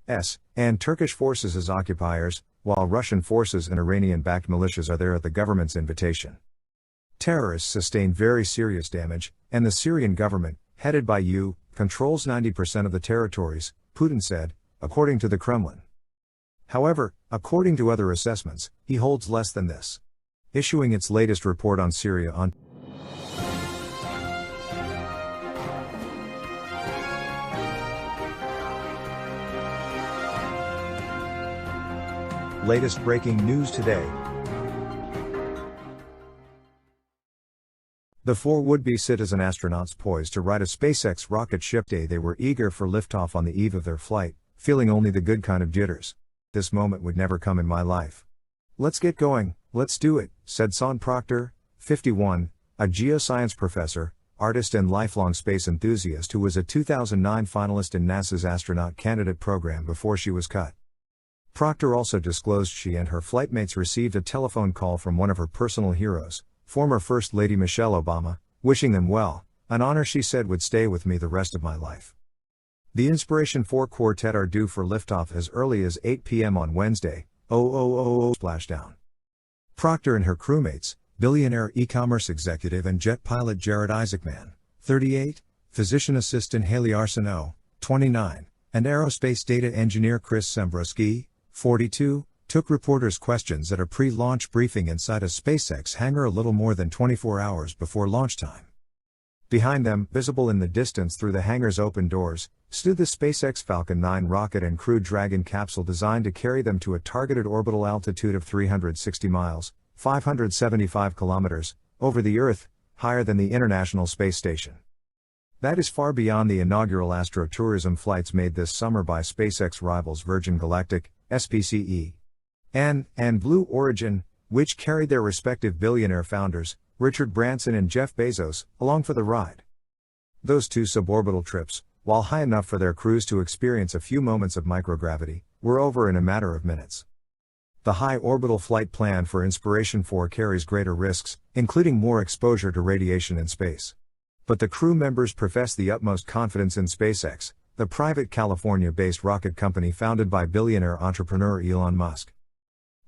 and Turkish forces as occupiers, while Russian forces and Iranian-backed militias are there at the government's invitation. Terrorists sustained very serious damage, and the Syrian government, headed by U, controls 90% of the territories, Putin said, according to the Kremlin. However, according to other assessments, he holds less than this. Issuing its latest report on Syria on latest breaking news today. The four would-be citizen astronauts poised to ride a SpaceX rocket ship day. They were eager for liftoff on the eve of their flight, feeling only the good kind of jitters. This moment would never come in my life. Let's get going, let's do it, said Son Proctor, 51, a geoscience professor, artist and lifelong space enthusiast who was a 2009 finalist in NASA's astronaut candidate program before she was cut. Proctor also disclosed she and her flightmates received a telephone call from one of her personal heroes, former First Lady Michelle Obama, wishing them well, an honor she said would stay with me the rest of my life. The Inspiration 4 quartet are due for liftoff as early as 8 p.m. on Wednesday, splashdown. Proctor and her crewmates, billionaire e-commerce executive and jet pilot Jared Isaacman, 38, physician assistant Haley Arsenault, 29, and aerospace data engineer Chris Sembroski, 42, took reporters' questions at a pre-launch briefing inside a SpaceX hangar a little more than 24 hours before launch time. Behind them, visible in the distance through the hangar's open doors, stood the SpaceX Falcon 9 rocket and Crew Dragon capsule designed to carry them to a targeted orbital altitude of 360 miles, 575 kilometers, over the Earth, higher than the International Space Station. That is far beyond the inaugural astrotourism flights made this summer by SpaceX rivals Virgin Galactic, SPCE, and Blue Origin, which carried their respective billionaire founders, Richard Branson and Jeff Bezos, along for the ride. Those two suborbital trips, while high enough for their crews to experience a few moments of microgravity, were over in a matter of minutes. The high orbital flight plan for Inspiration 4 carries greater risks, including more exposure to radiation in space. But the crew members profess the utmost confidence in SpaceX, the private California-based rocket company founded by billionaire entrepreneur Elon Musk.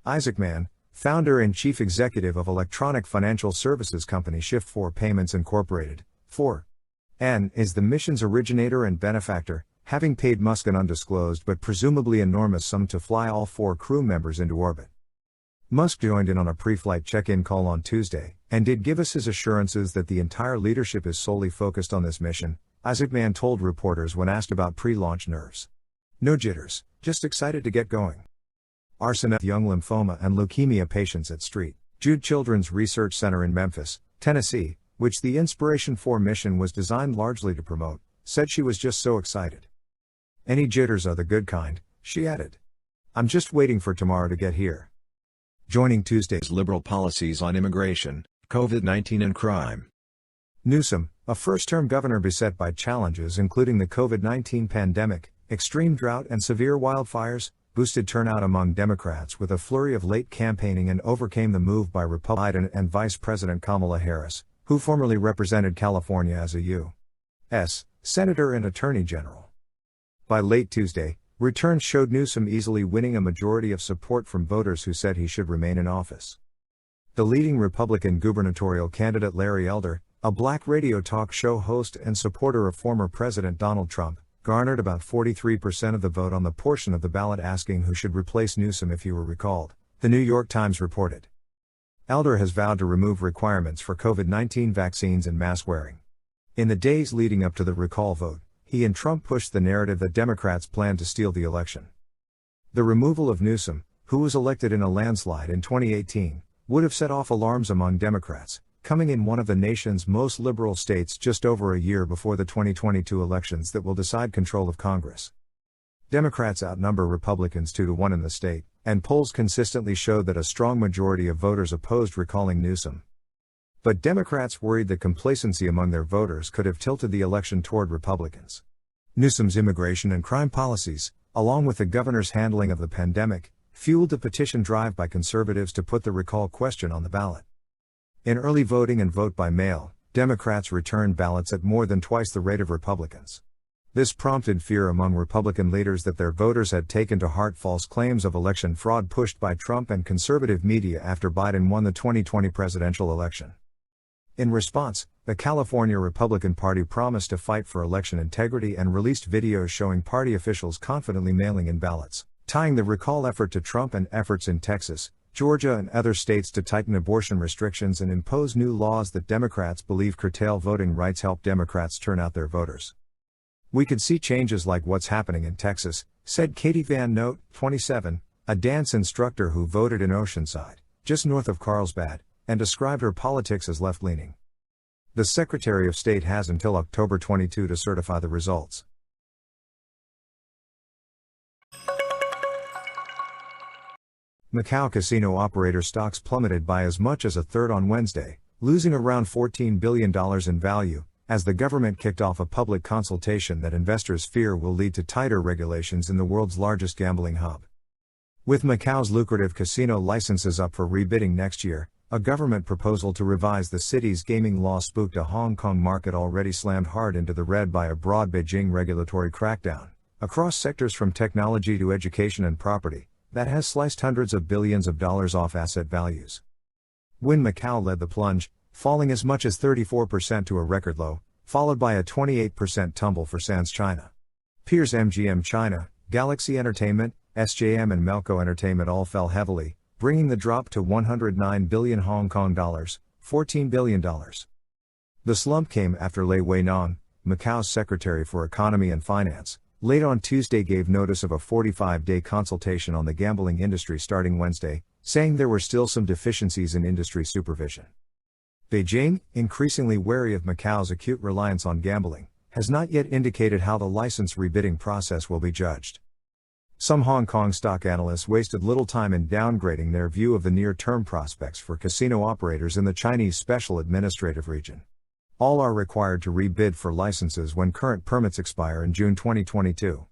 Isaacman, founder and chief executive of electronic financial services company Shift4 Payments Incorporated, 4N, is the mission's originator and benefactor, having paid Musk an undisclosed but presumably enormous sum to fly all four crew members into orbit. Musk joined in on a pre-flight check-in call on Tuesday, and did give us his assurances that the entire leadership is solely focused on this mission, Isaacman told reporters when asked about pre-launch nerves. No jitters, just excited to get going. Arsenault, young lymphoma and leukemia patients at St. Jude Children's Research Center in Memphis, Tennessee, which the Inspiration 4 mission was designed largely to promote, said she was just so excited. Any jitters are the good kind, she added. I'm just waiting for tomorrow to get here. Joining Tuesday's liberal policies on immigration, COVID-19 and crime. Newsom, a first-term governor beset by challenges including the COVID-19 pandemic, extreme drought and severe wildfires, boosted turnout among Democrats with a flurry of late campaigning and overcame the move by Republican and Vice President Kamala Harris, who formerly represented California as a U.S. Senator and Attorney General. By late Tuesday, returns showed Newsom easily winning a majority of support from voters who said he should remain in office. The leading Republican gubernatorial candidate Larry Elder, a black radio talk show host and supporter of former President Donald Trump, garnered about 43% of the vote on the portion of the ballot asking who should replace Newsom if he were recalled, the New York Times reported. Elder has vowed to remove requirements for COVID-19 vaccines and mask wearing. In the days leading up to the recall vote, he and Trump pushed the narrative that Democrats planned to steal the election. The removal of Newsom, who was elected in a landslide in 2018, would have set off alarms among Democrats, coming in one of the nation's most liberal states just over a year before the 2022 elections that will decide control of Congress. Democrats outnumber Republicans 2-1 in the state, and polls consistently showed that a strong majority of voters opposed recalling Newsom. But Democrats worried that complacency among their voters could have tilted the election toward Republicans. Newsom's immigration and crime policies, along with the governor's handling of the pandemic, fueled a petition drive by conservatives to put the recall question on the ballot. In early voting and vote by mail, Democrats returned ballots at more than twice the rate of Republicans. This prompted fear among Republican leaders that their voters had taken to heart false claims of election fraud pushed by Trump and conservative media after Biden won the 2020 presidential election. In response, the California Republican Party promised to fight for election integrity and released videos showing party officials confidently mailing in ballots, tying the recall effort to Trump and efforts in Texas, Georgia and other states to tighten abortion restrictions and impose new laws that Democrats believe curtail voting rights help Democrats turn out their voters. "We could see changes like what's happening in Texas," said Katie Van Note, 27, a dance instructor who voted in Oceanside, just north of Carlsbad, and described her politics as left-leaning. The Secretary of State has until October 22 to certify the results. Macau casino operator stocks plummeted by as much as a third on Wednesday, losing around $14 billion in value, as the government kicked off a public consultation that investors fear will lead to tighter regulations in the world's largest gambling hub. With Macau's lucrative casino licenses up for rebidding next year, a government proposal to revise the city's gaming law spooked a Hong Kong market already slammed hard into the red by a broad Beijing regulatory crackdown, across sectors from technology to education and property, that has sliced hundreds of billions of dollars off asset values. Wynn Macau led the plunge, falling as much as 34% to a record low, followed by a 28% tumble for Sands China. Peers MGM China, Galaxy Entertainment, SJM and Melco Entertainment all fell heavily, bringing the drop to 109 billion Hong Kong dollars, $14 billion. The slump came after Lei Wei-nong, Macau's Secretary for Economy and Finance, late on Tuesday gave notice of a 45-day consultation on the gambling industry starting Wednesday, saying there were still some deficiencies in industry supervision. Beijing, increasingly wary of Macau's acute reliance on gambling, has not yet indicated how the license rebidding process will be judged. Some Hong Kong stock analysts wasted little time in downgrading their view of the near-term prospects for casino operators in the Chinese Special Administrative Region. All are required to rebid for licenses when current permits expire in June 2022.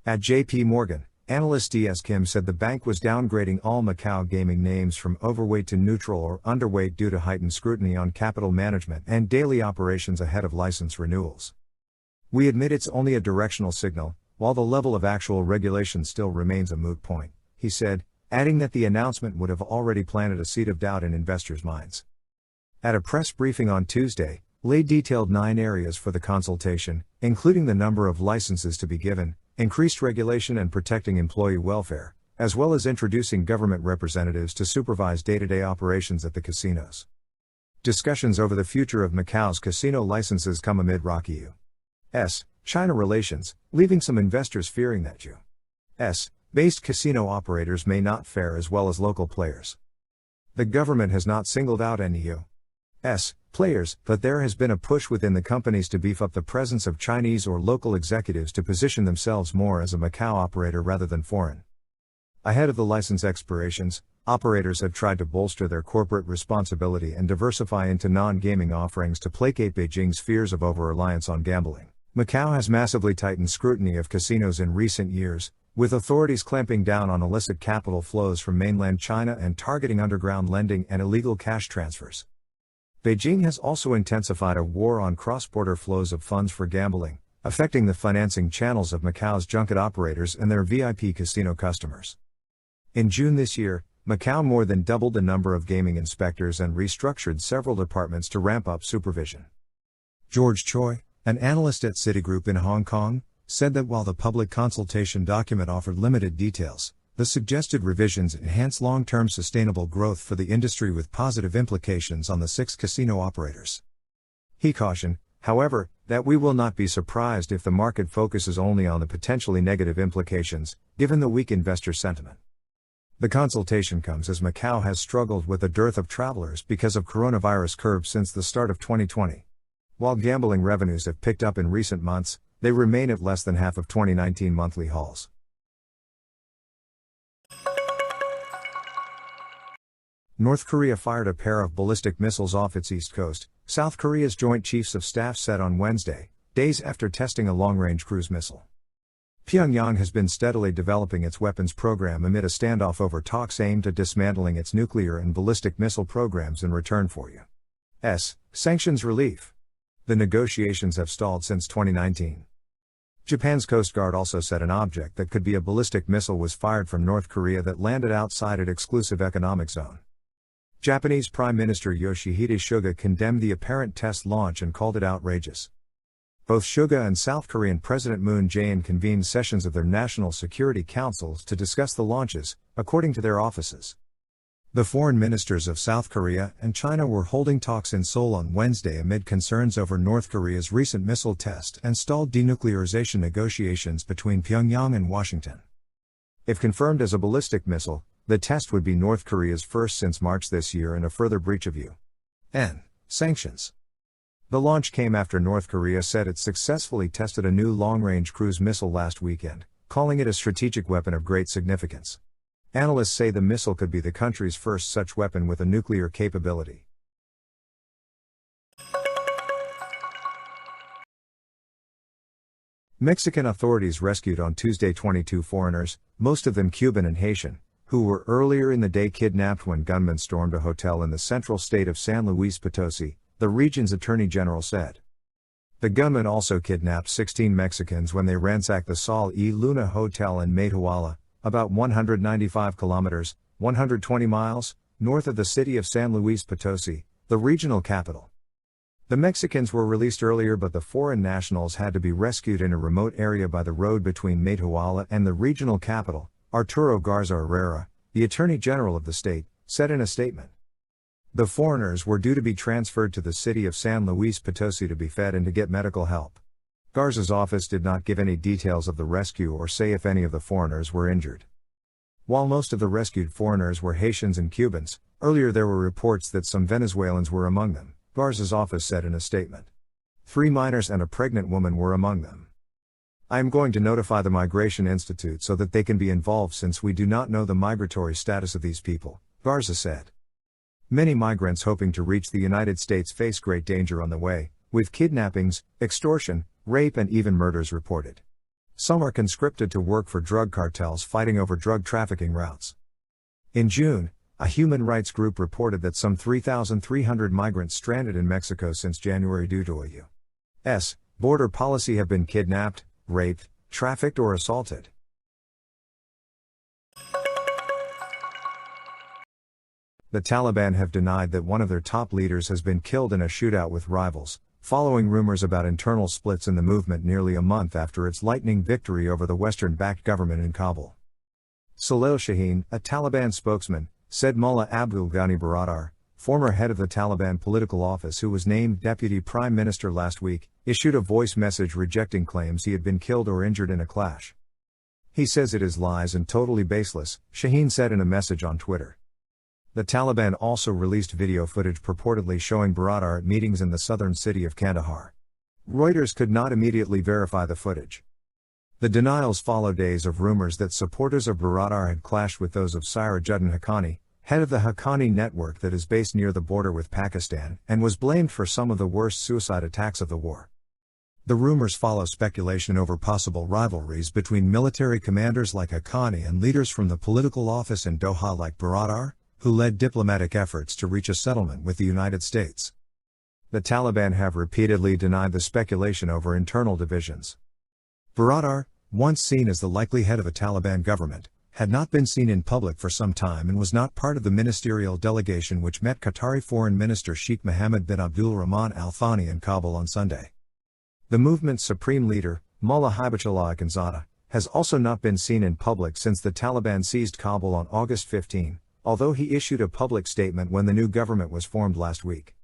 At J.P. Morgan, analyst D.S. Kim said the bank was downgrading all Macau gaming names from overweight to neutral or underweight due to heightened scrutiny on capital management and daily operations ahead of license renewals. "We admit it's only a directional signal, while the level of actual regulation still remains a moot point," he said, adding that the announcement would have already planted a seed of doubt in investors' minds. At a press briefing on Tuesday, Lei detailed 9 areas for the consultation, including the number of licenses to be given, increased regulation and protecting employee welfare, as well as introducing government representatives to supervise day-to-day operations at the casinos. Discussions over the future of Macau's casino licenses come amid rocky U.S. China relations, leaving some investors fearing that U.S. based casino operators may not fare as well as local players. The government has not singled out any U.S. players, but there has been a push within the companies to beef up the presence of Chinese or local executives to position themselves more as a Macau operator rather than foreign. Ahead of the license expirations, operators have tried to bolster their corporate responsibility and diversify into non-gaming offerings to placate Beijing's fears of over-reliance on gambling. Macau has massively tightened scrutiny of casinos in recent years, with authorities clamping down on illicit capital flows from mainland China and targeting underground lending and illegal cash transfers. Beijing has also intensified a war on cross-border flows of funds for gambling, affecting the financing channels of Macau's junket operators and their VIP casino customers. In June this year, Macau more than doubled the number of gaming inspectors and restructured several departments to ramp up supervision. George Choi, an analyst at Citigroup in Hong Kong, said that while the public consultation document offered limited details, the suggested revisions enhance long-term sustainable growth for the industry with positive implications on the 6 casino operators. He cautioned, however, that we will not be surprised if the market focuses only on the potentially negative implications, given the weak investor sentiment. The consultation comes as Macau has struggled with a dearth of travelers because of coronavirus curbs since the start of 2020. While gambling revenues have picked up in recent months, they remain at less than half of 2019 monthly hauls. North Korea fired a pair of ballistic missiles off its east coast, South Korea's Joint Chiefs of Staff said on Wednesday, days after testing a long-range cruise missile. Pyongyang has been steadily developing its weapons program amid a standoff over talks aimed at dismantling its nuclear and ballistic missile programs in return for U.S. sanctions relief. The negotiations have stalled since 2019. Japan's Coast Guard also said an object that could be a ballistic missile was fired from North Korea that landed outside its exclusive economic zone. Japanese Prime Minister Yoshihide Suga condemned the apparent test launch and called it outrageous. Both Suga and South Korean President Moon Jae-in convened sessions of their National Security Councils to discuss the launches, according to their offices. The foreign ministers of South Korea and China were holding talks in Seoul on Wednesday amid concerns over North Korea's recent missile test and stalled denuclearization negotiations between Pyongyang and Washington. If confirmed as a ballistic missile, the test would be North Korea's first since March this year and a further breach of UN sanctions. The launch came after North Korea said it successfully tested a new long-range cruise missile last weekend, calling it a strategic weapon of great significance. Analysts say the missile could be the country's first such weapon with a nuclear capability. Mexican authorities rescued on Tuesday 22 foreigners, most of them Cuban and Haitian, who were earlier in the day kidnapped when gunmen stormed a hotel in the central state of San Luis Potosi, the region's attorney general said. The gunmen also kidnapped 16 Mexicans when they ransacked the Sol y Luna Hotel in Matehuala, about 195 kilometers, 120 miles, north of the city of San Luis Potosi, the regional capital. The Mexicans were released earlier, but the foreign nationals had to be rescued in a remote area by the road between Matehuala and the regional capital, Arturo Garza Herrera, the Attorney General of the state, said in a statement. The foreigners were due to be transferred to the city of San Luis Potosi to be fed and to get medical help. Garza's office did not give any details of the rescue or say if any of the foreigners were injured. While most of the rescued foreigners were Haitians and Cubans, earlier there were reports that some Venezuelans were among them, Garza's office said in a statement. 3 minors and a pregnant woman were among them. I am going to notify the Migration Institute so that they can be involved since we do not know the migratory status of these people, Garza said. Many migrants hoping to reach the United States face great danger on the way, with kidnappings, extortion, rape and even murders reported. Some are conscripted to work for drug cartels fighting over drug trafficking routes. In June, a human rights group reported that some 3,300 migrants stranded in Mexico since January due to a U.S. border policy have been kidnapped, raped, trafficked or assaulted. The Taliban have denied that one of their top leaders has been killed in a shootout with rivals, following rumors about internal splits in the movement nearly a month after its lightning victory over the Western-backed government in Kabul. Salil Shaheen, a Taliban spokesman, said Mullah Abdul Ghani Baradar, former head of the Taliban political office who was named deputy prime minister last week, issued a voice message rejecting claims he had been killed or injured in a clash. He says it is lies and totally baseless, Shaheen said in a message on Twitter. The Taliban also released video footage purportedly showing Baradar at meetings in the southern city of Kandahar. Reuters could not immediately verify the footage. The denials follow days of rumors that supporters of Baradar had clashed with those of Sirajuddin Haqqani, head of the Haqqani network that is based near the border with Pakistan and was blamed for some of the worst suicide attacks of the war. The rumors follow speculation over possible rivalries between military commanders like Haqqani and leaders from the political office in Doha like Baradar, who led diplomatic efforts to reach a settlement with the United States. The Taliban have repeatedly denied the speculation over internal divisions. Baradar, once seen as the likely head of a Taliban government, had not been seen in public for some time and was not part of the ministerial delegation which met Qatari Foreign Minister Sheikh Mohammed bin Abdul Rahman Al Thani in Kabul on Sunday. The movement's supreme leader, Mullah Hibatullah Akhundzada, has also not been seen in public since the Taliban seized Kabul on August 15, although he issued a public statement when the new government was formed last week.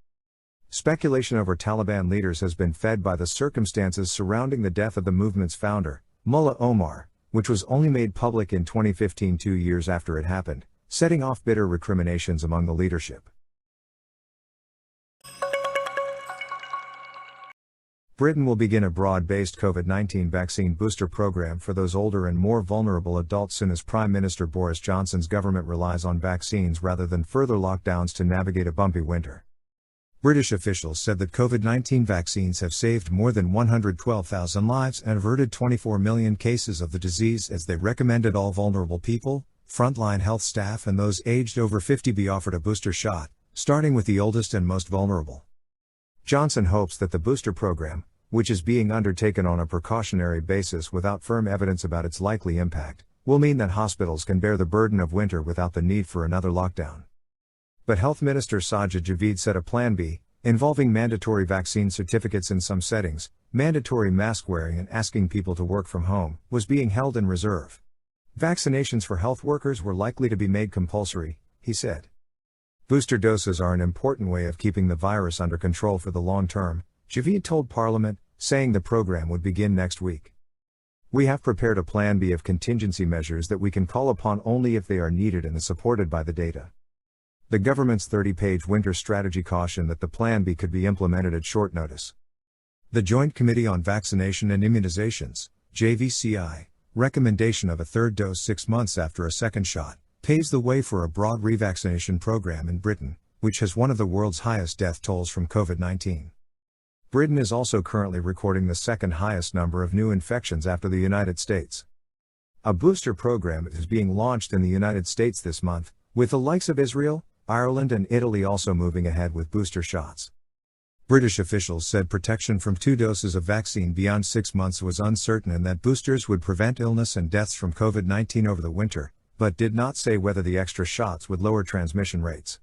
Speculation over Taliban leaders has been fed by the circumstances surrounding the death of the movement's founder, Mullah Omar, which was only made public in 2015, 2 years after it happened, setting off bitter recriminations among the leadership. Britain will begin a broad-based COVID-19 vaccine booster program for those older and more vulnerable adults soon as Prime Minister Boris Johnson's government relies on vaccines rather than further lockdowns to navigate a bumpy winter. British officials said that COVID-19 vaccines have saved more than 112,000 lives and averted 24 million cases of the disease as they recommended all vulnerable people, frontline health staff and those aged over 50 be offered a booster shot, starting with the oldest and most vulnerable. Johnson hopes that the booster program, which is being undertaken on a precautionary basis without firm evidence about its likely impact, will mean that hospitals can bear the burden of winter without the need for another lockdown. But Health Minister Sajid Javid said a Plan B, involving mandatory vaccine certificates in some settings, mandatory mask wearing and asking people to work from home, was being held in reserve. Vaccinations for health workers were likely to be made compulsory, he said. Booster doses are an important way of keeping the virus under control for the long term, Javid told Parliament, saying the program would begin next week. We have prepared a Plan B of contingency measures that we can call upon only if they are needed and is supported by the data. The government's 30-page winter strategy cautioned that the Plan B could be implemented at short notice. The Joint Committee on Vaccination and Immunizations, JVCI, recommendation of a third dose 6 months after a second shot, paves the way for a broad revaccination program in Britain, which has one of the world's highest death tolls from COVID-19. Britain is also currently recording the second highest number of new infections after the United States. A booster program is being launched in the United States this month, with the likes of Israel, Ireland and Italy also moving ahead with booster shots. British officials said protection from 2 doses of vaccine beyond 6 months was uncertain and that boosters would prevent illness and deaths from COVID-19 over the winter, but did not say whether the extra shots would lower transmission rates.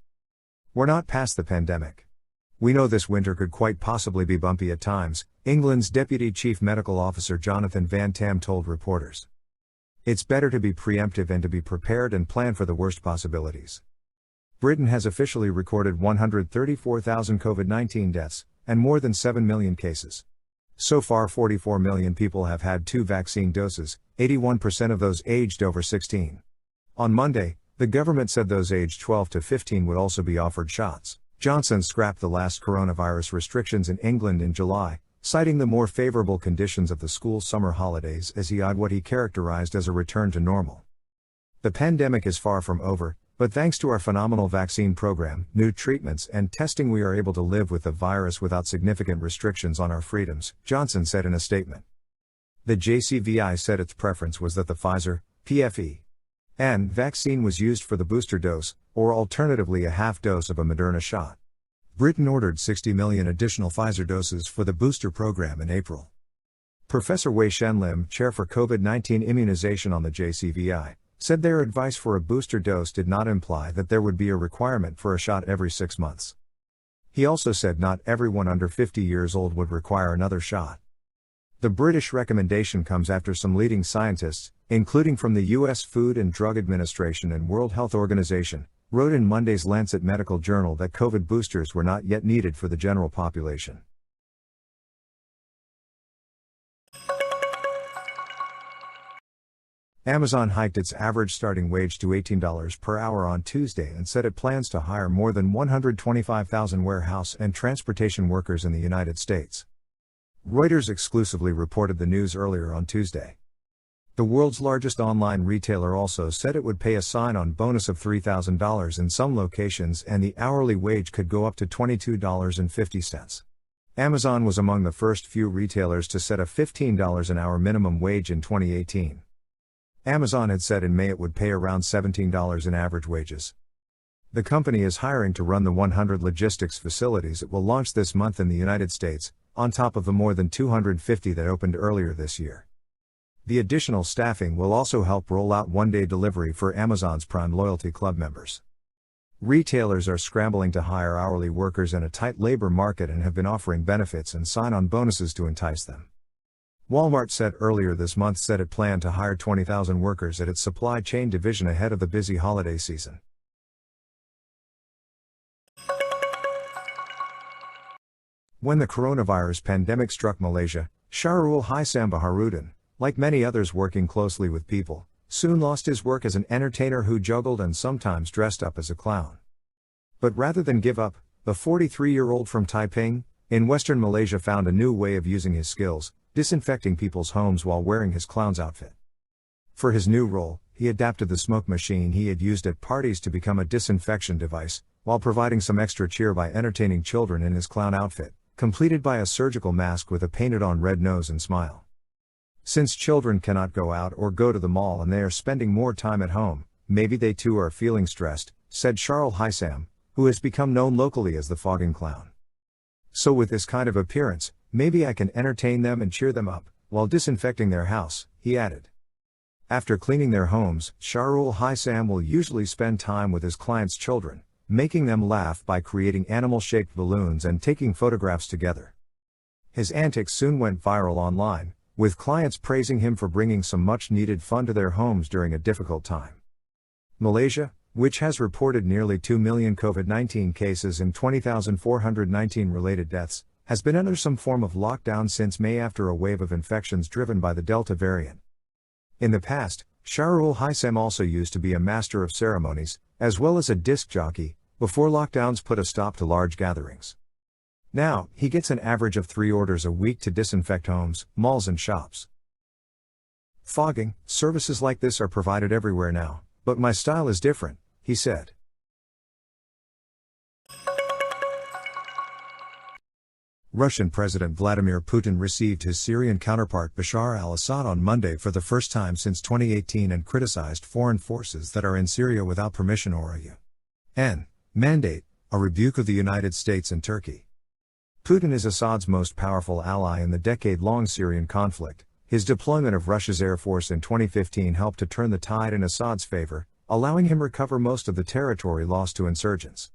We're not past the pandemic. We know this winter could quite possibly be bumpy at times, England's Deputy Chief Medical Officer Jonathan Van Tam told reporters. It's better to be preemptive and to be prepared and plan for the worst possibilities. Britain has officially recorded 134,000 COVID-19 deaths, and more than 7 million cases. So far 44 million people have had 2 vaccine doses, 81% of those aged over 16. On Monday, the government said those aged 12 to 15 would also be offered shots. Johnson scrapped the last coronavirus restrictions in England in July, citing the more favorable conditions of the school summer holidays as he eyed what he characterized as a return to normal. The pandemic is far from over, but thanks to our phenomenal vaccine program, new treatments and testing we are able to live with the virus without significant restrictions on our freedoms, Johnson said in a statement. The JCVI said its preference was that the Pfizer, PFE, vaccine was used for the booster dose, or alternatively a half dose of a Moderna shot. Britain ordered 60 million additional Pfizer doses for the booster program in April. Professor Wei Shen Lim, chair for COVID-19 immunization on the JCVI, said their advice for a booster dose did not imply that there would be a requirement for a shot every 6 months. He also said not everyone under 50 years old would require another shot. The British recommendation comes after some leading scientists, including from the US Food and Drug Administration and World Health Organization, wrote in Monday's Lancet Medical Journal that COVID boosters were not yet needed for the general population. Amazon hiked its average starting wage to $18 per hour on Tuesday and said it plans to hire more than 125,000 warehouse and transportation workers in the United States. Reuters exclusively reported the news earlier on Tuesday. The world's largest online retailer also said it would pay a sign-on bonus of $3,000 in some locations and the hourly wage could go up to $22.50. Amazon was among the first few retailers to set a $15 an hour minimum wage in 2018. Amazon had said in May it would pay around $17 in average wages. The company is hiring to run the 100 logistics facilities it will launch this month in the United States, on top of the more than 250 that opened earlier this year. The additional staffing will also help roll out one-day delivery for Amazon's Prime Loyalty Club members. Retailers are scrambling to hire hourly workers in a tight labor market and have been offering benefits and sign-on bonuses to entice them. Walmart said earlier this month it planned to hire 20,000 workers at its supply chain division ahead of the busy holiday season. When the coronavirus pandemic struck Malaysia, Syahrul Haissam Baharudin, like many others working closely with people, soon lost his work as an entertainer who juggled and sometimes dressed up as a clown. But rather than give up, the 43-year-old from Taiping, in western Malaysia found a new way of using his skills, disinfecting people's homes while wearing his clown's outfit. For his new role, he adapted the smoke machine he had used at parties to become a disinfection device, while providing some extra cheer by entertaining children in his clown outfit, completed by a surgical mask with a painted-on red nose and smile. Since children cannot go out or go to the mall and they are spending more time at home, maybe they too are feeling stressed, said Syahrul Haissam, who has become known locally as the fogging clown. So with this kind of appearance, Maybe I can entertain them and cheer them up, while disinfecting their house, he added. After cleaning their homes, Shahrul Hysam will usually spend time with his clients' children, making them laugh by creating animal-shaped balloons and taking photographs together. His antics soon went viral online, with clients praising him for bringing some much-needed fun to their homes during a difficult time. Malaysia, which has reported nearly 2 million COVID-19 cases and 20,419 related deaths, has been under some form of lockdown since May after a wave of infections driven by the Delta variant. In the past, Shahrul Hysam also used to be a master of ceremonies, as well as a disc jockey, before lockdowns put a stop to large gatherings. Now, he gets an average of 3 orders a week to disinfect homes, malls and shops. Fogging, services like this are provided everywhere now, but my style is different, he said. Russian President Vladimir Putin received his Syrian counterpart Bashar al-Assad on Monday for the first time since 2018 and criticized foreign forces that are in Syria without permission or a UN mandate, a rebuke of the United States and Turkey. Putin is Assad's most powerful ally in the decade-long Syrian conflict. His deployment of Russia's Air Force in 2015 helped to turn the tide in Assad's favor, allowing him recover most of the territory lost to insurgents.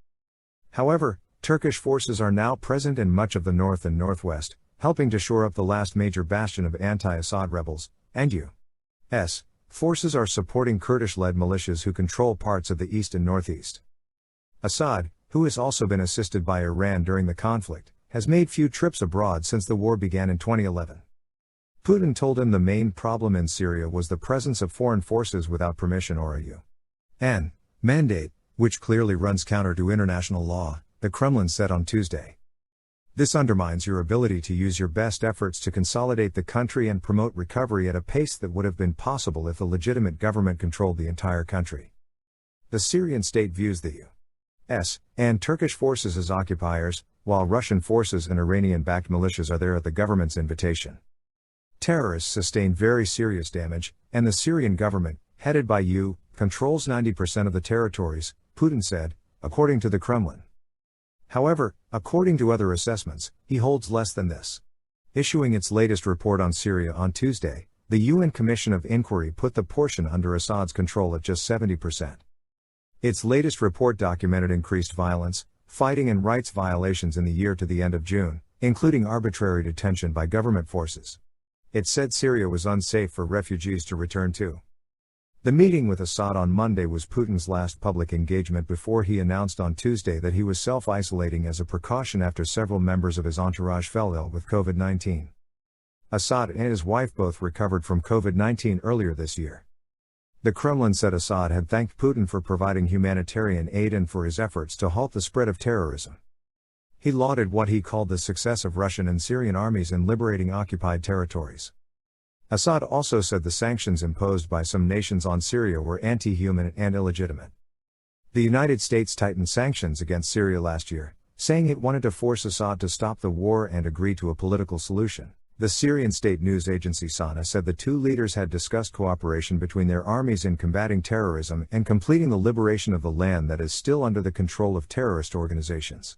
However, Turkish forces are now present in much of the north and northwest, helping to shore up the last major bastion of anti-Assad rebels, and U.S. forces are supporting Kurdish-led militias who control parts of the east and northeast. Assad, who has also been assisted by Iran during the conflict, has made few trips abroad since the war began in 2011. Putin told him the main problem in Syria was the presence of foreign forces without permission or a UN mandate, which clearly runs counter to international law, the Kremlin said on Tuesday. This undermines your ability to use your best efforts to consolidate the country and promote recovery at a pace that would have been possible if a legitimate government controlled the entire country. The Syrian state views the U.S. and Turkish forces as occupiers, while Russian forces and Iranian-backed militias are there at the government's invitation. Terrorists sustain very serious damage, and the Syrian government, headed by U.S., controls 90% of the territories, Putin said, according to the Kremlin. However, according to other assessments, he holds less than this. Issuing its latest report on Syria on Tuesday, the UN Commission of Inquiry put the portion under Assad's control at just 70%. Its latest report documented increased violence, fighting and rights violations in the year to the end of June, including arbitrary detention by government forces. It said Syria was unsafe for refugees to return to. The meeting with Assad on Monday was Putin's last public engagement before he announced on Tuesday that he was self-isolating as a precaution after several members of his entourage fell ill with COVID-19. Assad and his wife both recovered from COVID-19 earlier this year. The Kremlin said Assad had thanked Putin for providing humanitarian aid and for his efforts to halt the spread of terrorism. He lauded what he called the success of Russian and Syrian armies in liberating occupied territories. Assad also said the sanctions imposed by some nations on Syria were anti-human and illegitimate. The United States tightened sanctions against Syria last year, saying it wanted to force Assad to stop the war and agree to a political solution. The Syrian state news agency SANA said the two leaders had discussed cooperation between their armies in combating terrorism and completing the liberation of the land that is still under the control of terrorist organizations.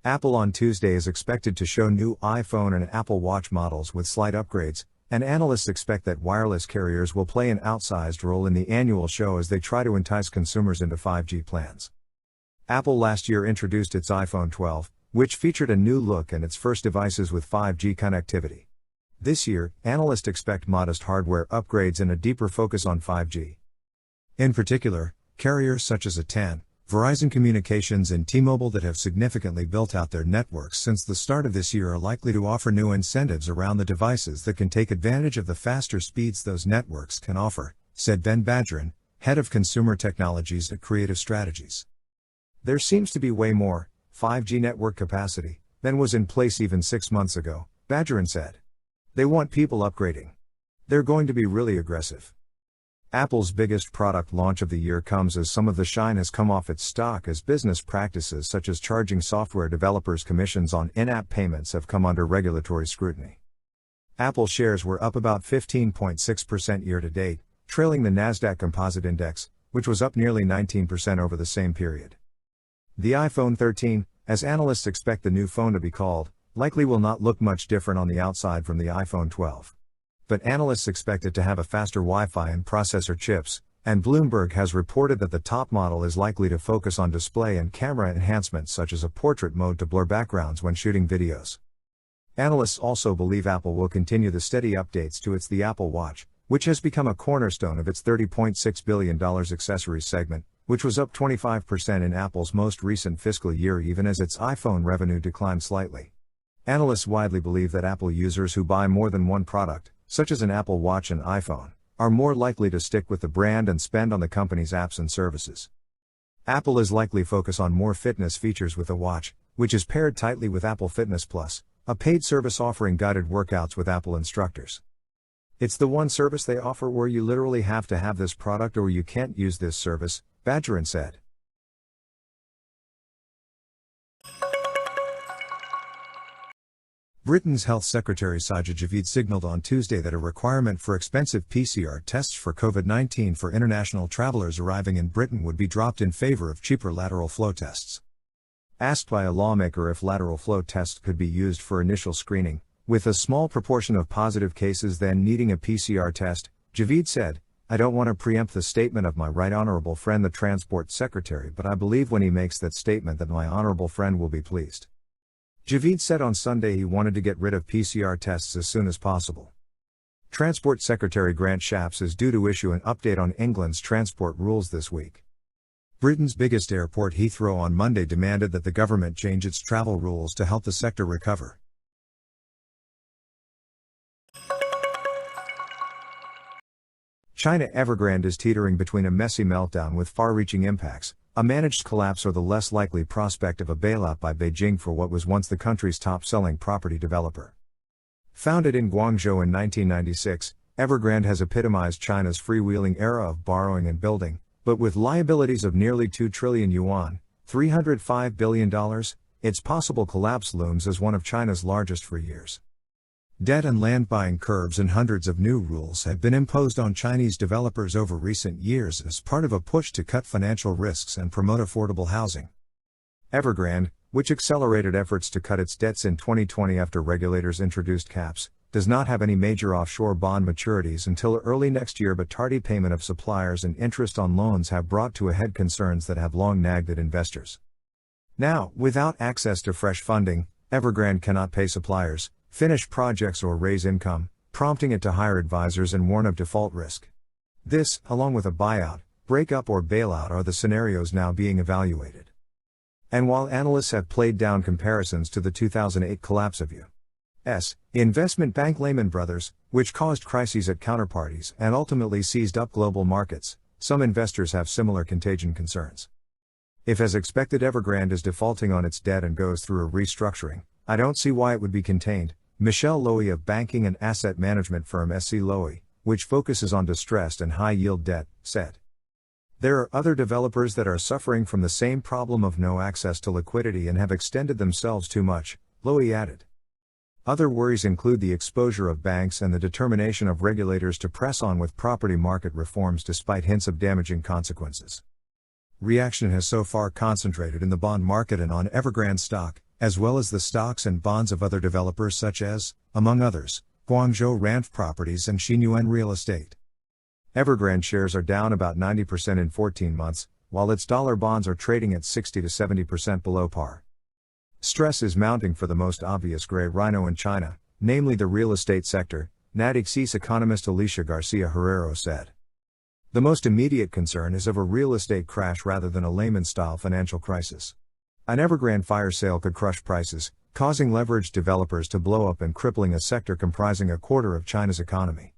Apple on Tuesday is expected to show new iPhone and Apple Watch models with slight upgrades, and analysts expect that wireless carriers will play an outsized role in the annual show as they try to entice consumers into 5G plans. Apple last year introduced its iPhone 12, which featured a new look and its first devices with 5G connectivity. This year, analysts expect modest hardware upgrades and a deeper focus on 5G. In particular, carriers such as AT&T, Verizon Communications and T-Mobile that have significantly built out their networks since the start of this year are likely to offer new incentives around the devices that can take advantage of the faster speeds those networks can offer, said Ben Badgerin, head of consumer technologies at Creative Strategies. There seems to be way more 5G network capacity than was in place even 6 months ago, Badgerin said. They want people upgrading. They're going to be really aggressive. Apple's biggest product launch of the year comes as some of the shine has come off its stock as business practices such as charging software developers commissions on in-app payments have come under regulatory scrutiny. Apple shares were up about 15.6% year-to-date, trailing the Nasdaq Composite Index, which was up nearly 19% over the same period. The iPhone 13, as analysts expect the new phone to be called, likely will not look much different on the outside from the iPhone 12. But analysts expect it to have a faster Wi-Fi and processor chips, and Bloomberg has reported that the top model is likely to focus on display and camera enhancements such as a portrait mode to blur backgrounds when shooting videos. Analysts also believe Apple will continue the steady updates to the Apple Watch, which has become a cornerstone of its $30.6 billion accessories segment, which was up 25% in Apple's most recent fiscal year even as its iPhone revenue declined slightly. Analysts widely believe that Apple users who buy more than one product, such as an Apple Watch and iPhone, are more likely to stick with the brand and spend on the company's apps and services. Apple is likely to focus on more fitness features with the watch, which is paired tightly with Apple Fitness Plus, a paid service offering guided workouts with Apple instructors. It's the one service they offer where you literally have to have this product or you can't use this service, Badgerin said. Britain's Health Secretary Sajid Javid signaled on Tuesday that a requirement for expensive PCR tests for COVID-19 for international travelers arriving in Britain would be dropped in favor of cheaper lateral flow tests. Asked by a lawmaker if lateral flow tests could be used for initial screening, with a small proportion of positive cases then needing a PCR test, Javid said, "I don't want to preempt the statement of my right honourable friend the Transport Secretary, but I believe when he makes that statement that my honourable friend will be pleased." Javid said on Sunday he wanted to get rid of PCR tests as soon as possible. Transport Secretary Grant Shapps is due to issue an update on England's transport rules this week. Britain's biggest airport Heathrow on Monday demanded that the government change its travel rules to help the sector recover. China Evergrande is teetering between a messy meltdown with far-reaching impacts, a managed collapse or the less likely prospect of a bailout by Beijing for what was once the country's top-selling property developer. Founded in Guangzhou in 1996, Evergrande has epitomized China's freewheeling era of borrowing and building, but with liabilities of nearly 2 trillion yuan, $305 billion, its possible collapse looms as one of China's largest for years. Debt and land buying curbs and hundreds of new rules have been imposed on Chinese developers over recent years as part of a push to cut financial risks and promote affordable housing. Evergrande, which accelerated efforts to cut its debts in 2020 after regulators introduced caps, does not have any major offshore bond maturities until early next year, but tardy payment of suppliers and interest on loans have brought to a head concerns that have long nagged at investors. Now, without access to fresh funding, Evergrande cannot pay suppliers, finish projects or raise income, prompting it to hire advisors and warn of default risk. This, along with a buyout, breakup or bailout are the scenarios now being evaluated. And while analysts have played down comparisons to the 2008 collapse of U.S. investment bank Lehman Brothers, which caused crises at counterparties and ultimately seized up global markets, some investors have similar contagion concerns. If as expected Evergrande is defaulting on its debt and goes through a restructuring, I don't see why it would be contained, Michelle Lowy of banking and asset management firm SC Lowy, which focuses on distressed and high-yield debt, said. There are other developers that are suffering from the same problem of no access to liquidity and have extended themselves too much, Lowy added. Other worries include the exposure of banks and the determination of regulators to press on with property market reforms despite hints of damaging consequences. Reaction has so far concentrated in the bond market and on Evergrande stock, as well as the stocks and bonds of other developers such as, among others, Guangzhou Ranf Properties and Xinyuan Real Estate. Evergrande shares are down about 90% in 14 months, while its dollar bonds are trading at 60 to 70% below par. Stress is mounting for the most obvious gray rhino in China, namely the real estate sector, Natixis economist Alicia Garcia Herrero said. The most immediate concern is of a real estate crash rather than a Lehman-style financial crisis. An Evergrande fire sale could crush prices, causing leveraged developers to blow up and crippling a sector comprising a quarter of China's economy.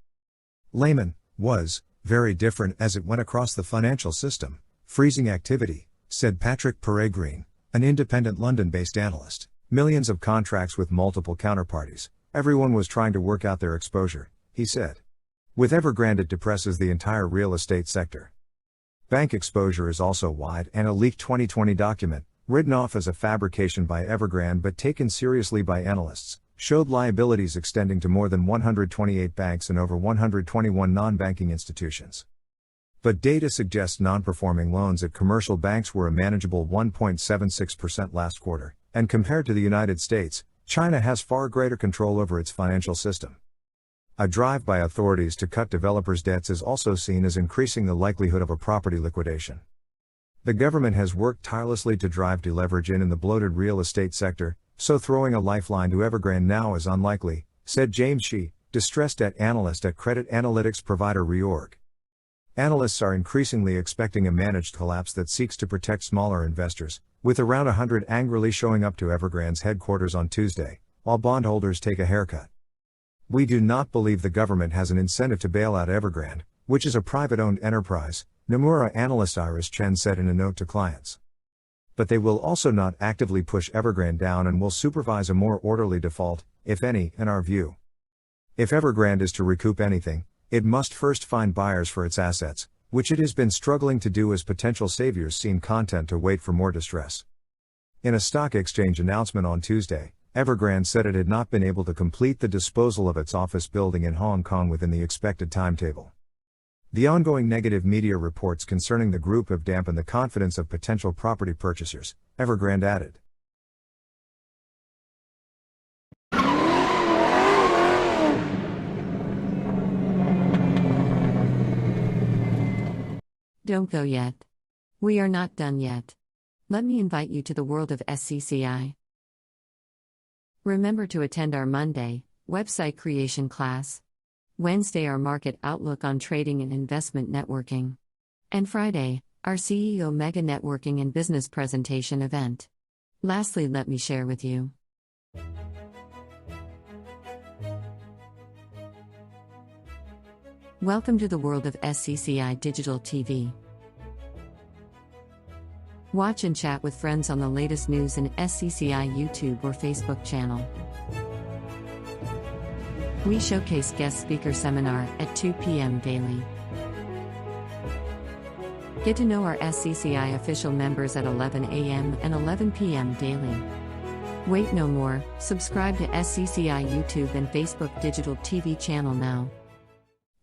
Lehman was very different as it went across the financial system, freezing activity, said Patrick Peregrine, an independent London-based analyst. Millions of contracts with multiple counterparties, everyone was trying to work out their exposure, he said. With Evergrande it depresses the entire real estate sector. Bank exposure is also wide, and a leaked 2020 document, written off as a fabrication by Evergrande but taken seriously by analysts, showed liabilities extending to more than 128 banks and over 121 non-banking institutions. But data suggests non-performing loans at commercial banks were a manageable 1.76% last quarter, and compared to the United States, China has far greater control over its financial system. A drive by authorities to cut developers' debts is also seen as increasing the likelihood of a property liquidation. The government has worked tirelessly to drive deleverage in the bloated real estate sector, so throwing a lifeline to Evergrande now is unlikely, said James Scci, distressed debt analyst at credit analytics provider Reorg. Analysts are increasingly expecting a managed collapse that seeks to protect smaller investors, with around 100 angrily showing up to Evergrande's headquarters on Tuesday, while bondholders take a haircut. We do not believe the government has an incentive to bail out Evergrande, which is a private-owned enterprise, Nomura analyst Iris Chen said in a note to clients. But they will also not actively push Evergrande down and will supervise a more orderly default, if any, in our view. If Evergrande is to recoup anything, it must first find buyers for its assets, which it has been struggling to do as potential saviors seem content to wait for more distress. In a stock exchange announcement on Tuesday, Evergrande said it had not been able to complete the disposal of its office building in Hong Kong within the expected timetable. The ongoing negative media reports concerning the group have dampened the confidence of potential property purchasers, Evergrande added. Don't go yet. We are not done yet. Let me invite you to the world of Scci. Remember to attend our Monday website creation class, Wednesday our market outlook on trading and investment networking, and Friday our CEO mega networking and business presentation event. Lastly, let me share with you. Welcome to the world of Scci Digital TV. Watch and chat with friends on the latest news in Scci YouTube or Facebook channel. We showcase guest speaker seminar at 2 p.m. daily. Get to know our Scci official members at 11 a.m. and 11 p.m. daily. Wait no more, subscribe to Scci YouTube and Facebook Digital TV channel now.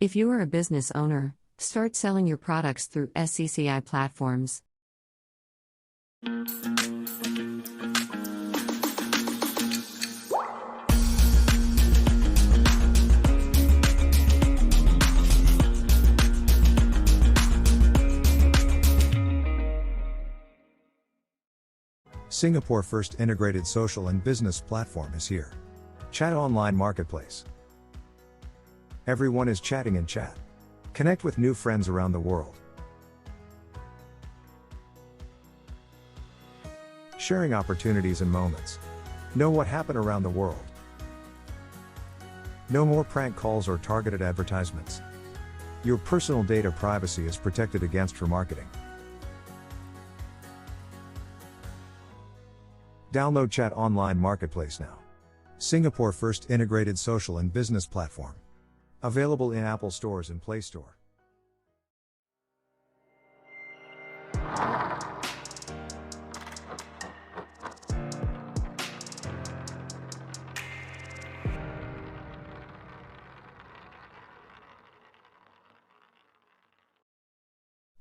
If you are a business owner, start selling your products through Scci platforms. Singapore's first integrated social and business platform is here. Chat Online Marketplace. Everyone is chatting in chat. Connect with new friends around the world. Sharing opportunities and moments. Know what happened around the world. No more prank calls or targeted advertisements. Your personal data privacy is protected against remarketing. Download Chat Online Marketplace now. Singapore's first integrated social and business platform. Available in Apple stores and Play Store.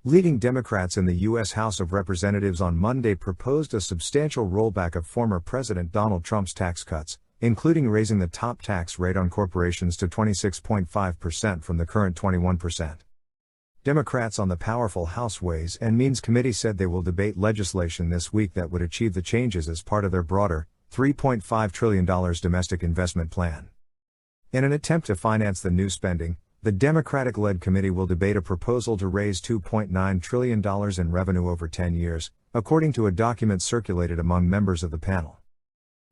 Leading Democrats in the U.S. House of Representatives on Monday proposed a substantial rollback of former President Donald Trump's tax cuts, including raising the top tax rate on corporations to 26.5% from the current 21%. Democrats on the powerful House Ways and Means Committee said they will debate legislation this week that would achieve the changes as part of their broader, $3.5 trillion domestic investment plan. In an attempt to finance the new spending, the Democratic-led committee will debate a proposal to raise $2.9 trillion in revenue over 10 years, according to a document circulated among members of the panel.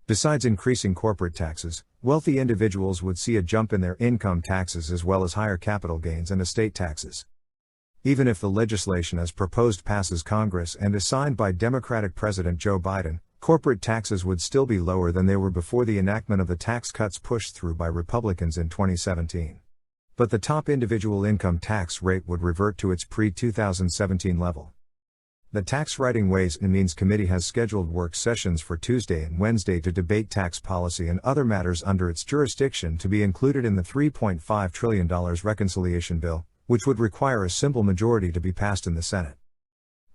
Besides increasing corporate taxes, wealthy individuals would see a jump in their income taxes as well as higher capital gains and estate taxes. Even if the legislation as proposed passes Congress and is signed by Democratic President Joe Biden, corporate taxes would still be lower than they were before the enactment of the tax cuts pushed through by Republicans in 2017. But the top individual income tax rate would revert to its pre-2017 level. The Tax Writing Ways and Means Committee has scheduled work sessions for Tuesday and Wednesday to debate tax policy and other matters under its jurisdiction to be included in the $3.5 trillion reconciliation bill, which would require a simple majority to be passed in the Senate.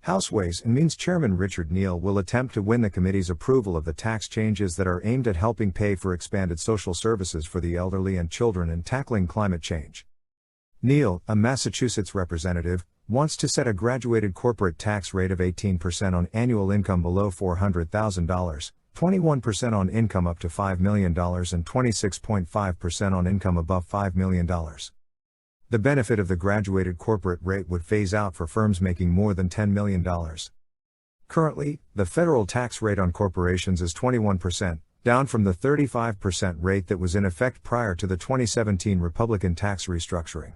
House Ways and Means Chairman Richard Neal will attempt to win the committee's approval of the tax changes that are aimed at helping pay for expanded social services for the elderly and children and tackling climate change. Neal, a Massachusetts representative, wants to set a graduated corporate tax rate of 18% on annual income below $400,000, 21% on income up to $5 million, and 26.5% on income above $5 million. The benefit of the graduated corporate rate would phase out for firms making more than $10 million. Currently, the federal tax rate on corporations is 21%, down from the 35% rate that was in effect prior to the 2017 Republican tax restructuring.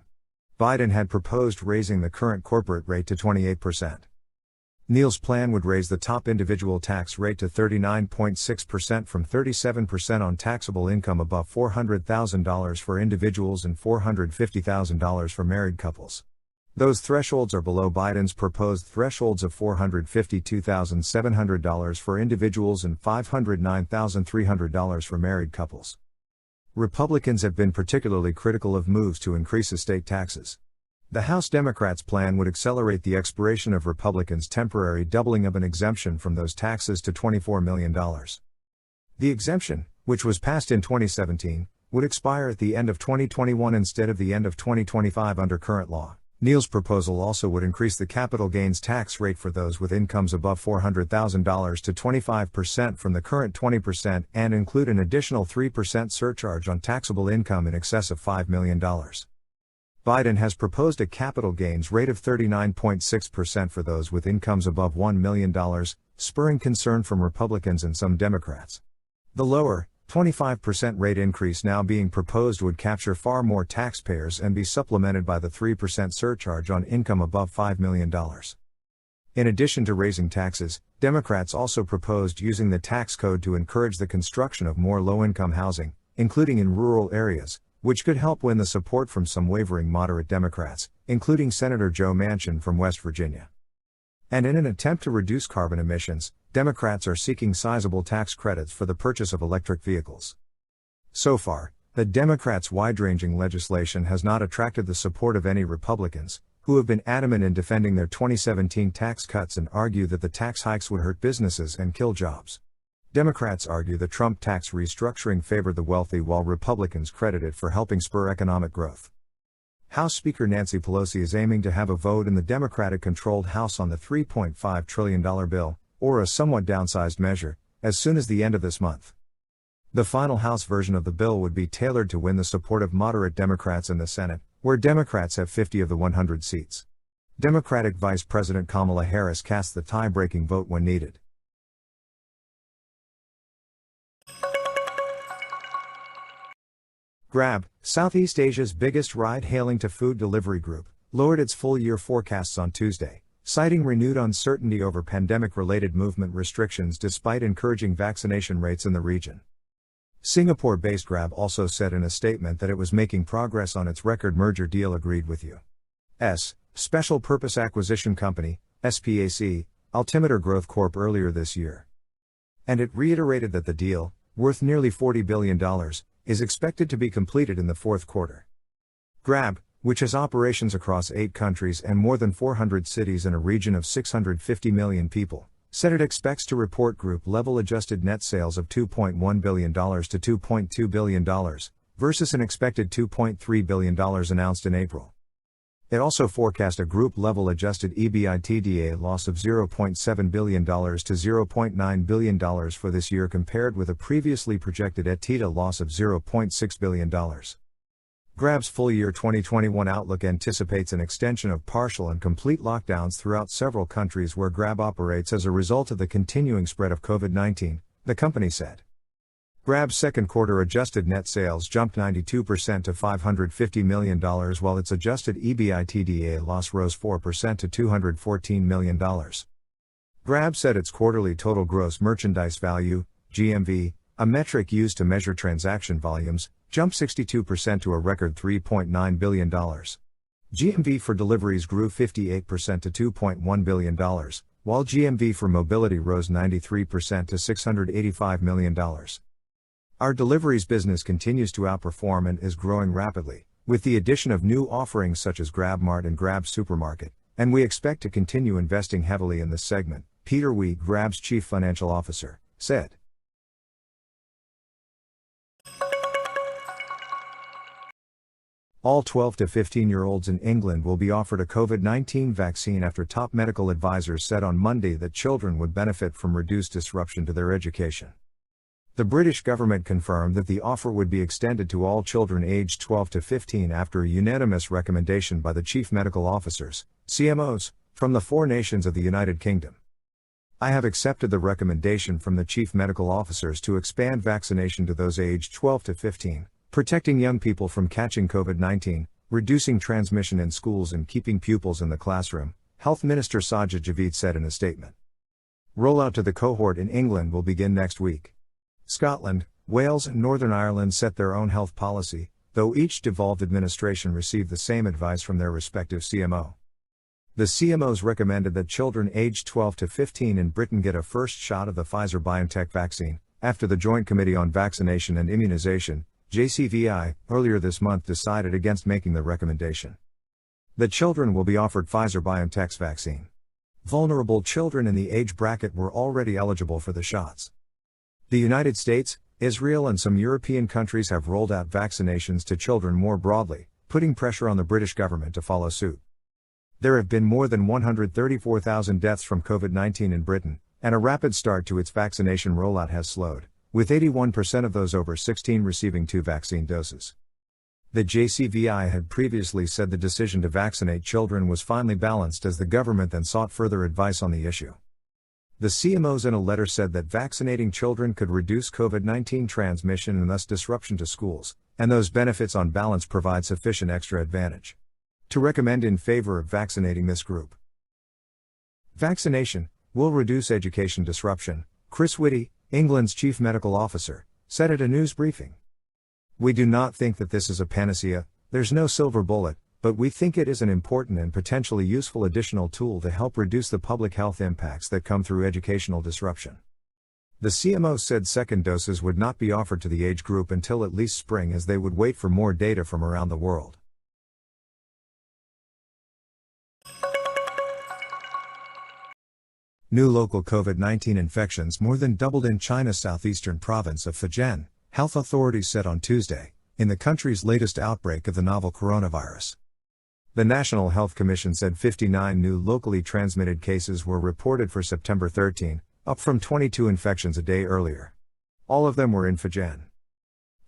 Biden had proposed raising the current corporate rate to 28%. Neal's plan would raise the top individual tax rate to 39.6% from 37% on taxable income above $400,000 for individuals and $450,000 for married couples. Those thresholds are below Biden's proposed thresholds of $452,700 for individuals and $509,300 for married couples. Republicans have been particularly critical of moves to increase estate taxes. The House Democrats' plan would accelerate the expiration of Republicans' temporary doubling of an exemption from those taxes to $24 million. The exemption, which was passed in 2017, would expire at the end of 2021 instead of the end of 2025 under current law. Neal's proposal also would increase the capital gains tax rate for those with incomes above $400,000 to 25% from the current 20% and include an additional 3% surcharge on taxable income in excess of $5 million. Biden has proposed a capital gains rate of 39.6% for those with incomes above $1 million, spurring concern from Republicans and some Democrats. The lower, 25% rate increase now being proposed would capture far more taxpayers and be supplemented by the 3% surcharge on income above $5 million. In addition to raising taxes, Democrats also proposed using the tax code to encourage the construction of more low-income housing, including in rural areas, which could help win the support from some wavering moderate Democrats, including Senator Joe Manchin from West Virginia. And in an attempt to reduce carbon emissions, Democrats are seeking sizable tax credits for the purchase of electric vehicles. So far, the Democrats' wide-ranging legislation has not attracted the support of any Republicans, who have been adamant in defending their 2017 tax cuts and argue that the tax hikes would hurt businesses and kill jobs. Democrats argue the Trump tax restructuring favored the wealthy while Republicans credit it for helping spur economic growth. House Speaker Nancy Pelosi is aiming to have a vote in the Democratic-controlled House on the $3.5 trillion bill, or a somewhat downsized measure, as soon as the end of this month. The final House version of the bill would be tailored to win the support of moderate Democrats in the Senate, where Democrats have 50 of the 100 seats. Democratic Vice President Kamala Harris cast the tie-breaking vote when needed. Grab, Southeast Asia's biggest ride-hailing to food delivery group, lowered its full-year forecasts on Tuesday, citing renewed uncertainty over pandemic-related movement restrictions despite encouraging vaccination rates in the region. Singapore-based Grab also said in a statement that it was making progress on its record merger deal agreed with U.S. Special Purpose Acquisition Company, SPAC, Altimeter Growth Corp earlier this year. And it reiterated that the deal, worth nearly $40 billion, is expected to be completed in the fourth quarter. Grab, which has operations across 8 countries and more than 400 cities in a region of 650 million people, said it expects to report group-level adjusted net sales of $2.1 billion to $2.2 billion, versus an expected $2.3 billion announced in April. It also forecast a group-level adjusted EBITDA loss of $0.7 billion to $0.9 billion for this year compared with a previously projected EBITDA loss of $0.6 billion. Grab's full-year 2021 outlook anticipates an extension of partial and complete lockdowns throughout several countries where Grab operates as a result of the continuing spread of COVID-19, the company said. Grab's second quarter adjusted net sales jumped 92% to $550 million while its adjusted EBITDA loss rose 4% to $214 million. Grab said its quarterly total gross merchandise value, GMV, a metric used to measure transaction volumes, jumped 62% to a record $3.9 billion. GMV for deliveries grew 58% to $2.1 billion, while GMV for mobility rose 93% to $685 million. Our deliveries business continues to outperform and is growing rapidly, with the addition of new offerings such as GrabMart and Grab Supermarket, and we expect to continue investing heavily in this segment, Peter Wee, Grab's chief financial officer, said. All 12 to 15-year-olds in England will be offered a COVID-19 vaccine after top medical advisors said on Monday that children would benefit from reduced disruption to their education. The British government confirmed that the offer would be extended to all children aged 12 to 15 after a unanimous recommendation by the chief medical officers, CMOs, from the 4 nations of the United Kingdom. I have accepted the recommendation from the chief medical officers to expand vaccination to those aged 12 to 15. Protecting young people from catching COVID-19, reducing transmission in schools and keeping pupils in the classroom, Health Minister Sajid Javid said in a statement. Rollout to the cohort in England will begin next week. Scotland, Wales and Northern Ireland set their own health policy, though each devolved administration received the same advice from their respective CMO. The CMOs recommended that children aged 12 to 15 in Britain get a first shot of the Pfizer-BioNTech vaccine, after the Joint Committee on Vaccination and Immunization, JCVI, earlier this month decided against making the recommendation. The children will be offered Pfizer-BioNTech's vaccine. Vulnerable children in the age bracket were already eligible for the shots. The United States, Israel and some European countries have rolled out vaccinations to children more broadly, putting pressure on the British government to follow suit. There have been more than 134,000 deaths from COVID-19 in Britain, and a rapid start to its vaccination rollout has slowed, with 81% of those over 16 receiving 2 vaccine doses. The JCVI had previously said the decision to vaccinate children was finely balanced as the government then sought further advice on the issue. The CMOs in a letter said that vaccinating children could reduce COVID-19 transmission and thus disruption to schools, and those benefits on balance provide sufficient extra advantage to recommend in favor of vaccinating this group. Vaccination will reduce education disruption, Chris Whitty, England's chief medical officer, said at a news briefing. We do not think that this is a panacea, there's no silver bullet, but we think it is an important and potentially useful additional tool to help reduce the public health impacts that come through educational disruption. The CMO said second doses would not be offered to the age group until at least spring, as they would wait for more data from around the world. New local COVID-19 infections more than doubled in China's southeastern province of Fujian, health authorities said on Tuesday, in the country's latest outbreak of the novel coronavirus. The National Health Commission said 59 new locally transmitted cases were reported for September 13, up from 22 infections a day earlier. All of them were in Fujian.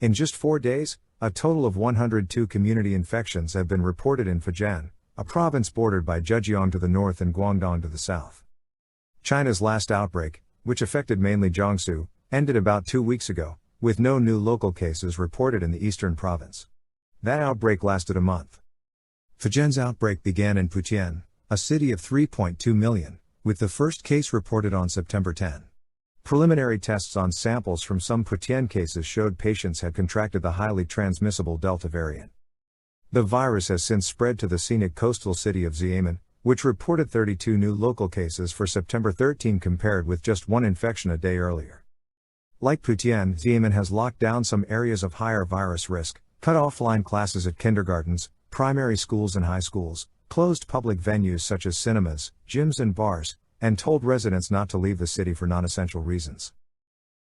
In just 4 days, a total of 102 community infections have been reported in Fujian, a province bordered by Zhejiang to the north and Guangdong to the south. China's last outbreak, which affected mainly Jiangsu, ended about 2 weeks ago, with no new local cases reported in the eastern province. That outbreak lasted a month. Fujian's outbreak began in Putian, a city of 3.2 million, with the first case reported on September 10. Preliminary tests on samples from some Putian cases showed patients had contracted the highly transmissible Delta variant. The virus has since spread to the scenic coastal city of Xiamen, which reported 32 new local cases for September 13 compared with just 1 infection a day earlier. Like Putian, Xiamen has locked down some areas of higher virus risk, cut offline classes at kindergartens, primary schools and high schools, closed public venues such as cinemas, gyms and bars, and told residents not to leave the city for non-essential reasons.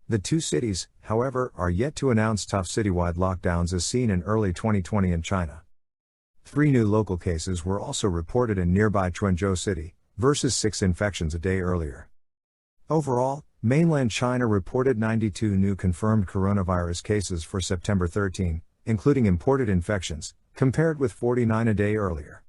The 2 cities, however, are yet to announce tough citywide lockdowns as seen in early 2020 in China. 3 new local cases were also reported in nearby Quanzhou City, versus 6 infections a day earlier. Overall, mainland China reported 92 new confirmed coronavirus cases for September 13, including imported infections, compared with 49 a day earlier.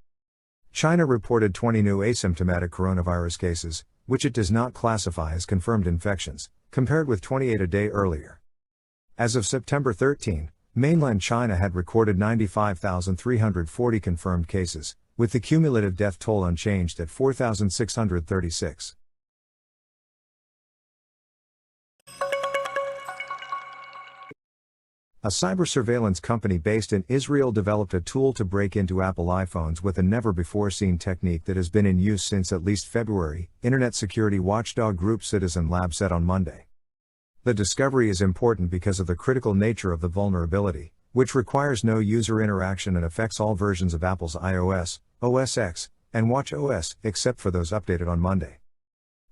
China reported 20 new asymptomatic coronavirus cases, which it does not classify as confirmed infections, compared with 28 a day earlier. As of September 13, mainland China had recorded 95,340 confirmed cases, with the cumulative death toll unchanged at 4,636. A cyber surveillance company based in Israel developed a tool to break into Apple iPhones with a never-before-seen technique that has been in use since at least February, Internet security watchdog group Citizen Lab said on Monday. The discovery is important because of the critical nature of the vulnerability, which requires no user interaction and affects all versions of Apple's iOS, OS X, and watchOS, except for those updated on Monday.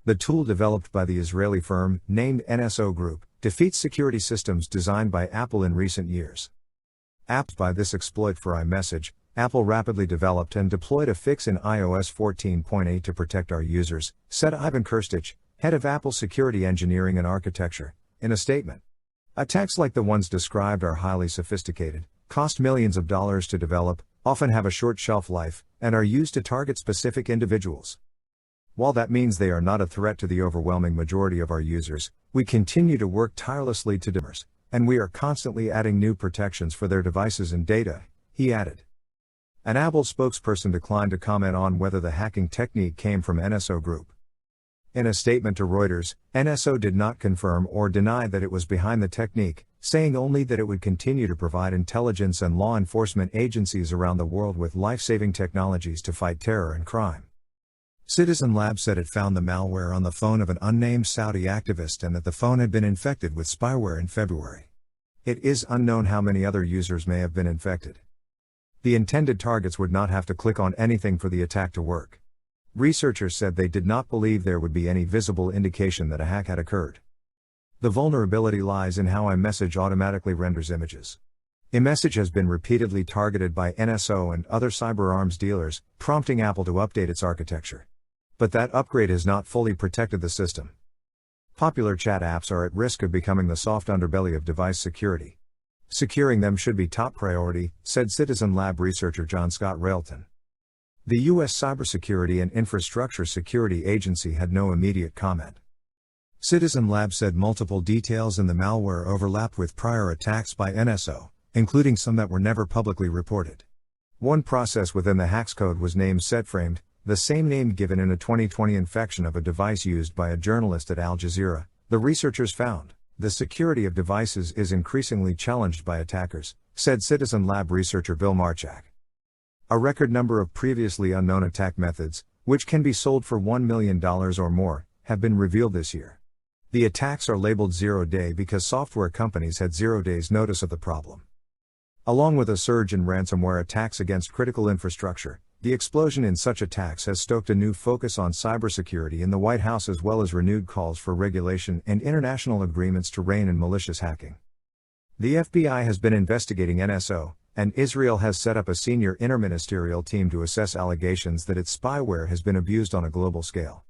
The tool developed by the Israeli firm, named NSO Group, defeats security systems designed by Apple in recent years. Apps by this exploit for iMessage, Apple rapidly developed and deployed a fix in iOS 14.8 to protect our users, said Ivan Kirstich, head of Apple Security Engineering and Architecture, in a statement. Attacks like the ones described are highly sophisticated, cost millions of dollars to develop, often have a short shelf life, and are used to target specific individuals. While that means they are not a threat to the overwhelming majority of our users, we continue to work tirelessly to dimers, and we are constantly adding new protections for their devices and data, he added. An Apple spokesperson declined to comment on whether the hacking technique came from NSO Group. In a statement to Reuters, NSO did not confirm or deny that it was behind the technique, saying only that it would continue to provide intelligence and law enforcement agencies around the world with life-saving technologies to fight terror and crime. Citizen Lab said it found the malware on the phone of an unnamed Saudi activist and that the phone had been infected with spyware in February. It is unknown how many other users may have been infected. The intended targets would not have to click on anything for the attack to work. Researchers said they did not believe there would be any visible indication that a hack had occurred. The vulnerability lies in how iMessage automatically renders images. iMessage has been repeatedly targeted by NSO and other cyberarms dealers, prompting Apple to update its architecture. But that upgrade has not fully protected the system. Popular chat apps are at risk of becoming the soft underbelly of device security. Securing them should be top priority, said Citizen Lab researcher John Scott Railton. The U.S. Cybersecurity and Infrastructure Security Agency had no immediate comment. Citizen Lab said multiple details in the malware overlap with prior attacks by NSO, including some that were never publicly reported. One process within the hack's code was named setframed, the same name given in a 2020 infection of a device used by a journalist at Al Jazeera, the researchers found. The security of devices is increasingly challenged by attackers, said Citizen Lab researcher Bill Marchak. A record number of previously unknown attack methods, which can be sold for $1 million or more, have been revealed this year. The attacks are labeled zero-day because software companies had 0 days notice of the problem. Along with a surge in ransomware attacks against critical infrastructure, the explosion in such attacks has stoked a new focus on cybersecurity in the White House as well as renewed calls for regulation and international agreements to rein in malicious hacking. The FBI has been investigating NSO, and Israel has set up a senior interministerial team to assess allegations that its spyware has been abused on a global scale.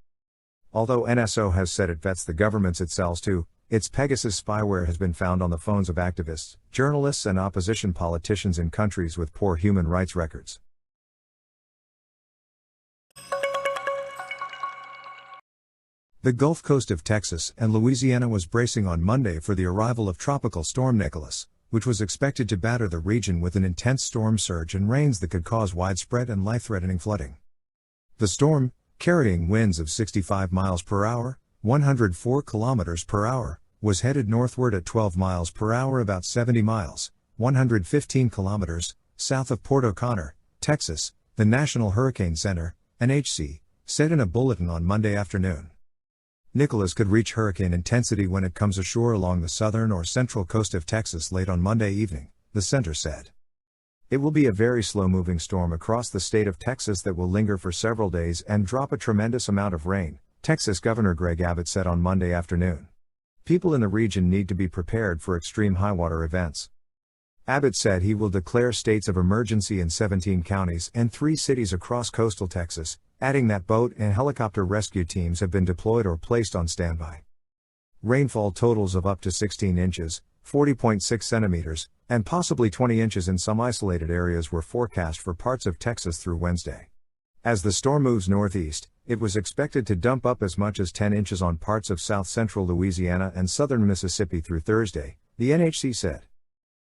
Although NSO has said it vets the governments it sells to, its Pegasus spyware has been found on the phones of activists, journalists and opposition politicians in countries with poor human rights records. The Gulf Coast of Texas and Louisiana was bracing on Monday for the arrival of Tropical Storm Nicholas, which was expected to batter the region with an intense storm surge and rains that could cause widespread and life-threatening flooding. The storm, carrying winds of 65 miles per hour, 104 kilometers per hour, was headed northward at 12 miles per hour, about 70 miles, 115 kilometers, south of Port O'Connor, Texas, the National Hurricane Center, NHC, said in a bulletin on Monday afternoon. Nicholas could reach hurricane intensity when it comes ashore along the southern or central coast of Texas late on Monday evening, the center said. It will be a very slow-moving storm across the state of Texas that will linger for several days and drop a tremendous amount of rain, Texas Governor Greg Abbott said on Monday afternoon. People in the region need to be prepared for extreme high-water events. Abbott said he will declare states of emergency in 17 counties and 3 cities across coastal Texas, adding that boat and helicopter rescue teams have been deployed or placed on standby. Rainfall totals of up to 16 inches, 40.6 centimeters, and possibly 20 inches in some isolated areas were forecast for parts of Texas through Wednesday. As the storm moves northeast, it was expected to dump up as much as 10 inches on parts of south-central Louisiana and southern Mississippi through Thursday, the NHC said.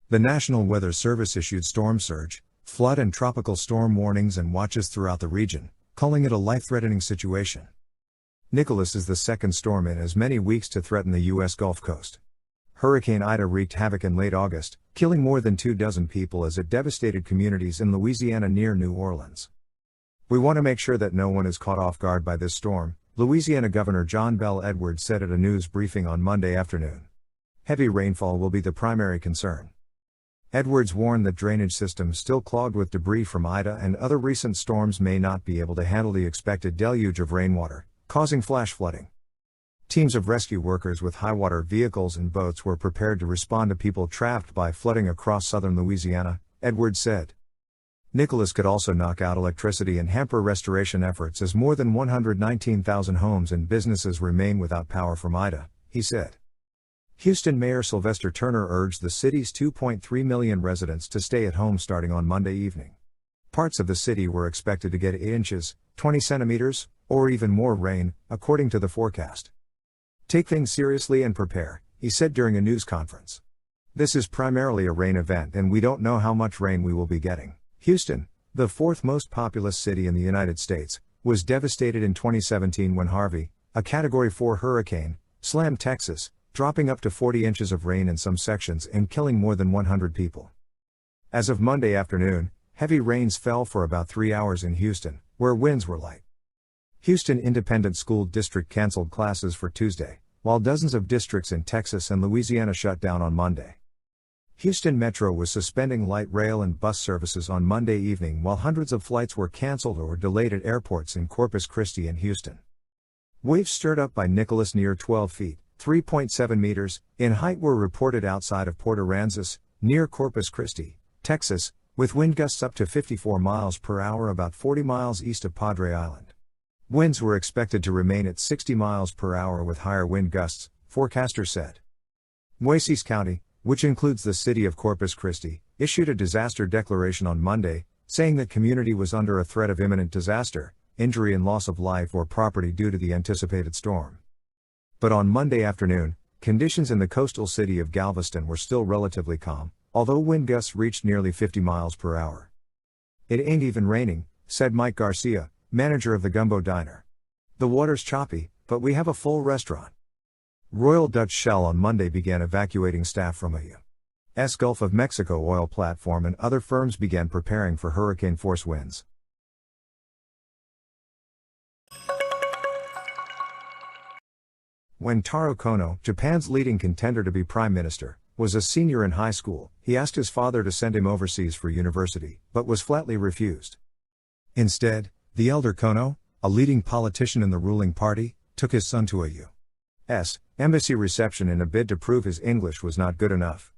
The National Weather Service issued storm surge, flood and tropical storm warnings and watches throughout the region, calling it a life-threatening situation. Nicholas is the second storm in as many weeks to threaten the U.S. Gulf Coast. Hurricane Ida wreaked havoc in late August, killing more than 24 people as it devastated communities in Louisiana near New Orleans. We want to make sure that no one is caught off guard by this storm, Louisiana Governor John Bel Edwards said at a news briefing on Monday afternoon. Heavy rainfall will be the primary concern. Edwards warned that drainage systems still clogged with debris from Ida and other recent storms may not be able to handle the expected deluge of rainwater, causing flash flooding. Teams of rescue workers with high-water vehicles and boats were prepared to respond to people trapped by flooding across southern Louisiana, Edwards said. Nicholas could also knock out electricity and hamper restoration efforts as more than 119,000 homes and businesses remain without power from Ida, he said. Houston Mayor Sylvester Turner urged the city's 2.3 million residents to stay at home starting on Monday evening. Parts of the city were expected to get 8 inches, 20 centimeters, or even more rain, according to the forecast. Take things seriously and prepare, he said during a news conference. This is primarily a rain event and we don't know how much rain we will be getting. Houston, the fourth most populous city in the United States, was devastated in 2017 when Harvey, a Category 4 hurricane, slammed Texas, dropping up to 40 inches of rain in some sections and killing more than 100 people. As of Monday afternoon, heavy rains fell for about 3 hours in Houston, where winds were light. Houston Independent School District canceled classes for Tuesday, while dozens of districts in Texas and Louisiana shut down on Monday. Houston Metro was suspending light rail and bus services on Monday evening while hundreds of flights were canceled or delayed at airports in Corpus Christi and Houston. Waves stirred up by Nicholas near 12 feet, 3.7 meters, in height were reported outside of Port Aransas, near Corpus Christi, Texas, with wind gusts up to 54 miles per hour about 40 miles east of Padre Island. Winds were expected to remain at 60 miles per hour with higher wind gusts, forecasters said. Nueces County, which includes the city of Corpus Christi, issued a disaster declaration on Monday, saying that community was under a threat of imminent disaster, injury and loss of life or property due to the anticipated storm. But on Monday afternoon, conditions in the coastal city of Galveston were still relatively calm, although wind gusts reached nearly 50 miles per hour. It ain't even raining, said Mike Garcia, manager of the Gumbo Diner. The water's choppy, but we have a full restaurant. Royal Dutch Shell on Monday began evacuating staff from a U.S. Gulf of Mexico oil platform and other firms began preparing for hurricane-force winds. When Taro Kono, Japan's leading contender to be prime minister, was a senior in high school, he asked his father to send him overseas for university, but was flatly refused. Instead, the elder Kono, a leading politician in the ruling party, took his son to a U.S. embassy reception in a bid to prove his English was not good enough.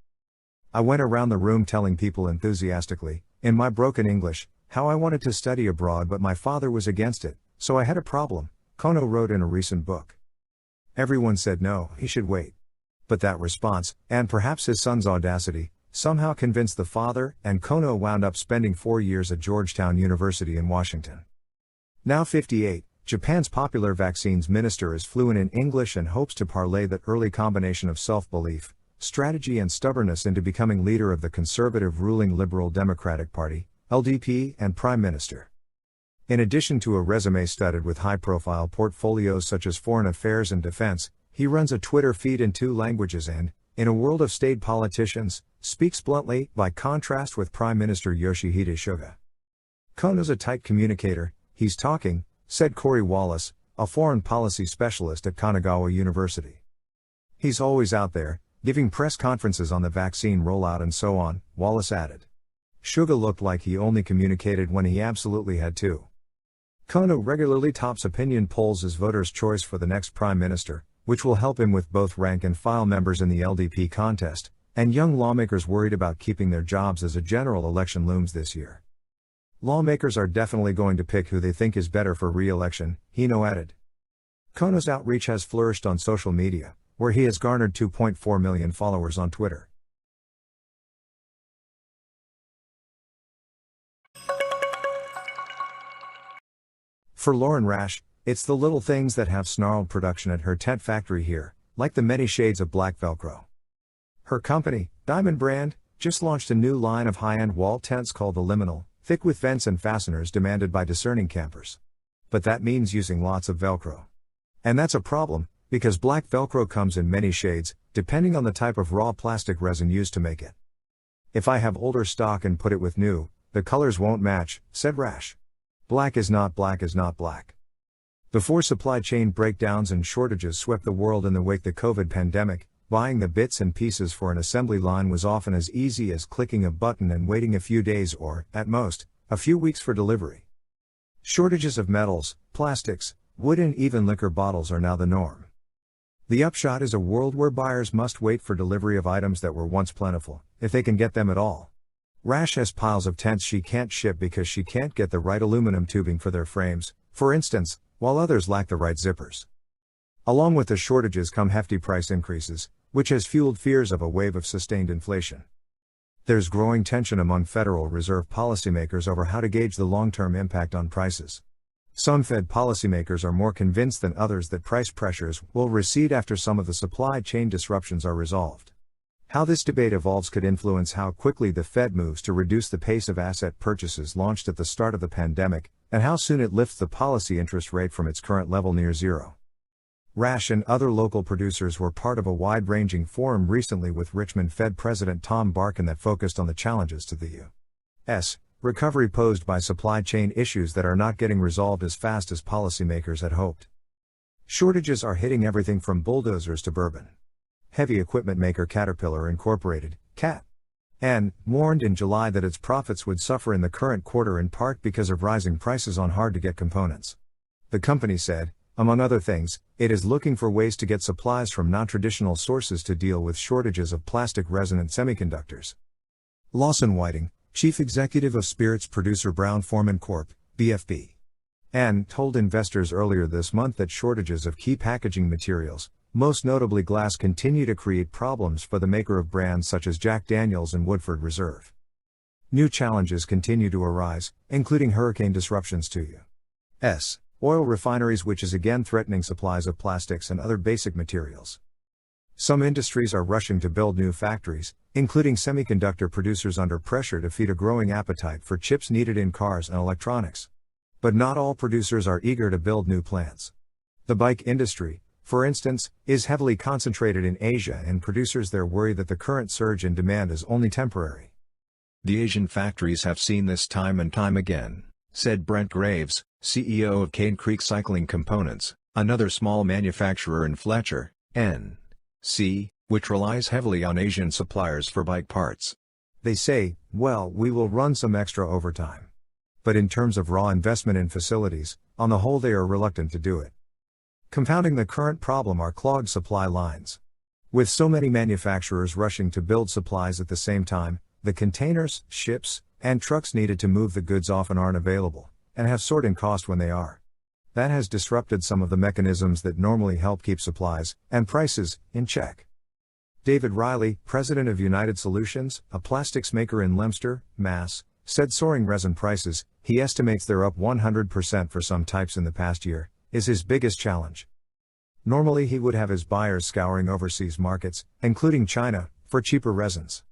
I went around the room telling people enthusiastically, in my broken English, how I wanted to study abroad but my father was against it, so I had a problem, Kono wrote in a recent book. Everyone said no, he should wait. But that response, and perhaps his son's audacity, somehow convinced the father, and Kono wound up spending 4 years at Georgetown University in Washington. Now 58, Japan's popular vaccines minister is fluent in English and hopes to parlay that early combination of self-belief, strategy and stubbornness into becoming leader of the conservative ruling Liberal Democratic Party, LDP, and Prime Minister. In addition to a resume studded with high-profile portfolios such as foreign affairs and defense, he runs a Twitter feed in 2 languages and, in a world of staid politicians, speaks bluntly, by contrast with Prime Minister Yoshihide Suga. Kono's a tight communicator, he's talking, said Corey Wallace, a foreign policy specialist at Kanagawa University. He's always out there, giving press conferences on the vaccine rollout and so on, Wallace added. Suga looked like he only communicated when he absolutely had to. Kono regularly tops opinion polls as voters' choice for the next prime minister, which will help him with both rank-and-file members in the LDP contest, and young lawmakers worried about keeping their jobs as a general election looms this year. Lawmakers are definitely going to pick who they think is better for re-election, Hino added. Kono's outreach has flourished on social media, where he has garnered 2.4 million followers on Twitter. For Lauren Rash, it's the little things that have snarled production at her tent factory here, like the many shades of black Velcro. Her company, Diamond Brand, just launched a new line of high-end wall tents called the Liminal, thick with vents and fasteners demanded by discerning campers. But that means using lots of Velcro. And that's a problem, because black Velcro comes in many shades, depending on the type of raw plastic resin used to make it. If I have older stock and put it with new, the colors won't match, said Rash. Black is not black is not black. Before supply chain breakdowns and shortages swept the world in the wake of the COVID pandemic, Buying the bits and pieces for an assembly line was often as easy as clicking a button and waiting a few days or, at most, a few weeks for delivery. Shortages of metals, plastics, wood and even liquor bottles are now the norm. The upshot is a world where buyers must wait for delivery of items that were once plentiful, if they can get them at all. Rash has piles of tents she can't ship because she can't get the right aluminum tubing for their frames, for instance, while others lack the right zippers. Along with the shortages come hefty price increases, which has fueled fears of a wave of sustained inflation. There's growing tension among Federal Reserve policymakers over how to gauge the long-term impact on prices. Some Fed policymakers are more convinced than others that price pressures will recede after some of the supply chain disruptions are resolved. How this debate evolves could influence how quickly the Fed moves to reduce the pace of asset purchases launched at the start of the pandemic, and how soon it lifts the policy interest rate from its current level near zero. Rash and other local producers were part of a wide-ranging forum recently with Richmond Fed President Tom Barkin that focused on the challenges to the U.S. recovery posed by supply chain issues that are not getting resolved as fast as policymakers had hoped. Shortages are hitting everything from bulldozers to bourbon. Heavy equipment maker Caterpillar Incorporated, CAT, and warned in July that its profits would suffer in the current quarter in part because of rising prices on hard-to-get components. The company said, among other things, it is looking for ways to get supplies from non-traditional sources to deal with shortages of plastic-resonant semiconductors. Lawson Whiting, chief executive of spirits producer Brown-Forman Corp., BFB, and told investors earlier this month that shortages of key packaging materials, most notably glass, continue to create problems for the maker of brands such as Jack Daniel's and Woodford Reserve. New challenges continue to arise, including hurricane disruptions to U.S. oil refineries, which is again threatening supplies of plastics and other basic materials. Some industries are rushing to build new factories, including semiconductor producers under pressure to feed a growing appetite for chips needed in cars and electronics. But not all producers are eager to build new plants. The bike industry, for instance, is heavily concentrated in Asia, and producers there worry that the current surge in demand is only temporary. The Asian factories have seen this time and time again, said Brent Graves, CEO of Cane Creek Cycling Components, another small manufacturer in Fletcher, N.C., which relies heavily on Asian suppliers for bike parts. They say, well, we will run some extra overtime. But in terms of raw investment in facilities, on the whole they are reluctant to do it. Compounding the current problem are clogged supply lines. With so many manufacturers rushing to build supplies at the same time, the containers, ships, and trucks needed to move the goods often aren't available, and have soared in cost when they are. That has disrupted some of the mechanisms that normally help keep supplies and prices in check. David Riley, president of United Solutions, a plastics maker in Leominster, Mass., said soaring resin prices, he estimates they're up 100% for some types in the past year, is his biggest challenge. Normally he would have his buyers scouring overseas markets, including China, for cheaper resins.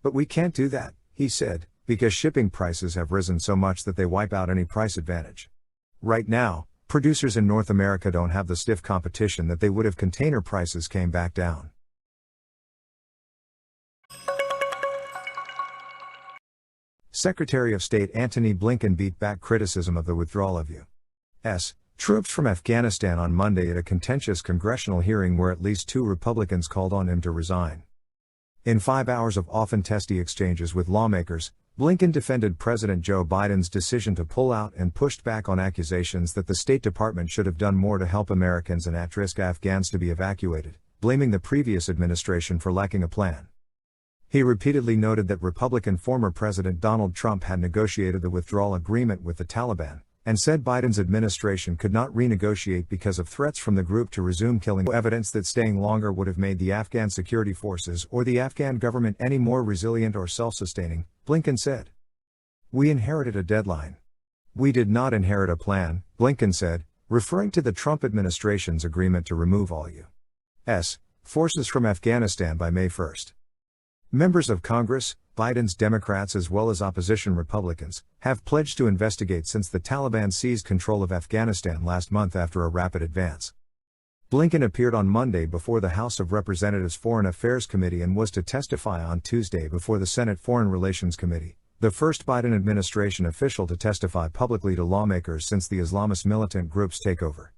But we can't do that, he said, because shipping prices have risen so much that they wipe out any price advantage. Right now, producers in North America don't have the stiff competition that they would if container prices came back down. Secretary of State Antony Blinken beat back criticism of the withdrawal of U.S. troops from Afghanistan on Monday at a contentious congressional hearing where at least 2 Republicans called on him to resign. In 5 hours of often testy exchanges with lawmakers, Blinken defended President Joe Biden's decision to pull out and pushed back on accusations that the State Department should have done more to help Americans and at-risk Afghans to be evacuated, blaming the previous administration for lacking a plan. He repeatedly noted that Republican former President Donald Trump had negotiated the withdrawal agreement with the Taliban, and said Biden's administration could not renegotiate because of threats from the group to resume killing. Evidence that staying longer would have made the Afghan security forces or the Afghan government any more resilient or self-sustaining, Blinken said. We inherited a deadline. We did not inherit a plan, Blinken said, referring to the Trump administration's agreement to remove all U.S. forces from Afghanistan by May 1. Members of Congress, Biden's Democrats as well as opposition Republicans, have pledged to investigate since the Taliban seized control of Afghanistan last month after a rapid advance. Blinken appeared on Monday before the House of Representatives Foreign Affairs Committee and was to testify on Tuesday before the Senate Foreign Relations Committee, the first Biden administration official to testify publicly to lawmakers since the Islamist militant group's takeover.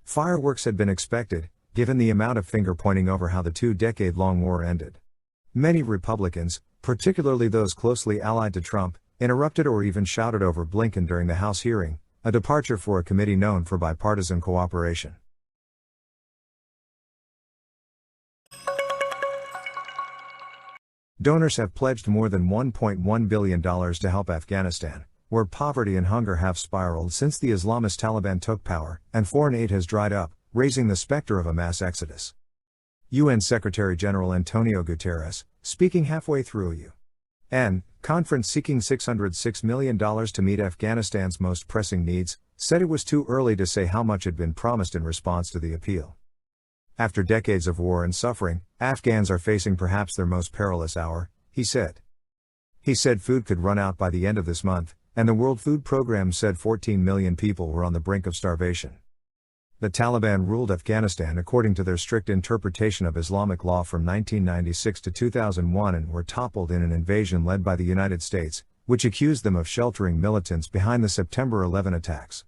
Fireworks had been expected, given the amount of finger-pointing over how the two-decade-long war ended. Many Republicans, particularly those closely allied to Trump, interrupted or even shouted over Blinken during the House hearing, a departure for a committee known for bipartisan cooperation. Donors have pledged more than $1.1 billion to help Afghanistan, where poverty and hunger have spiraled since the Islamist Taliban took power, and foreign aid has dried up, raising the specter of a mass exodus. UN Secretary-General Antonio Guterres, speaking halfway through a UN conference seeking $606 million to meet Afghanistan's most pressing needs, said it was too early to say how much had been promised in response to the appeal. After decades of war and suffering, Afghans are facing perhaps their most perilous hour, he said. He said food could run out by the end of this month, and the World Food Programme said 14 million people were on the brink of starvation. The Taliban ruled Afghanistan according to their strict interpretation of Islamic law from 1996 to 2001 and were toppled in an invasion led by the United States, which accused them of sheltering militants behind the September 11 attacks.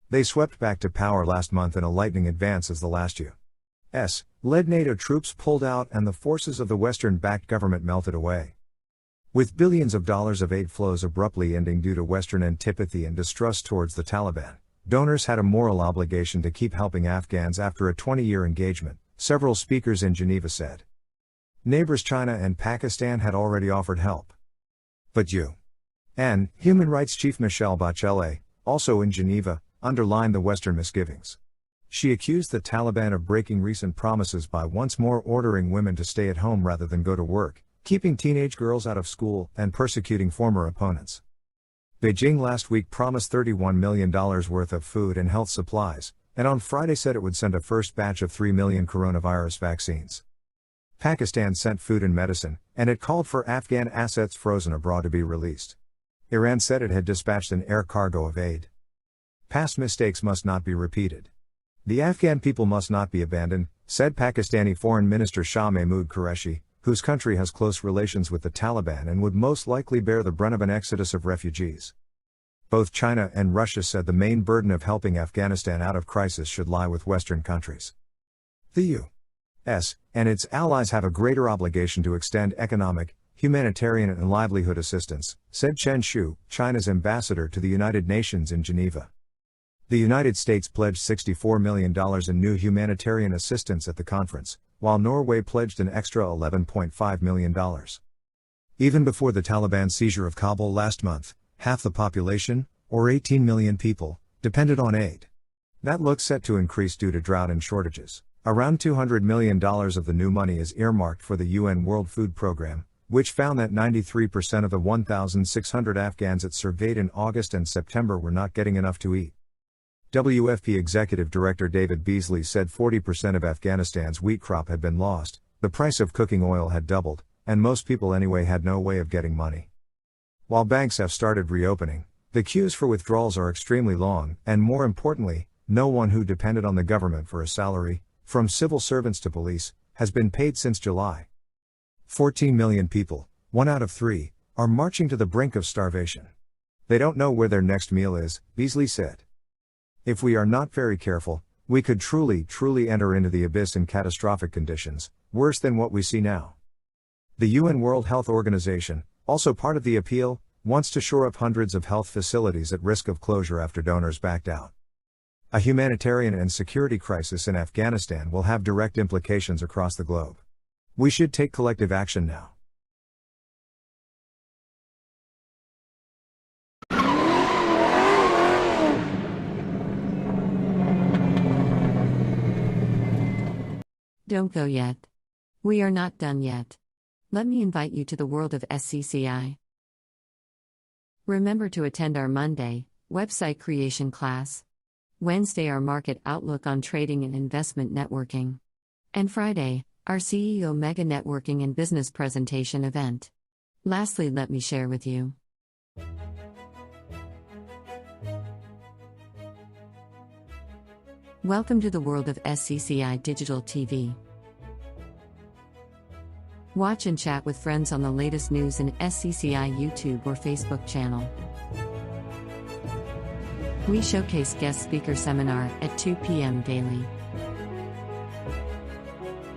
They swept back to power last month in a lightning advance as the last U.S. led NATO troops pulled out and the forces of the Western-backed government melted away. With billions of dollars of aid flows abruptly ending due to Western antipathy and distrust towards the Taliban, donors had a moral obligation to keep helping Afghans after a 20-year engagement, several speakers in Geneva said. Neighbors China and Pakistan had already offered help. But UN Human Rights Chief Michelle Bachelet, also in Geneva, underlined the Western misgivings. She accused the Taliban of breaking recent promises by once more ordering women to stay at home rather than go to work, keeping teenage girls out of school, and persecuting former opponents. Beijing last week promised $31 million worth of food and health supplies, and on Friday said it would send a first batch of 3 million coronavirus vaccines. Pakistan sent food and medicine, and it called for Afghan assets frozen abroad to be released. Iran said it had dispatched an air cargo of aid. Past mistakes must not be repeated. The Afghan people must not be abandoned, said Pakistani Foreign Minister Shah Mahmood Qureshi, whose country has close relations with the Taliban and would most likely bear the brunt of an exodus of refugees. Both China and Russia said the main burden of helping Afghanistan out of crisis should lie with Western countries. The U.S. and its allies have a greater obligation to extend economic, humanitarian and livelihood assistance, said Chen Shu, China's ambassador to the United Nations in Geneva. The United States pledged $64 million in new humanitarian assistance at the conference, while Norway pledged an extra $11.5 million. Even before the Taliban seizure of Kabul last month, half the population, or 18 million people, depended on aid. That looks set to increase due to drought and shortages. Around $200 million of the new money is earmarked for the UN World Food Programme, which found that 93% of the 1,600 Afghans it surveyed in August and September were not getting enough to eat. WFP Executive Director David Beasley said 40% of Afghanistan's wheat crop had been lost, the price of cooking oil had doubled, and most people anyway had no way of getting money. While banks have started reopening, the queues for withdrawals are extremely long, and more importantly, no one who depended on the government for a salary, from civil servants to police, has been paid since July. 14 million people, 1 out of 3, are marching to the brink of starvation. They don't know where their next meal is, Beasley said. If we are not very careful, we could truly enter into the abyss in catastrophic conditions, worse than what we see now. The UN World Health Organization, also part of the appeal, wants to shore up hundreds of health facilities at risk of closure after donors backed out. A humanitarian and security crisis in Afghanistan will have direct implications across the globe. We should take collective action now. Don't go yet. We are not done yet. Let me invite you to the world of Scci. Remember to attend our Monday, website creation class. Wednesday, our market outlook on trading and investment networking. And Friday, our CEO Mega Networking and Business Presentation event. Lastly, let me share with you. Welcome to the world of Scci Digital TV. Watch and chat with friends on the latest news in Scci YouTube or Facebook channel. We showcase guest speaker seminar at 2 p.m. daily.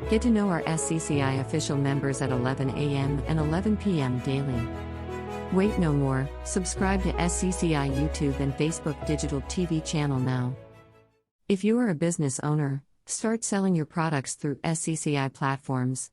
Get to know our SCCI official members at 11 a.m. and 11 p.m. daily. Wait no more, subscribe to SCCI YouTube and Facebook digital TV channel now. If you are a business owner, start selling your products through SCCI platforms.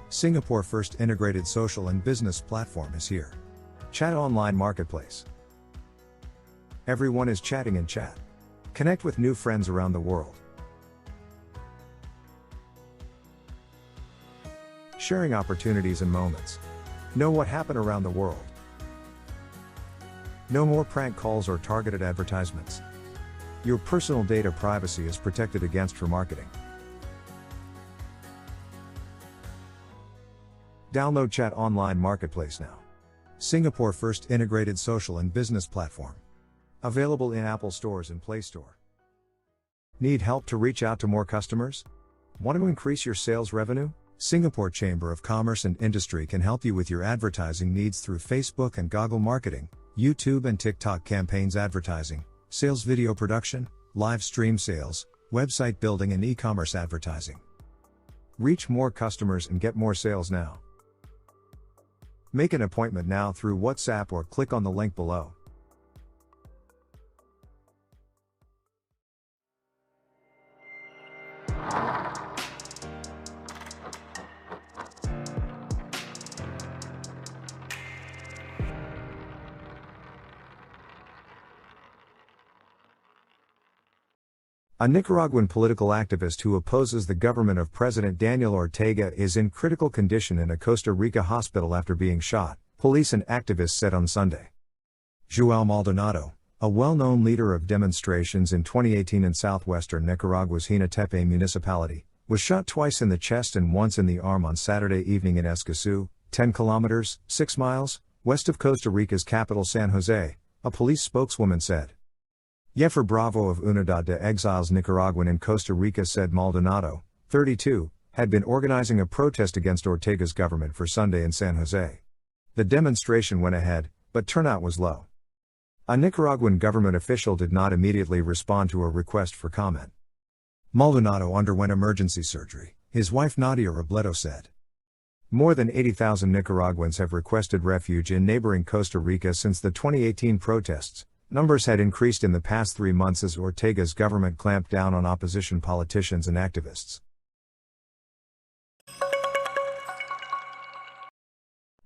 Singapore first integrated social and business platform is here. Chat online marketplace. Everyone is chatting in chat. Connect with new friends around the world. Sharing opportunities and moments. Know what happened around the world. No more prank calls or targeted advertisements. Your personal data privacy is protected against for marketing. Download Chat Online Marketplace now. Singapore first integrated social and business platform. Available in Apple stores and Play Store. Need help to reach out to more customers? Want to increase your sales revenue? Singapore Chamber of Commerce and Industry can help you with your advertising needs through Facebook and Google marketing, YouTube and TikTok campaigns advertising, sales video production, live stream sales, website building and e-commerce advertising. Reach more customers and get more sales now. Make an appointment now through WhatsApp or click on the link below. A Nicaraguan political activist who opposes the government of President Daniel Ortega is in critical condition in a Costa Rica hospital after being shot, police and activists said on Sunday. João Maldonado, a well-known leader of demonstrations in 2018 in southwestern Nicaragua's Jinatepe municipality, was shot twice in the chest and once in the arm on Saturday evening in Escazú, 10 kilometers, 6 miles, west of Costa Rica's capital San Jose, a police spokeswoman said. Yefer Bravo of Unidad de Exiles Nicaraguan in Costa Rica said Maldonado, 32, had been organizing a protest against Ortega's government for Sunday in San Jose. The demonstration went ahead, but turnout was low. A Nicaraguan government official did not immediately respond to a request for comment. Maldonado underwent emergency surgery, his wife Nadia Robledo said. More than 80,000 Nicaraguans have requested refuge in neighboring Costa Rica since the 2018 protests. Numbers had increased in the past 3 months as Ortega's government clamped down on opposition politicians and activists.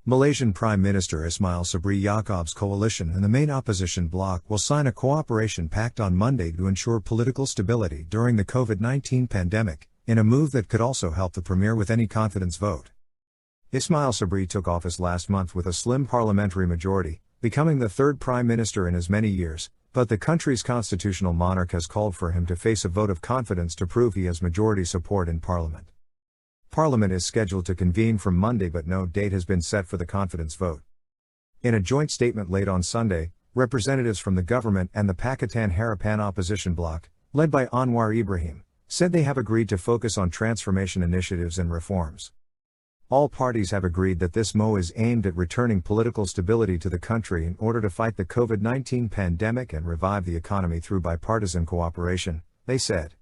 Malaysian Prime Minister Ismail Sabri Yaakob's coalition and the main opposition bloc will sign a cooperation pact on Monday to ensure political stability during the COVID-19 pandemic, in a move that could also help the premier with any confidence vote. Ismail Sabri took office last month with a slim parliamentary majority, becoming the third prime minister in as many years, but the country's constitutional monarch has called for him to face a vote of confidence to prove he has majority support in parliament. Parliament is scheduled to convene from Monday, but no date has been set for the confidence vote. In a joint statement late on Sunday, representatives from the government and the Pakatan Harapan opposition bloc, led by Anwar Ibrahim, said they have agreed to focus on transformation initiatives and reforms. All parties have agreed that this MO is aimed at returning political stability to the country in order to fight the COVID-19 pandemic and revive the economy through bipartisan cooperation, they said.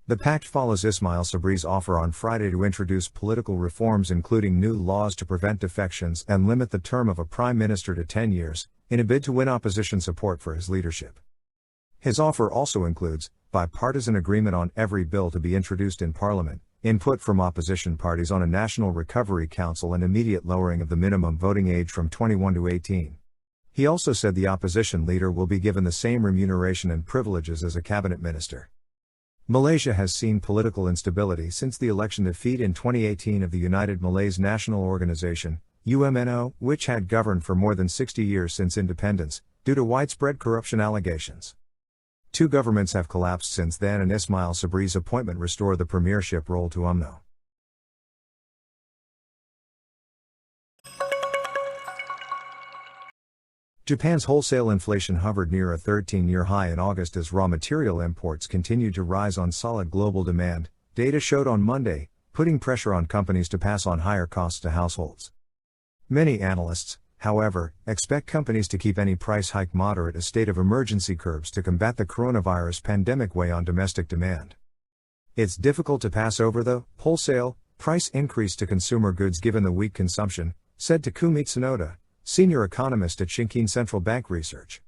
The pact follows Ismail Sabri's offer on Friday to introduce political reforms including new laws to prevent defections and limit the term of a prime minister to 10 years, in a bid to win opposition support for his leadership. His offer also includes bipartisan agreement on every bill to be introduced in parliament, input from opposition parties on a National Recovery Council and immediate lowering of the minimum voting age from 21 to 18. He also said the opposition leader will be given the same remuneration and privileges as a cabinet minister. Malaysia has seen political instability since the election defeat in 2018 of the United Malays National Organization, UMNO, which had governed for more than 60 years since independence, due to widespread corruption allegations. 2 governments have collapsed since then, and Ismail Sabri's appointment restored the premiership role to UMNO. Japan's wholesale inflation hovered near a 13-year high in August as raw material imports continued to rise on solid global demand, data showed on Monday, putting pressure on companies to pass on higher costs to households. Many analysts, however, expect companies to keep any price hike moderate as state of emergency curbs to combat the coronavirus pandemic weigh on domestic demand. It's difficult to pass over the wholesale price increase to consumer goods given the weak consumption, said Takumi Tsunoda, senior economist at Shinkin Central Bank Research.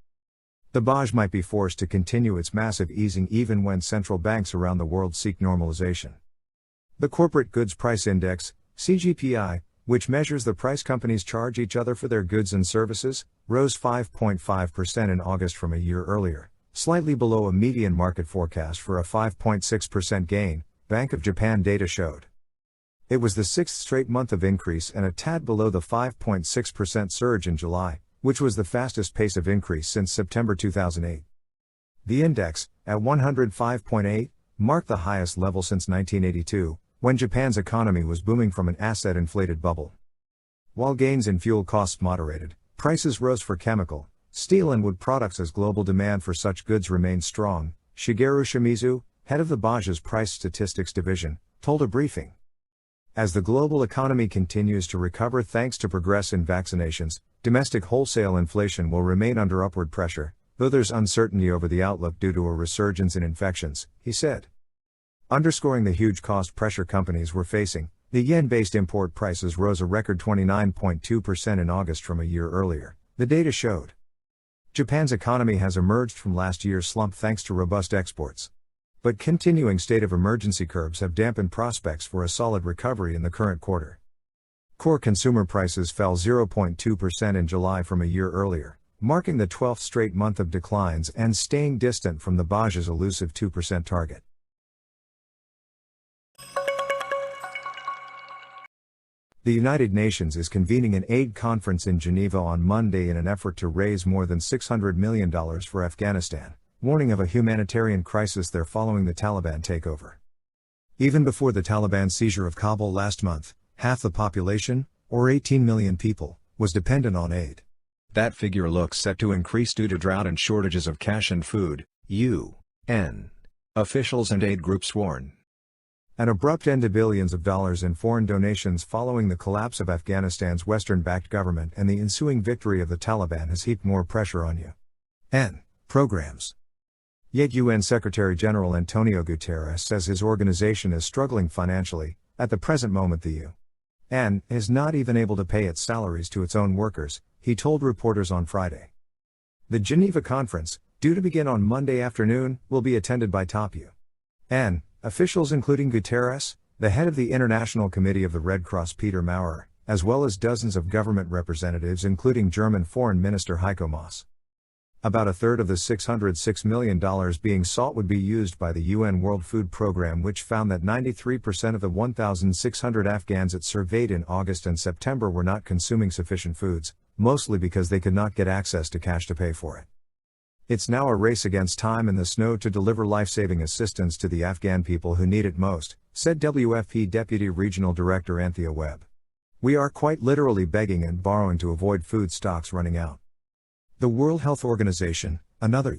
The BOJ might be forced to continue its massive easing even when central banks around the world seek normalization. The Corporate Goods Price Index, CGPI, which measures the price companies charge each other for their goods and services, rose 5.5% in August from a year earlier, slightly below a median market forecast for a 5.6% gain, Bank of Japan data showed. It was the sixth straight month of increase and a tad below the 5.6% surge in July, which was the fastest pace of increase since September 2008. The index, at 105.8, marked the highest level since 1982, when Japan's economy was booming from an asset-inflated bubble. While gains in fuel costs moderated, prices rose for chemical, steel and wood products as global demand for such goods remained strong, Shigeru Shimizu, head of the BOJ's Price Statistics Division, told a briefing. As the global economy continues to recover thanks to progress in vaccinations, domestic wholesale inflation will remain under upward pressure, though there's uncertainty over the outlook due to a resurgence in infections, he said. Underscoring the huge cost pressure companies were facing, the yen-based import prices rose a record 29.2% in August from a year earlier, the data showed. Japan's economy has emerged from last year's slump thanks to robust exports. But continuing state of emergency curbs have dampened prospects for a solid recovery in the current quarter. Core consumer prices fell 0.2% in July from a year earlier, marking the 12th straight month of declines and staying distant from the BOJ's elusive 2% target. The United Nations is convening an aid conference in Geneva on Monday in an effort to raise more than $600 million for Afghanistan, warning of a humanitarian crisis there following the Taliban takeover. Even before the Taliban seizure of Kabul last month, half the population, or 18 million people, was dependent on aid. That figure looks set to increase due to drought and shortages of cash and food, UN officials and aid groups warn. An abrupt end to billions of dollars in foreign donations following the collapse of Afghanistan's Western-backed government and the ensuing victory of the Taliban has heaped more pressure on UN programs. Yet UN Secretary-General Antonio Guterres says his organization is struggling financially. At the present moment the UN is not even able to pay its salaries to its own workers, he told reporters on Friday. The Geneva conference, due to begin on Monday afternoon, will be attended by top UN officials including Guterres, the head of the International Committee of the Red Cross Peter Maurer, as well as dozens of government representatives including German Foreign Minister Heiko Maas. About a third of the $606 million being sought would be used by the UN World Food Programme, which found that 93% of the 1,600 Afghans it surveyed in August and September were not consuming sufficient foods, mostly because they could not get access to cash to pay for it. It's now a race against time in the snow to deliver life-saving assistance to the Afghan people who need it most, said WFP Deputy Regional Director Anthea Webb. We are quite literally begging and borrowing to avoid food stocks running out. The World Health Organization, another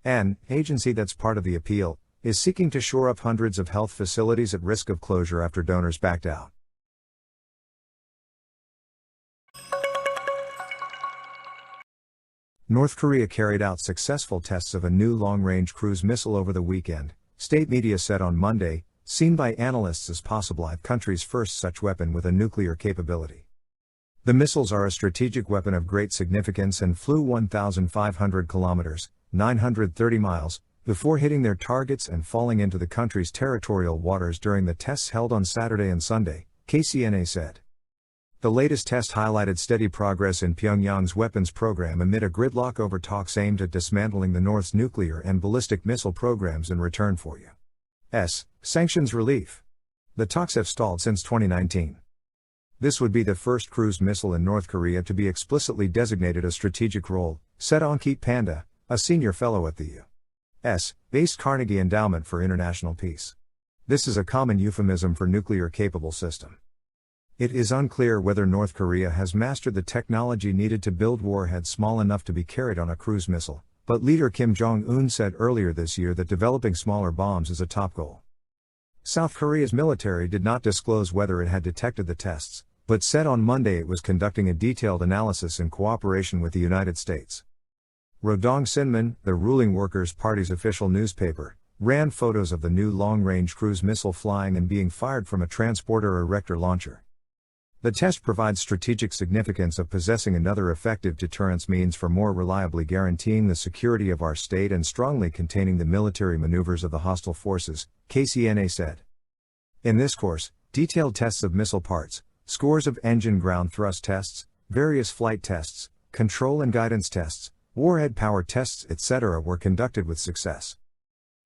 UN agency that's part of the appeal, is seeking to shore up hundreds of health facilities at risk of closure after donors backed out. North Korea carried out successful tests of a new long-range cruise missile over the weekend, state media said on Monday, seen by analysts as possible the country's first such weapon with a nuclear capability. The missiles are a strategic weapon of great significance and flew 1,500 kilometers, 930 miles, before hitting their targets and falling into the country's territorial waters during the tests held on Saturday and Sunday, KCNA said. The latest test highlighted steady progress in Pyongyang's weapons program amid a gridlock over talks aimed at dismantling the North's nuclear and ballistic missile programs in return for U.S. sanctions relief. The talks have stalled since 2019. This would be the first cruise missile in North Korea to be explicitly designated a strategic role, said Ankit Panda, a senior fellow at the U.S.-based Carnegie Endowment for International Peace. This is a common euphemism for nuclear-capable system. It is unclear whether North Korea has mastered the technology needed to build warheads small enough to be carried on a cruise missile, but leader Kim Jong-un said earlier this year that developing smaller bombs is a top goal. South Korea's military did not disclose whether it had detected the tests, but said on Monday it was conducting a detailed analysis in cooperation with the United States. Rodong Sinmun, the ruling Workers' Party's official newspaper, ran photos of the new long-range cruise missile flying and being fired from a transporter erector launcher. The test provides strategic significance of possessing another effective deterrence means for more reliably guaranteeing the security of our state and strongly containing the military maneuvers of the hostile forces, KCNA said. In this course, detailed tests of missile parts, scores of engine ground thrust tests, various flight tests, control and guidance tests, warhead power tests, etc. were conducted with success.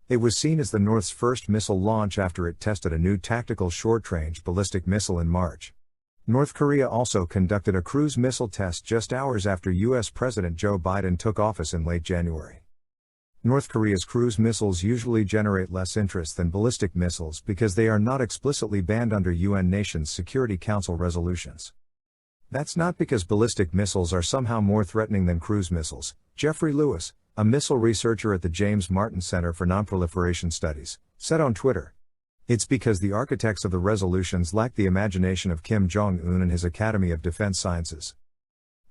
It was seen as the North's first missile launch after it tested a new tactical short-range ballistic missile in March. North Korea also conducted a cruise missile test just hours after U.S. President Joe Biden took office in late January. North Korea's cruise missiles usually generate less interest than ballistic missiles because they are not explicitly banned under UN Nations Security Council resolutions. That's not because ballistic missiles are somehow more threatening than cruise missiles, Jeffrey Lewis, a missile researcher at the James Martin Center for Nonproliferation Studies, said on Twitter. It's because the architects of the resolutions lack the imagination of Kim Jong-un and his Academy of Defense Sciences.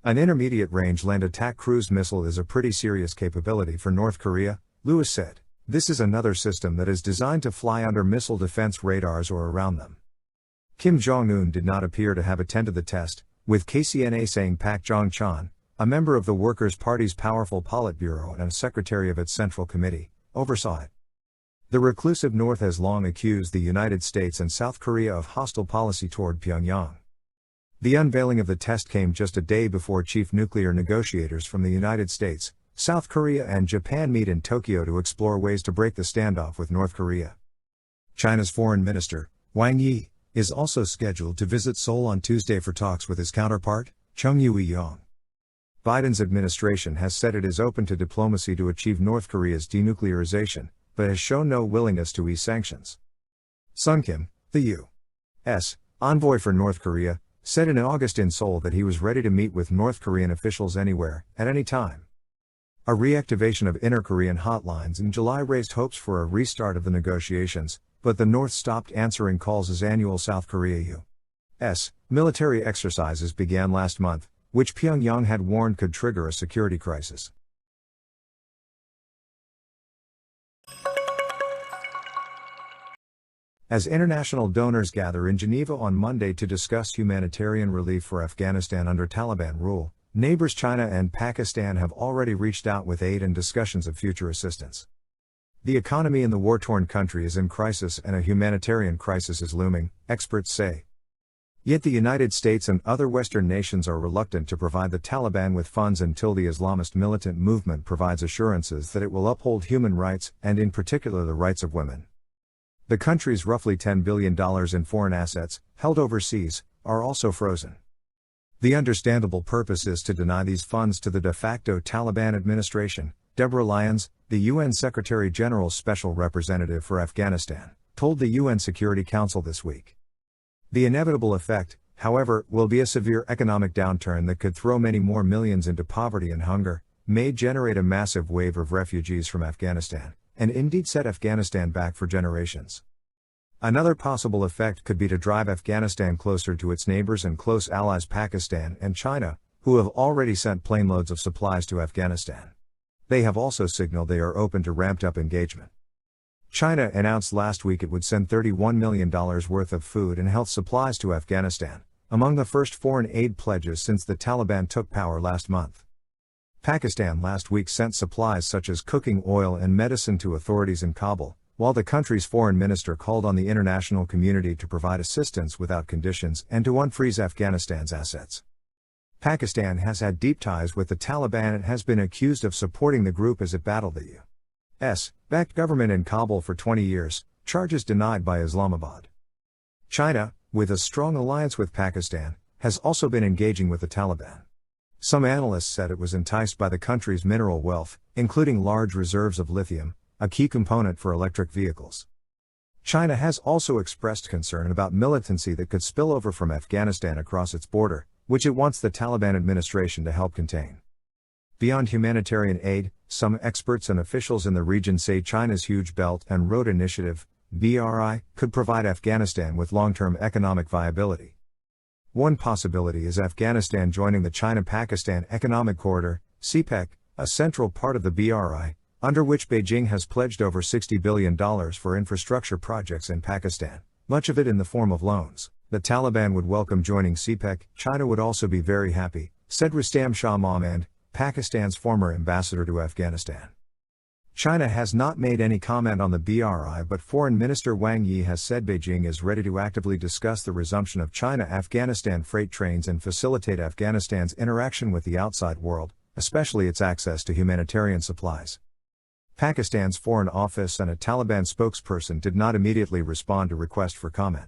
An intermediate-range land attack cruise missile is a pretty serious capability for North Korea, Lewis said. This is another system that is designed to fly under missile defense radars or around them. Kim Jong-un did not appear to have attended the test, with KCNA saying Pak Jong-chan, a member of the Workers' Party's powerful Politburo and a secretary of its Central Committee, oversaw it. The reclusive North has long accused the United States and South Korea of hostile policy toward Pyongyang. The unveiling of the test came just a day before chief nuclear negotiators from the United States, South Korea and Japan meet in Tokyo to explore ways to break the standoff with North Korea. China's Foreign Minister, Wang Yi, is also scheduled to visit Seoul on Tuesday for talks with his counterpart, Chung Eui-yong. Biden's administration has said it is open to diplomacy to achieve North Korea's denuclearization, but has shown no willingness to ease sanctions. Sun Kim, the U.S. envoy for North Korea, said in August in Seoul that he was ready to meet with North Korean officials anywhere, at any time. A reactivation of inter-Korean hotlines in July raised hopes for a restart of the negotiations, but the North stopped answering calls as annual South Korea U.S. military exercises began last month, which Pyongyang had warned could trigger a security crisis. As international donors gather in Geneva on Monday to discuss humanitarian relief for Afghanistan under Taliban rule, neighbors China and Pakistan have already reached out with aid and discussions of future assistance. The economy in the war-torn country is in crisis and a humanitarian crisis is looming, experts say. Yet the United States and other Western nations are reluctant to provide the Taliban with funds until the Islamist militant movement provides assurances that it will uphold human rights and in particular the rights of women. The country's roughly $10 billion in foreign assets, held overseas, are also frozen. The understandable purpose is to deny these funds to the de facto Taliban administration, Deborah Lyons, the UN Secretary-General's Special Representative for Afghanistan, told the UN Security Council this week. The inevitable effect, however, will be a severe economic downturn that could throw many more millions into poverty and hunger, may generate a massive wave of refugees from Afghanistan, and indeed set Afghanistan back for generations. Another possible effect could be to drive Afghanistan closer to its neighbors and close allies Pakistan and China, who have already sent planeloads of supplies to Afghanistan. They have also signaled they are open to ramped-up engagement. China announced last week it would send $31 million worth of food and health supplies to Afghanistan, among the first foreign aid pledges since the Taliban took power last month. Pakistan last week sent supplies such as cooking oil and medicine to authorities in Kabul, while the country's foreign minister called on the international community to provide assistance without conditions and to unfreeze Afghanistan's assets. Pakistan has had deep ties with the Taliban and has been accused of supporting the group as it battled the U.S.-backed government in Kabul for 20 years, charges denied by Islamabad. China, with a strong alliance with Pakistan, has also been engaging with the Taliban. Some analysts said it was enticed by the country's mineral wealth, including large reserves of lithium, a key component for electric vehicles. China has also expressed concern about militancy that could spill over from Afghanistan across its border, which it wants the Taliban administration to help contain. Beyond humanitarian aid, some experts and officials in the region say China's huge Belt and Road Initiative, BRI, could provide Afghanistan with long-term economic viability. One possibility is Afghanistan joining the China-Pakistan Economic Corridor, CPEC, a central part of the BRI, under which Beijing has pledged over $60 billion for infrastructure projects in Pakistan, much of it in the form of loans. The Taliban would welcome joining CPEC. China would also be very happy, said Rustam Shah Mahmud, Pakistan's former ambassador to Afghanistan. China has not made any comment on the BRI, but Foreign Minister Wang Yi has said Beijing is ready to actively discuss the resumption of China-Afghanistan freight trains and facilitate Afghanistan's interaction with the outside world, especially its access to humanitarian supplies. Pakistan's Foreign Office and a Taliban spokesperson did not immediately respond to request for comment.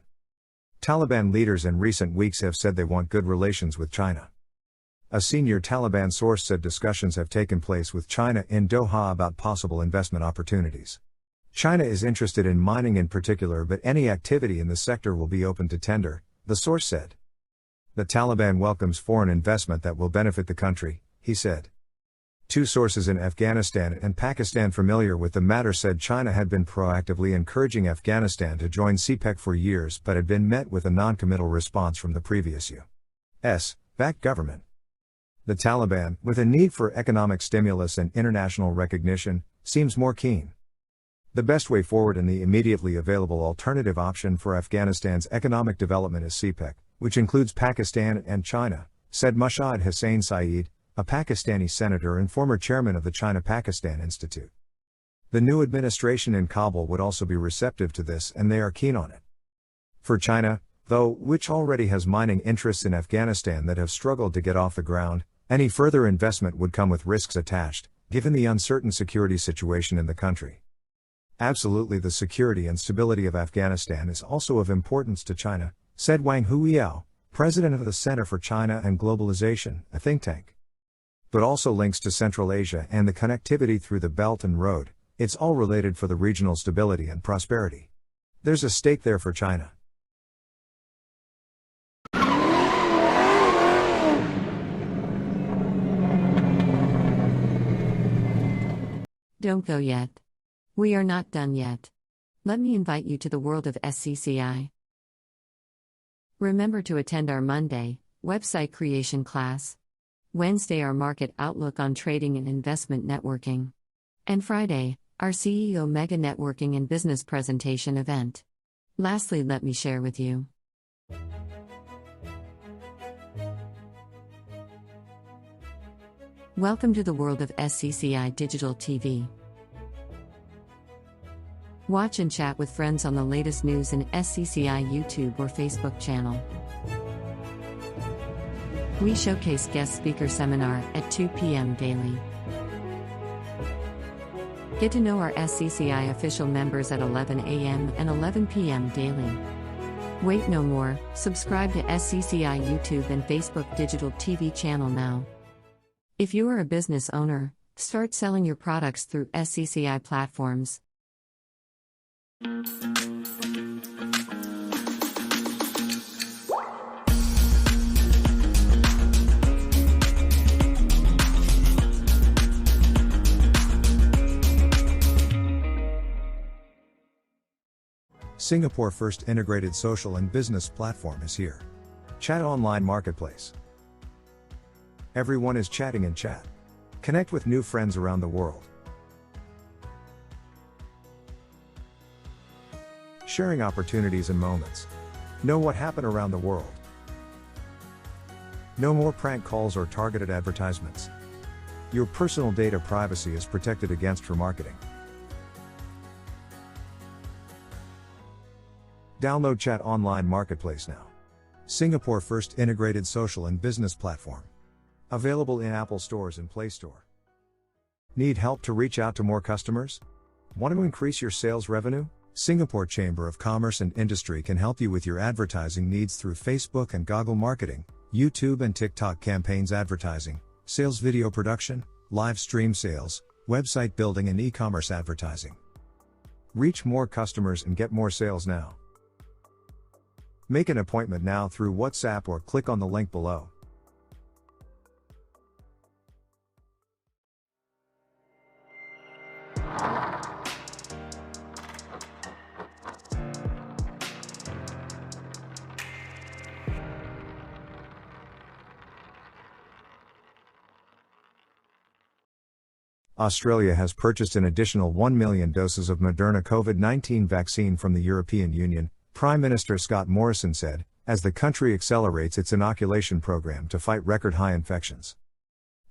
Taliban leaders in recent weeks have said they want good relations with China. A senior Taliban source said discussions have taken place with China in Doha about possible investment opportunities. China is interested in mining in particular, but any activity in the sector will be open to tender, the source said. The Taliban welcomes foreign investment that will benefit the country, he said. Two sources in Afghanistan and Pakistan familiar with the matter said China had been proactively encouraging Afghanistan to join CPEC for years but had been met with a non-committal response from the previous U.S.-backed government. The Taliban, with a need for economic stimulus and international recognition, seems more keen. The best way forward and the immediately available alternative option for Afghanistan's economic development is CPEC, which includes Pakistan and China, said Mushad Hussain Saeed, a Pakistani senator and former chairman of the China-Pakistan Institute. The new administration in Kabul would also be receptive to this, and they are keen on it. For China, though, which already has mining interests in Afghanistan that have struggled to get off the ground, any further investment would come with risks attached, given the uncertain security situation in the country. Absolutely, the security and stability of Afghanistan is also of importance to China, said Wang Huiyao, president of the Center for China and Globalization, a think tank. But also links to Central Asia and the connectivity through the Belt and Road, it's all related for the regional stability and prosperity. There's a stake there for China. Don't go yet. We are not done yet. Let me invite you to the world of Scci. Remember to attend our Monday website creation class, Wednesday our market outlook on trading and investment networking, and Friday our CEO mega networking and business presentation event. Lastly, let me share with you. Welcome to the world of Scci Digital TV. Watch and chat with friends on the latest news in Scci YouTube or Facebook channel. We showcase guest speaker seminar at 2 p.m. daily. Get to know our Scci official members at 11 a.m. and 11 p.m. daily. Wait no more, subscribe to Scci YouTube and Facebook digital TV channel now. If you are a business owner, start selling your products through Scci platforms. Singapore first integrated social and business platform is here. Chat online marketplace. Everyone is chatting in chat. Connect with new friends around the world. Sharing opportunities and moments. Know what happened around the world. No more prank calls or targeted advertisements. Your personal data privacy is protected against remarketing. Download Chat Online Marketplace now. Singapore first integrated social and business platform. Available in Apple stores and Play Store. Need help to reach out to more customers? Want to increase your sales revenue? Singapore Chamber of Commerce and Industry can help you with your advertising needs through Facebook and Google marketing, YouTube and TikTok campaigns advertising, sales video production, live stream sales, website building and e-commerce advertising. Reach more customers and get more sales now. Make an appointment now through WhatsApp or click on the link below. Australia has purchased an additional 1 million doses of Moderna COVID-19 vaccine from the European Union, Prime Minister Scott Morrison said, as the country accelerates its inoculation program to fight record-high infections.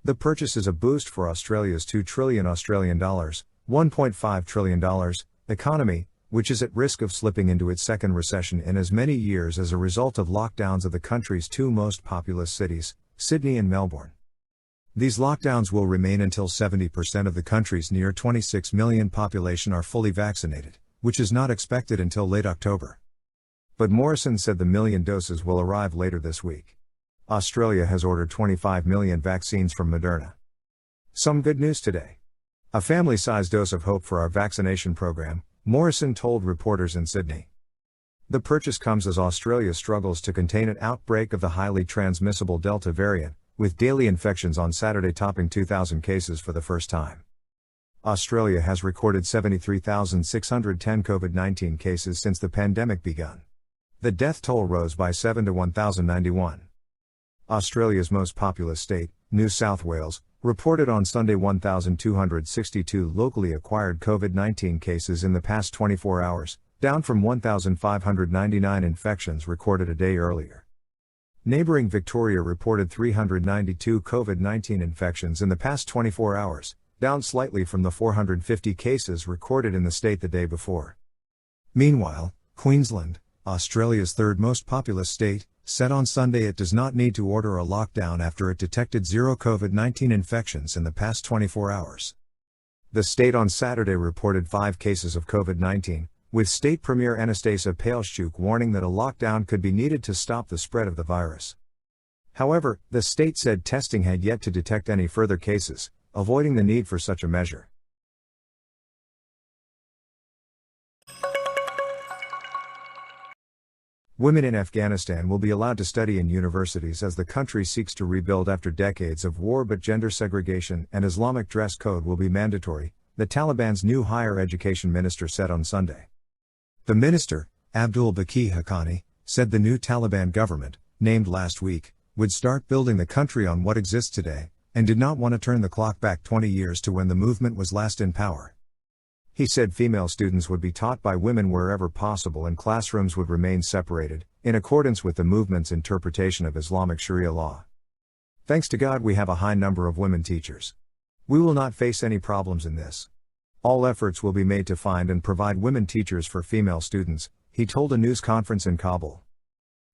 The purchase is a boost for Australia's $2 trillion $1.5 trillion economy, which is at risk of slipping into its second recession in as many years as a result of lockdowns of the country's two most populous cities, Sydney and Melbourne. These lockdowns will remain until 70% of the country's near 26 million population are fully vaccinated, which is not expected until late October. But Morrison said the million doses will arrive later this week. Australia has ordered 25 million vaccines from Moderna. Some good news today. A family-sized dose of hope for our vaccination program, Morrison told reporters in Sydney. The purchase comes as Australia struggles to contain an outbreak of the highly transmissible Delta variant, with daily infections on Saturday topping 2,000 cases for the first time. Australia has recorded 73,610 COVID-19 cases since the pandemic began. The death toll rose by 7 to 1,091. Australia's most populous state, New South Wales, reported on Sunday 1,262 locally acquired COVID-19 cases in the past 24 hours, down from 1,599 infections recorded a day earlier. Neighbouring Victoria reported 392 COVID-19 infections in the past 24 hours, down slightly from the 450 cases recorded in the state the day before. Meanwhile, Queensland, Australia's third most populous state, said on Sunday it does not need to order a lockdown after it detected 0 COVID-19 infections in the past 24 hours. The state on Saturday reported 5 cases of COVID-19, with State Premier Anastasia Palaszczuk warning that a lockdown could be needed to stop the spread of the virus. However, the state said testing had yet to detect any further cases, avoiding the need for such a measure. Women in Afghanistan will be allowed to study in universities as the country seeks to rebuild after decades of war, but gender segregation and Islamic dress code will be mandatory, the Taliban's new higher education minister said on Sunday. The minister, Abdul Baqi Haqqani, said the new Taliban government, named last week, would start building the country on what exists today, and did not want to turn the clock back 20 years to when the movement was last in power. He said female students would be taught by women wherever possible and classrooms would remain separated, in accordance with the movement's interpretation of Islamic Sharia law. Thanks to God we have a high number of women teachers. We will not face any problems in this. All efforts will be made to find and provide women teachers for female students, he told a news conference in Kabul.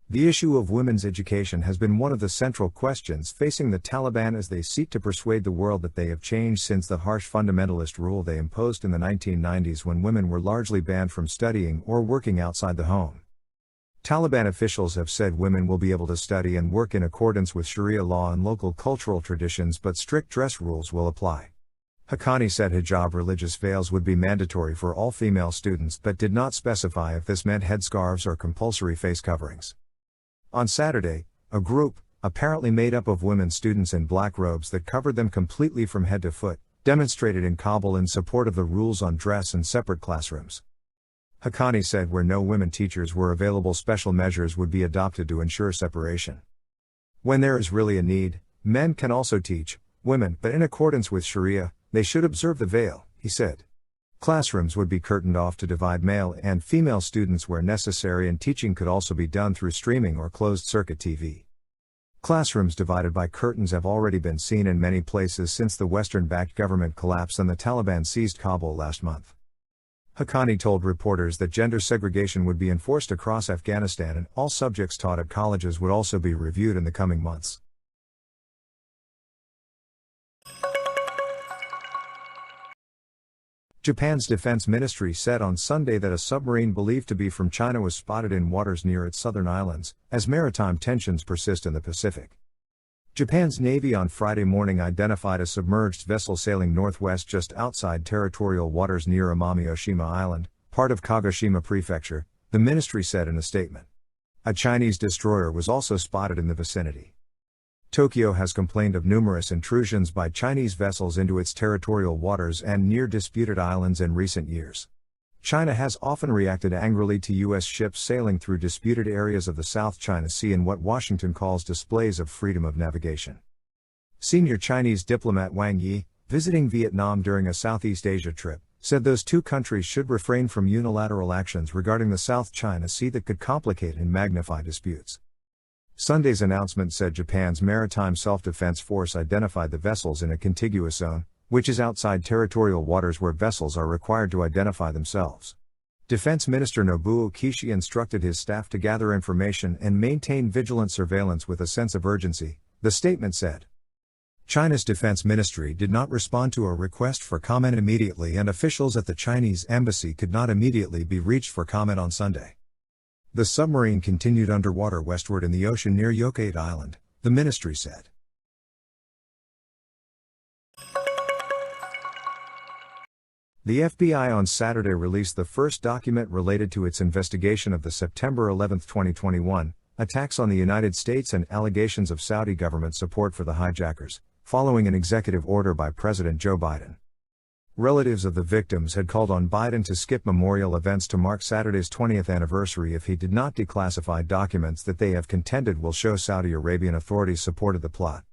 The issue of women's education has been one of the central questions facing the Taliban as they seek to persuade the world that they have changed since the harsh fundamentalist rule they imposed in the 1990s when women were largely banned from studying or working outside the home. Taliban officials have said women will be able to study and work in accordance with Sharia law and local cultural traditions, but strict dress rules will apply. Haqqani said hijab religious veils would be mandatory for all female students but did not specify if this meant headscarves or compulsory face coverings. On Saturday, a group, apparently made up of women students in black robes that covered them completely from head to foot, demonstrated in Kabul in support of the rules on dress and separate classrooms. Haqqani said where no women teachers were available, special measures would be adopted to ensure separation. When there is really a need, men can also teach women, but in accordance with Sharia, they should observe the veil, he said. Classrooms would be curtained off to divide male and female students where necessary, and teaching could also be done through streaming or closed-circuit TV. Classrooms divided by curtains have already been seen in many places since the Western-backed government collapsed and the Taliban seized Kabul last month. Haqqani told reporters that gender segregation would be enforced across Afghanistan and all subjects taught at colleges would also be reviewed in the coming months. Japan's defense ministry said on Sunday that a submarine believed to be from China was spotted in waters near its southern islands, as maritime tensions persist in the Pacific. Japan's Navy on Friday morning identified a submerged vessel sailing northwest just outside territorial waters near Amami Oshima Island, part of Kagoshima Prefecture, the ministry said in a statement. A Chinese destroyer was also spotted in the vicinity. Tokyo has complained of numerous intrusions by Chinese vessels into its territorial waters and near disputed islands in recent years. China has often reacted angrily to U.S. ships sailing through disputed areas of the South China Sea in what Washington calls displays of freedom of navigation. Senior Chinese diplomat Wang Yi, visiting Vietnam during a Southeast Asia trip, said those two countries should refrain from unilateral actions regarding the South China Sea that could complicate and magnify disputes. Sunday's announcement said Japan's Maritime Self-Defense Force identified the vessels in a contiguous zone, which is outside territorial waters where vessels are required to identify themselves. Defense Minister Nobuo Kishi instructed his staff to gather information and maintain vigilant surveillance with a sense of urgency, the statement said. China's defense ministry did not respond to a request for comment immediately, and officials at the Chinese embassy could not immediately be reached for comment on Sunday. The submarine continued underwater westward in the ocean near Yokkate Island, the ministry said. The FBI on Saturday released the first document related to its investigation of the September 11, 2021, attacks on the United States and allegations of Saudi government support for the hijackers, following an executive order by President Joe Biden. Relatives of the victims had called on Biden to skip memorial events to mark Saturday's 20th anniversary if he did not declassify documents that they have contended will show Saudi Arabian authorities supported the plot.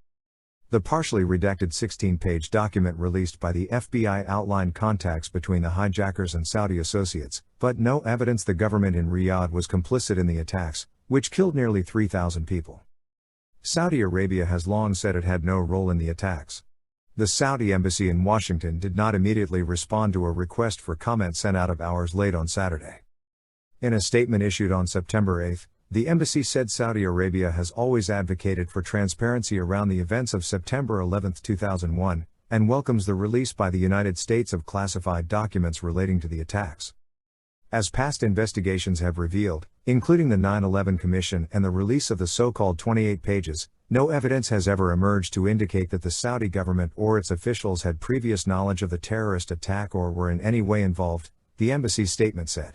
The partially redacted 16-page document released by the FBI outlined contacts between the hijackers and Saudi associates, but no evidence the government in Riyadh was complicit in the attacks, which killed nearly 3,000 people. Saudi Arabia has long said it had no role in the attacks. The Saudi embassy in Washington did not immediately respond to a request for comment sent out of hours late on Saturday. In a statement issued on September 8, the embassy said Saudi Arabia has always advocated for transparency around the events of September 11, 2001, and welcomes the release by the United States of classified documents relating to the attacks. As past investigations have revealed, including the 9/11 Commission and the release of the so-called 28 pages, no evidence has ever emerged to indicate that the Saudi government or its officials had previous knowledge of the terrorist attack or were in any way involved, the embassy's statement said.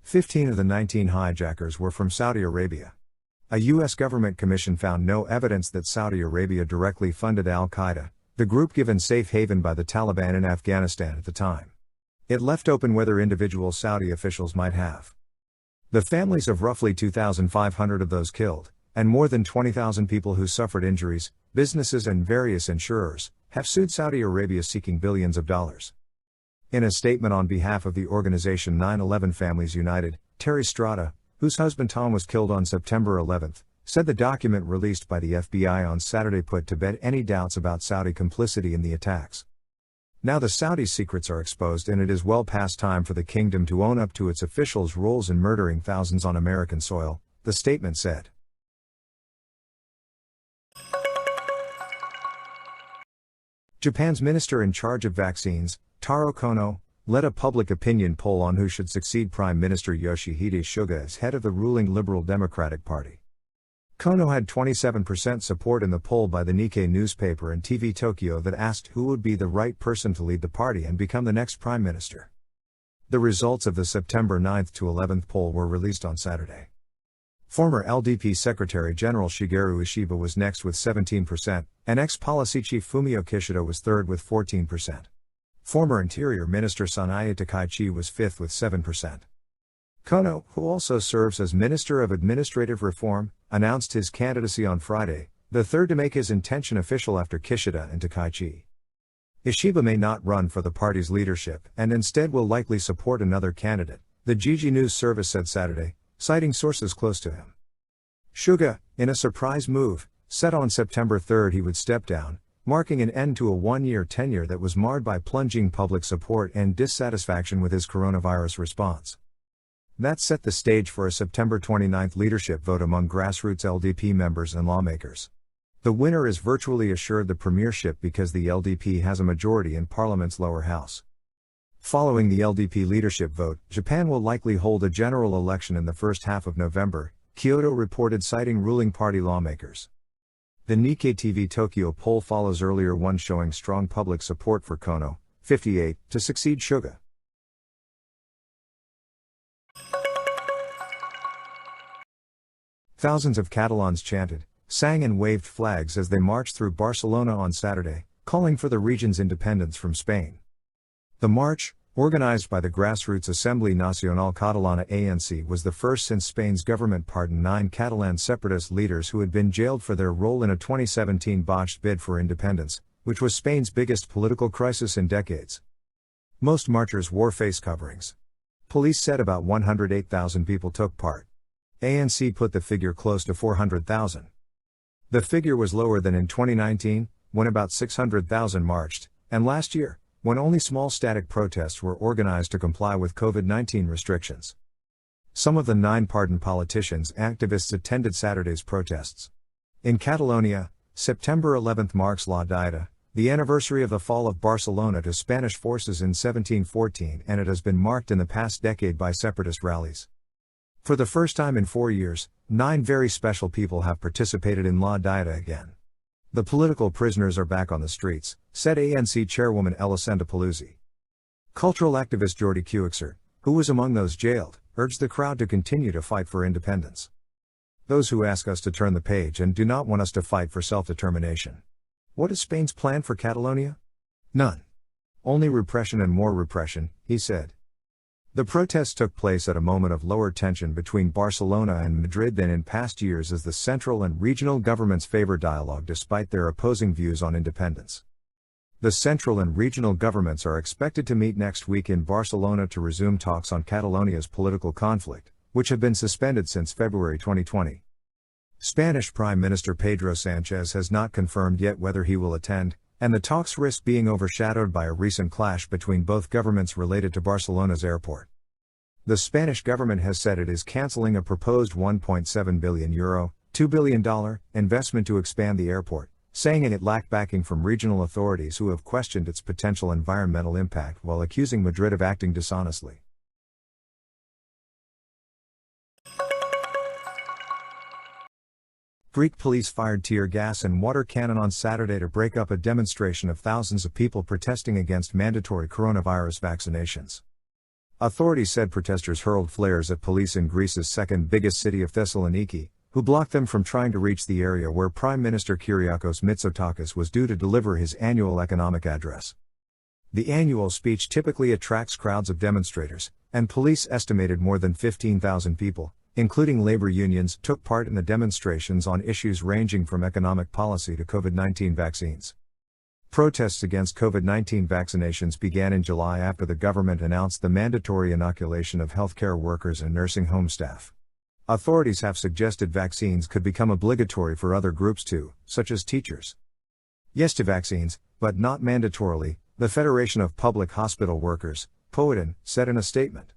15 of the 19 hijackers were from Saudi Arabia. A U.S. government commission found no evidence that Saudi Arabia directly funded al-Qaeda, the group given safe haven by the Taliban in Afghanistan at the time. It left open whether individual Saudi officials might have. The families of roughly 2,500 of those killed, and more than 20,000 people who suffered injuries, businesses and various insurers, have sued Saudi Arabia seeking billions of dollars. In a statement on behalf of the organization 9/11 Families United, Terry Strada, whose husband Tom was killed on September 11, said the document released by the FBI on Saturday put to bed any doubts about Saudi complicity in the attacks. Now the Saudi secrets are exposed and it is well past time for the kingdom to own up to its officials' roles in murdering thousands on American soil, the statement said. Japan's minister in charge of vaccines, Taro Kono, led a public opinion poll on who should succeed Prime Minister Yoshihide Suga as head of the ruling Liberal Democratic Party. Kono had 27% support in the poll by the Nikkei newspaper and TV Tokyo that asked who would be the right person to lead the party and become the next prime minister. The results of the September 9 to 11 poll were released on Saturday. Former LDP Secretary General Shigeru Ishiba was next with 17%, and ex-policy chief Fumio Kishida was third with 14%. Former Interior Minister Sanae Takaichi was fifth with 7%. Kono, who also serves as Minister of Administrative Reform, announced his candidacy on Friday, the third to make his intention official after Kishida and Takaichi. Ishiba may not run for the party's leadership and instead will likely support another candidate, the Jiji News Service said Saturday, citing sources close to him. Suga, in a surprise move, said on September 3 he would step down, marking an end to a one-year tenure that was marred by plunging public support and dissatisfaction with his coronavirus response. That set the stage for a September 29 leadership vote among grassroots LDP members and lawmakers. The winner is virtually assured the premiership because the LDP has a majority in Parliament's lower house. Following the LDP leadership vote, Japan will likely hold a general election in the first half of November, Kyoto reported citing ruling party lawmakers. The Nikkei TV Tokyo poll follows earlier one showing strong public support for Kono, 58, to succeed Suga. Thousands of Catalans chanted, sang and waved flags as they marched through Barcelona on Saturday, calling for the region's independence from Spain. The march, organized by the grassroots Assembly Nacional Catalana ANC, was the first since Spain's government pardoned 9 Catalan separatist leaders who had been jailed for their role in a 2017 botched bid for independence, which was Spain's biggest political crisis in decades. Most marchers wore face coverings. Police said about 108,000 people took part. ANC put the figure close to 400,000. The figure was lower than in 2019, when about 600,000 marched, and last year, when only small static protests were organized to comply with COVID-19 restrictions. Some of the 9 pardoned politicians and activists attended Saturday's protests. In Catalonia, September 11 marks La Diada, the anniversary of the fall of Barcelona to Spanish forces in 1714, and it has been marked in the past decade by separatist rallies. For the first time in 4 years, 9 very special people have participated in La Diada again. The political prisoners are back on the streets, said ANC chairwoman Elisenda Paluzzi. Cultural activist Jordi Cuixart, who was among those jailed, urged the crowd to continue to fight for independence. Those who ask us to turn the page and do not want us to fight for self-determination. What is Spain's plan for Catalonia? None. Only repression and more repression, he said. The protests took place at a moment of lower tension between Barcelona and Madrid than in past years as the central and regional governments favor dialogue despite their opposing views on independence. The central and regional governments are expected to meet next week in Barcelona to resume talks on Catalonia's political conflict, which have been suspended since February 2020. Spanish Prime Minister Pedro Sánchez has not confirmed yet whether he will attend, and the talks risk being overshadowed by a recent clash between both governments related to Barcelona's airport. The Spanish government has said it is cancelling a proposed €1.7 billion, $2 billion, investment to expand the airport, saying it lacked backing from regional authorities who have questioned its potential environmental impact while accusing Madrid of acting dishonestly. Greek police fired tear gas and water cannon on Saturday to break up a demonstration of thousands of people protesting against mandatory coronavirus vaccinations. Authorities said protesters hurled flares at police in Greece's second biggest city of Thessaloniki, who blocked them from trying to reach the area where Prime Minister Kyriakos Mitsotakis was due to deliver his annual economic address. The annual speech typically attracts crowds of demonstrators, and police estimated more than 15,000 people, including labor unions, took part in the demonstrations on issues ranging from economic policy to COVID-19 vaccines. Protests against COVID-19 vaccinations began in July after the government announced the mandatory inoculation of healthcare workers and nursing home staff. Authorities have suggested vaccines could become obligatory for other groups too, such as teachers. Yes to vaccines, but not mandatorily, the Federation of Public Hospital Workers, POEDIN, said in a statement.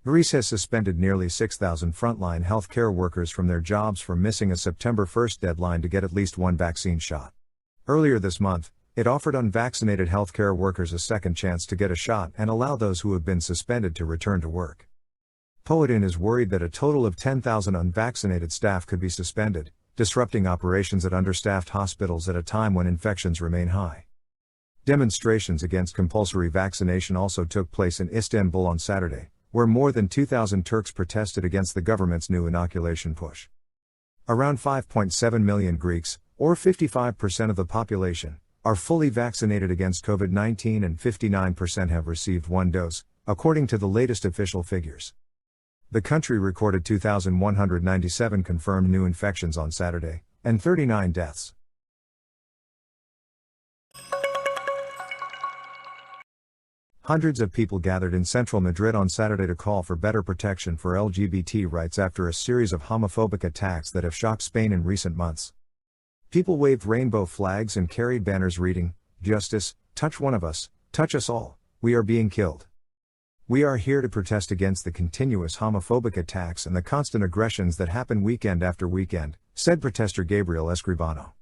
Greece has suspended nearly 6,000 frontline healthcare workers from their jobs for missing a September 1 deadline to get at least one vaccine shot. Earlier this month, it offered unvaccinated healthcare workers a second chance to get a shot and allow those who have been suspended to return to work. POEDIN is worried that a total of 10,000 unvaccinated staff could be suspended, disrupting operations at understaffed hospitals at a time when infections remain high. Demonstrations against compulsory vaccination also took place in Istanbul on Saturday, where more than 2,000 Turks protested against the government's new inoculation push. Around 5.7 million Greeks, or 55% of the population, are fully vaccinated against COVID-19 and 59% have received one dose, according to the latest official figures. The country recorded 2,197 confirmed new infections on Saturday, and 39 deaths. Hundreds of people gathered in central Madrid on Saturday to call for better protection for LGBT rights after a series of homophobic attacks that have shocked Spain in recent months. People waved rainbow flags and carried banners reading, "Justice, touch one of us, touch us all, we are being killed. We are here to protest against the continuous homophobic attacks and the constant aggressions that happen weekend after weekend," said protester Gabriel Escribano.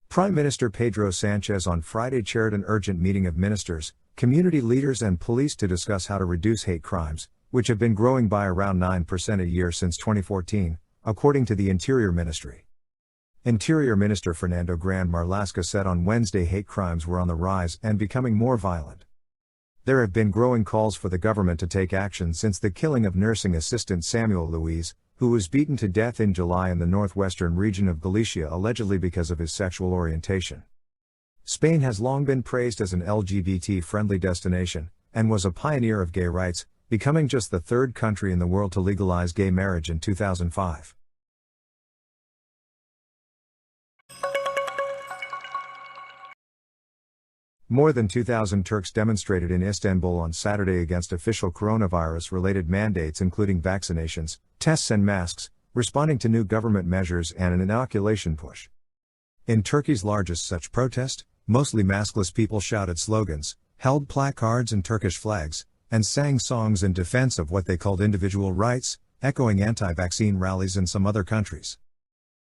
Prime Minister Pedro Sánchez on Friday chaired an urgent meeting of ministers, community leaders and police to discuss how to reduce hate crimes, which have been growing by around 9% a year since 2014, according to the Interior Ministry. Interior Minister Fernando Grande Marlaska said on Wednesday hate crimes were on the rise and becoming more violent. There have been growing calls for the government to take action since the killing of nursing assistant Samuel Luis, who was beaten to death in July in the northwestern region of Galicia allegedly because of his sexual orientation. Spain has long been praised as an LGBT-friendly destination, and was a pioneer of gay rights, becoming just the third country in the world to legalize gay marriage in 2005. More than 2,000 Turks demonstrated in Istanbul on Saturday against official coronavirus-related mandates including vaccinations, tests and masks, responding to new government measures and an inoculation push. In Turkey's largest such protest, mostly maskless people shouted slogans, held placards and Turkish flags, and sang songs in defense of what they called individual rights, echoing anti-vaccine rallies in some other countries.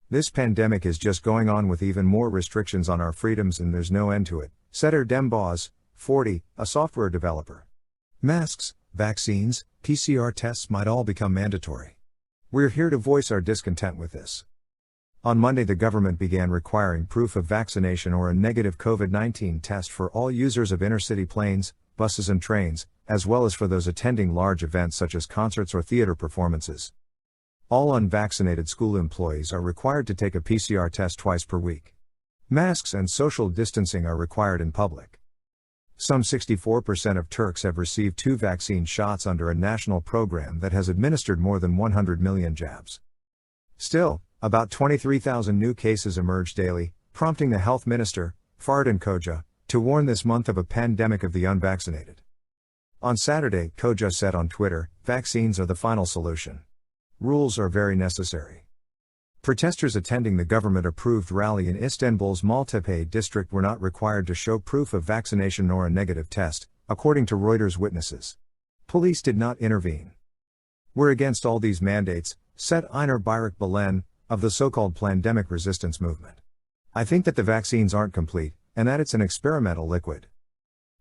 This pandemic is just going on with even more restrictions on our freedoms and there's no end to it, said Erdem Boz, 40, a software developer. Masks, vaccines, PCR tests might all become mandatory. We're here to voice our discontent with this. On Monday, the government began requiring proof of vaccination or a negative COVID-19 test for all users of intercity planes, buses and trains, as well as for those attending large events such as concerts or theater performances. All unvaccinated school employees are required to take a PCR test twice per week. Masks and social distancing are required in public. Some 64% of Turks have received 2 vaccine shots under a national program that has administered more than 100 million jabs. Still, about 23,000 new cases emerge daily, prompting the health minister, Fardin Koca, to warn this month of a pandemic of the unvaccinated. On Saturday, Koca said on Twitter, "Vaccines are the final solution. Rules are very necessary." Protesters attending the government-approved rally in Istanbul's Maltepe district were not required to show proof of vaccination or a negative test, according to Reuters witnesses. Police did not intervene. "We're against all these mandates," said Einar Bayrak Belen, of the so-called pandemic resistance movement. "I think that the vaccines aren't complete, and that it's an experimental liquid."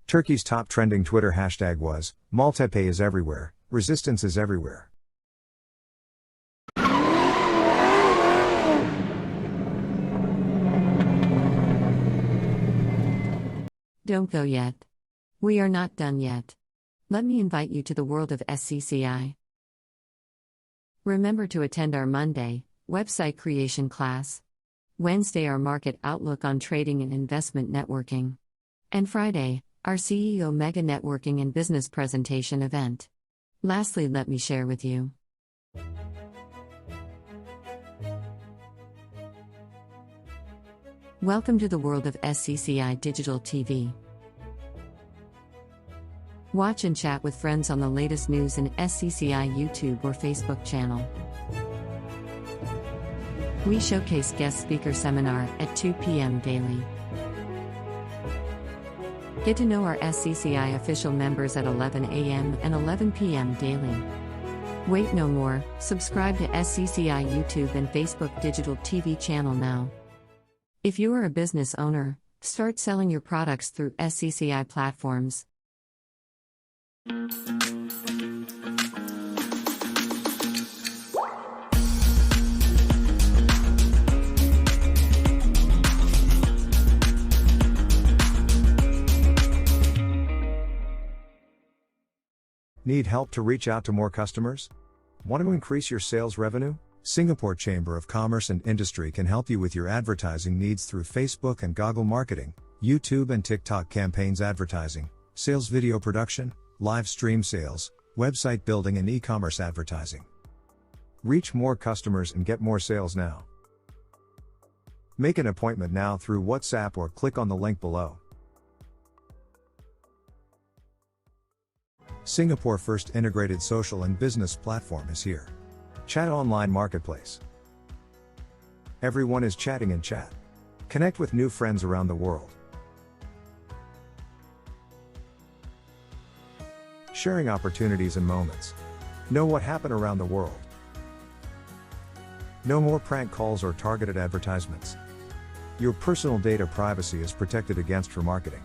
Turkey's top trending Twitter hashtag was, "Maltepe is everywhere, resistance is everywhere." Don't go yet. We are not done yet. Let me invite you to the world of SCCI. Remember to attend our Monday website creation class, Wednesday our market outlook on trading and investment networking, and Friday our CEO mega networking and business presentation event. Lastly, let me share with you. Welcome to the world of SCCI Digital TV. Watch and chat with friends on the latest news in SCCI YouTube or Facebook channel. We showcase guest speaker seminar at 2 p.m. daily. Get to know our SCCI official members at 11 a.m. and 11 p.m. daily. Wait no more, subscribe to SCCI YouTube and Facebook Digital TV channel now. If you are a business owner, start selling your products through SCCI platforms. Need help to reach out to more customers? Want to increase your sales revenue? Singapore Chamber of Commerce and Industry can help you with your advertising needs through Facebook and Google marketing, YouTube and TikTok campaigns advertising, sales video production, live stream sales, website building and e-commerce advertising. Reach more customers and get more sales now. Make an appointment now through WhatsApp or click on the link below. Singapore first integrated social and business platform is here. Chat online marketplace. Everyone is chatting in chat. Connect with new friends around the world. Sharing opportunities and moments. Know what happened around the world. No more prank calls or targeted advertisements. Your personal data privacy is protected against for marketing.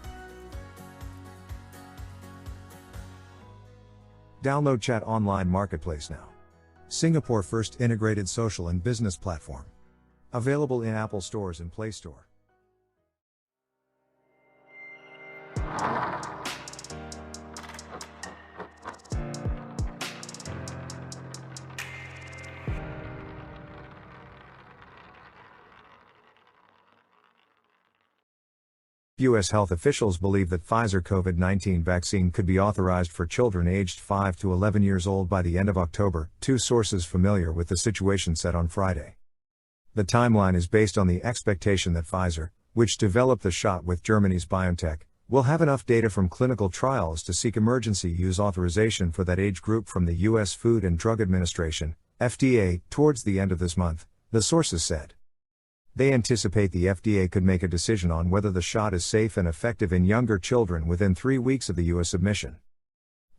Download Chat Online Marketplace now. Singapore first integrated social and business platform. Available in Apple stores and Play Store. U.S. health officials believe that Pfizer COVID-19 vaccine could be authorized for children aged 5 to 11 years old by the end of October, two sources familiar with the situation said on Friday. The timeline is based on the expectation that Pfizer, which developed the shot with Germany's BioNTech, will have enough data from clinical trials to seek emergency use authorization for that age group from the U.S. Food and Drug Administration, FDA, towards the end of this month, the sources said. They anticipate the FDA could make a decision on whether the shot is safe and effective in younger children within 3 weeks of the U.S. submission.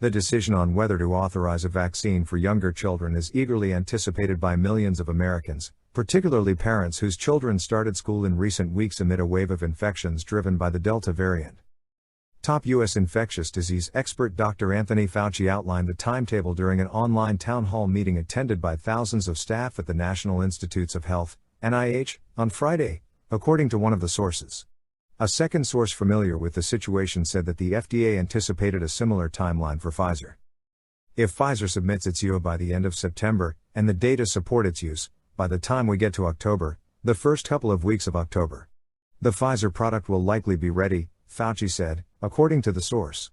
The decision on whether to authorize a vaccine for younger children is eagerly anticipated by millions of Americans, particularly parents whose children started school in recent weeks amid a wave of infections driven by the Delta variant. Top U.S. infectious disease expert Dr. Anthony Fauci outlined the timetable during an online town hall meeting attended by thousands of staff at the National Institutes of Health, NIH, on Friday, according to one of the sources. A second source familiar with the situation said that the FDA anticipated a similar timeline for Pfizer. If Pfizer submits its EUA by the end of September, and the data support its use, by the time we get to October, the first couple of weeks of October, the Pfizer product will likely be ready, Fauci said, according to the source.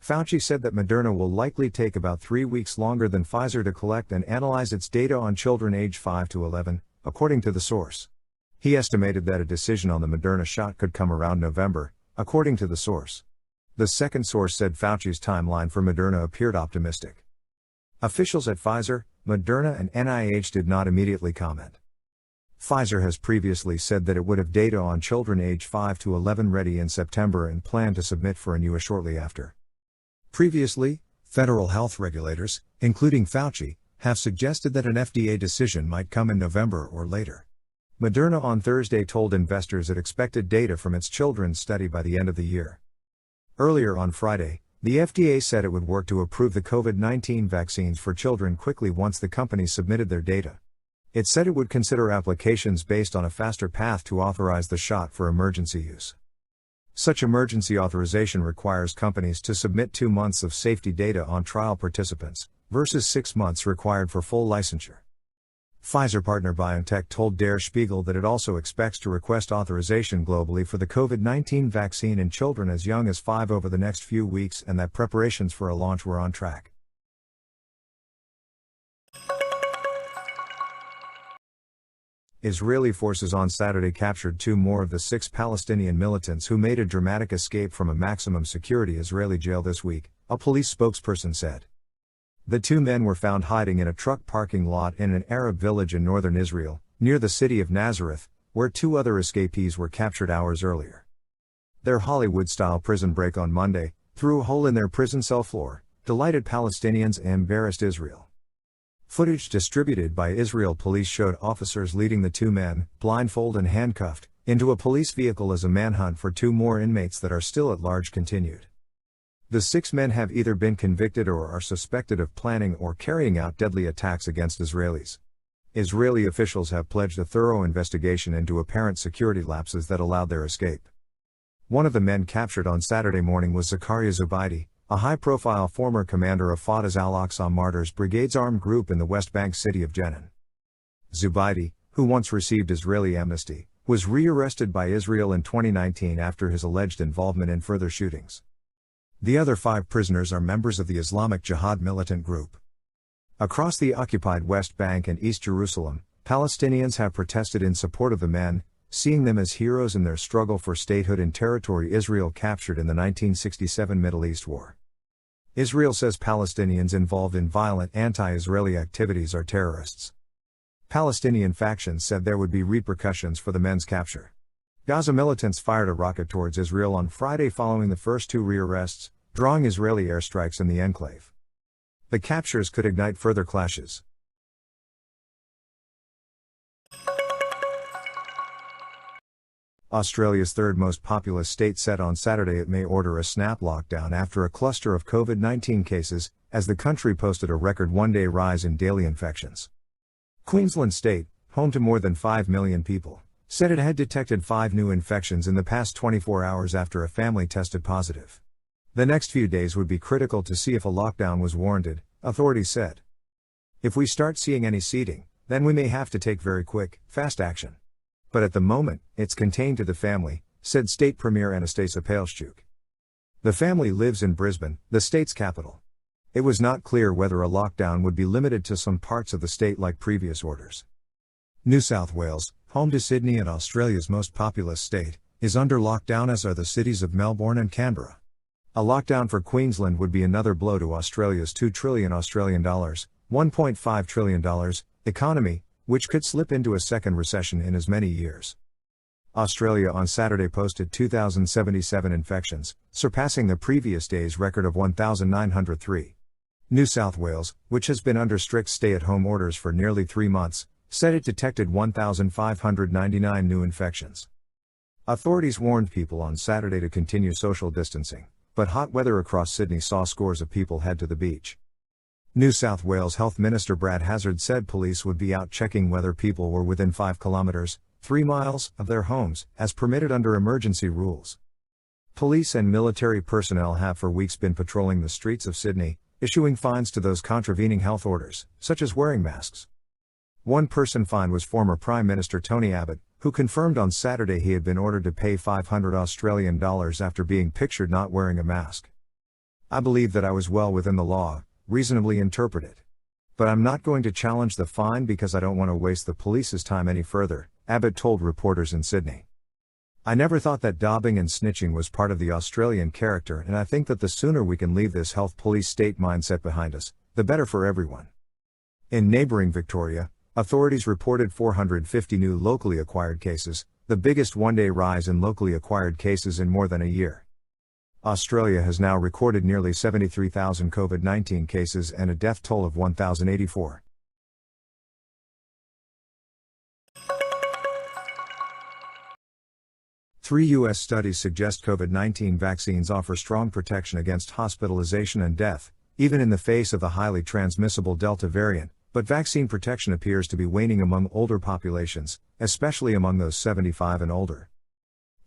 Fauci said that Moderna will likely take about 3 weeks longer than Pfizer to collect and analyze its data on children aged 5 to 11, according to the source. He estimated that a decision on the Moderna shot could come around November, according to the source. The second source said Fauci's timeline for Moderna appeared optimistic. Officials at Pfizer, Moderna and NIH did not immediately comment. Pfizer has previously said that it would have data on children aged 5 to 11 ready in September and planned to submit for an EUA shortly after. Previously, federal health regulators, including Fauci, have suggested that an FDA decision might come in November or later. Moderna on Thursday told investors it expected data from its children's study by the end of the year. Earlier on Friday, the FDA said it would work to approve the COVID-19 vaccines for children quickly once the company submitted their data. It said it would consider applications based on a faster path to authorize the shot for emergency use. Such emergency authorization requires companies to submit 2 months of safety data on trial participants, versus 6 months required for full licensure. Pfizer partner BioNTech told Der Spiegel that it also expects to request authorization globally for the COVID-19 vaccine in children as young as 5 over the next few weeks and that preparations for a launch were on track. Israeli forces on Saturday captured 2 more of the 6 Palestinian militants who made a dramatic escape from a maximum security Israeli jail this week, a police spokesperson said. The 2 men were found hiding in a truck parking lot in an Arab village in northern Israel, near the city of Nazareth, where 2 other escapees were captured hours earlier. Their Hollywood-style prison break on Monday, through a hole in their prison cell floor, delighted Palestinians and embarrassed Israel. Footage distributed by Israel police showed officers leading the 2 men, blindfolded and handcuffed, into a police vehicle as a manhunt for 2 more inmates that are still at large continued. The 6 men have either been convicted or are suspected of planning or carrying out deadly attacks against Israelis. Israeli officials have pledged a thorough investigation into apparent security lapses that allowed their escape. One of the men captured on Saturday morning was Zakaria Zubaidi, a high-profile former commander of Fatah's Al-Aqsa Martyrs Brigade's armed group in the West Bank city of Jenin. Zubaidi, who once received Israeli amnesty, was re-arrested by Israel in 2019 after his alleged involvement in further shootings. The other 5 prisoners are members of the Islamic Jihad militant group. Across the occupied West Bank and East Jerusalem, Palestinians have protested in support of the men, seeing them as heroes in their struggle for statehood in territory Israel captured in the 1967 Middle East War. Israel says Palestinians involved in violent anti-Israeli activities are terrorists. Palestinian factions said there would be repercussions for the men's capture. Gaza militants fired a rocket towards Israel on Friday following the first 2 rearrests, drawing Israeli airstrikes in the enclave. The captures could ignite further clashes. Australia's third most populous state said on Saturday it may order a snap lockdown after a cluster of COVID-19 cases, as the country posted a record one-day rise in daily infections. Queensland State, home to more than 5 million people, said it had detected 5 new infections in the past 24 hours after a family tested positive. The next few days would be critical to see if a lockdown was warranted, authorities said. If we start seeing any seeding, then we may have to take very quick, fast action. But at the moment, it's contained to the family, said State Premier Anastasia Palaszczuk. The family lives in Brisbane, the state's capital. It was not clear whether a lockdown would be limited to some parts of the state like previous orders. New South Wales, home to Sydney and Australia's most populous state, is under lockdown, as are the cities of Melbourne and Canberra. A lockdown for Queensland would be another blow to Australia's $2 trillion $1.5 trillion economy, which could slip into a second recession in as many years. Australia on Saturday posted 2,077 infections, surpassing the previous day's record of 1,903. New South Wales, which has been under strict stay-at-home orders for nearly 3 months, said it detected 1,599 new infections. Authorities warned people on Saturday to continue social distancing, but hot weather across Sydney saw scores of people head to the beach. New South Wales Health Minister Brad Hazzard said police would be out checking whether people were within 5 kilometres, 3 miles, of their homes, as permitted under emergency rules. Police and military personnel have for weeks been patrolling the streets of Sydney, issuing fines to those contravening health orders, such as wearing masks. One person fined was former Prime Minister Tony Abbott, who confirmed on Saturday he had been ordered to pay $500 after being pictured not wearing a mask. "I believe that I was well within the law, reasonably interpreted. But I'm not going to challenge the fine because I don't want to waste the police's time any further," Abbott told reporters in Sydney. "I never thought that dobbing and snitching was part of the Australian character, and I think that the sooner we can leave this health police state mindset behind us, the better for everyone." In neighbouring Victoria, authorities reported 450 new locally acquired cases, the biggest one-day rise in locally acquired cases in more than a year. Australia has now recorded nearly 73,000 COVID-19 cases and a death toll of 1,084. Three U.S. studies suggest COVID-19 vaccines offer strong protection against hospitalization and death, even in the face of the highly transmissible Delta variant, but vaccine protection appears to be waning among older populations, especially among those 75 and older.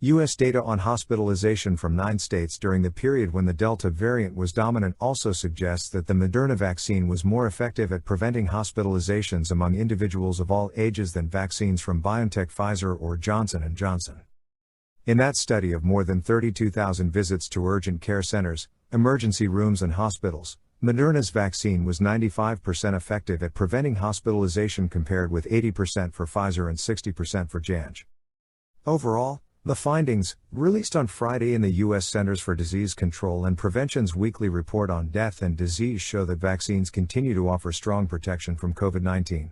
U.S. data on hospitalization from 9 states during the period when the Delta variant was dominant also suggests that the Moderna vaccine was more effective at preventing hospitalizations among individuals of all ages than vaccines from BioNTech, Pfizer, or Johnson & Johnson. In that study of more than 32,000 visits to urgent care centers, emergency rooms and hospitals, Moderna's vaccine was 95% effective at preventing hospitalization compared with 80% for Pfizer and 60% for J&J. Overall, the findings, released on Friday in the U.S. Centers for Disease Control and Prevention's weekly report on death and disease, show that vaccines continue to offer strong protection from COVID-19.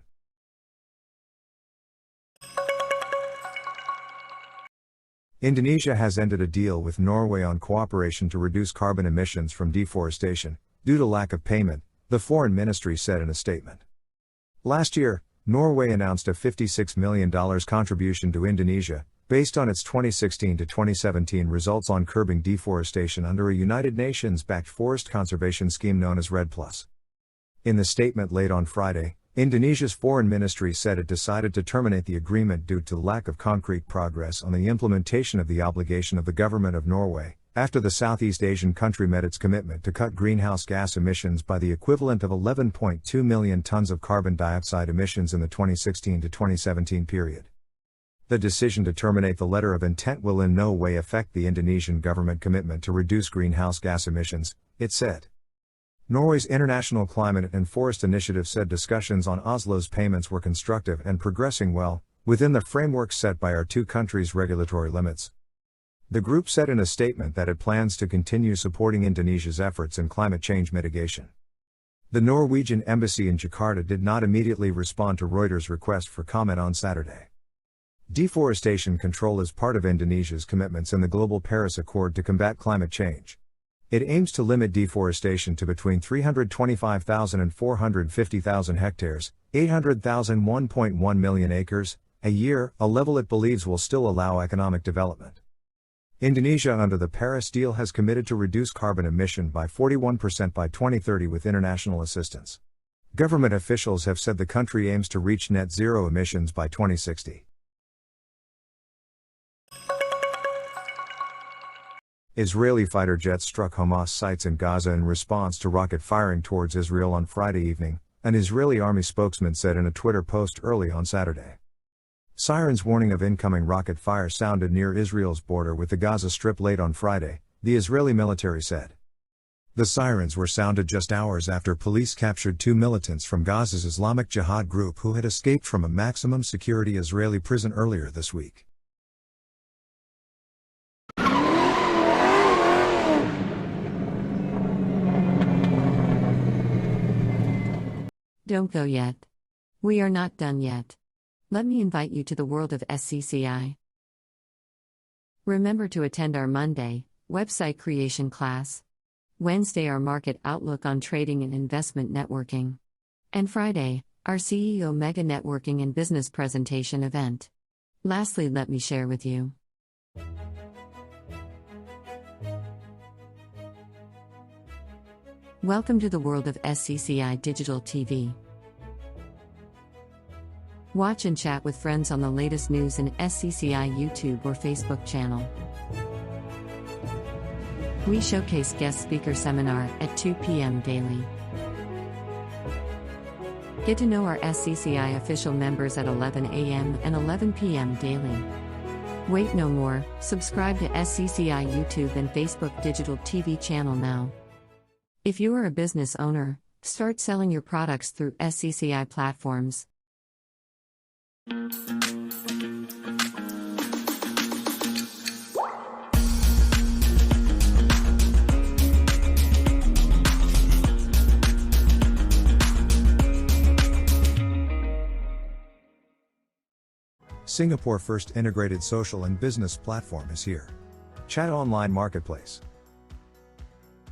Indonesia has ended a deal with Norway on cooperation to reduce carbon emissions from deforestation, due to lack of payment, the foreign ministry said in a statement. Last year, Norway announced a $56 million contribution to Indonesia, based on its 2016 to 2017 results on curbing deforestation under a United Nations-backed forest conservation scheme known as REDD+. In the statement late on Friday, Indonesia's foreign ministry said it decided to terminate the agreement due to lack of concrete progress on the implementation of the obligation of the government of Norway, after the Southeast Asian country met its commitment to cut greenhouse gas emissions by the equivalent of 11.2 million tons of carbon dioxide emissions in the 2016 to 2017 period. The decision to terminate the letter of intent will in no way affect the Indonesian government commitment to reduce greenhouse gas emissions, it said. Norway's International Climate and Forest Initiative said discussions on Oslo's payments were constructive and progressing well, within the framework set by our two countries' regulatory limits. The group said in a statement that it plans to continue supporting Indonesia's efforts in climate change mitigation. The Norwegian embassy in Jakarta did not immediately respond to Reuters' request for comment on Saturday. Deforestation control is part of Indonesia's commitments in the Global Paris Accord to combat climate change. It aims to limit deforestation to between 325,000 and 450,000 hectares, 800,000 1.1 million acres, a year, a level it believes will still allow economic development. Indonesia under the Paris deal has committed to reduce carbon emission by 41% by 2030 with international assistance. Government officials have said the country aims to reach net zero emissions by 2060. Israeli fighter jets struck Hamas sites in Gaza in response to rocket firing towards Israel on Friday evening, an Israeli army spokesman said in a Twitter post early on Saturday. Sirens warning of incoming rocket fire sounded near Israel's border with the Gaza Strip late on Friday, the Israeli military said. The sirens were sounded just hours after police captured 2 militants from Gaza's Islamic Jihad group who had escaped from a maximum security Israeli prison earlier this week. Don't go yet. We are not done yet. Let me invite you to the world of Scci. Remember to attend our Monday website creation class, Wednesday our market outlook on trading and investment networking, and Friday our CEO mega networking and business presentation event. Lastly, let me share with you. Welcome to the world of Scci Digital TV. Watch and chat with friends on the latest news in Scci YouTube or Facebook channel. We showcase guest speaker seminar at 2 p.m. daily. Get to know our Scci official members at 11 a.m. and 11 p.m. daily. Wait no more, subscribe to Scci YouTube and Facebook digital TV channel now. If you are a business owner, start selling your products through Scci platforms. Singapore's first integrated social and business platform is here. Chat Online Marketplace.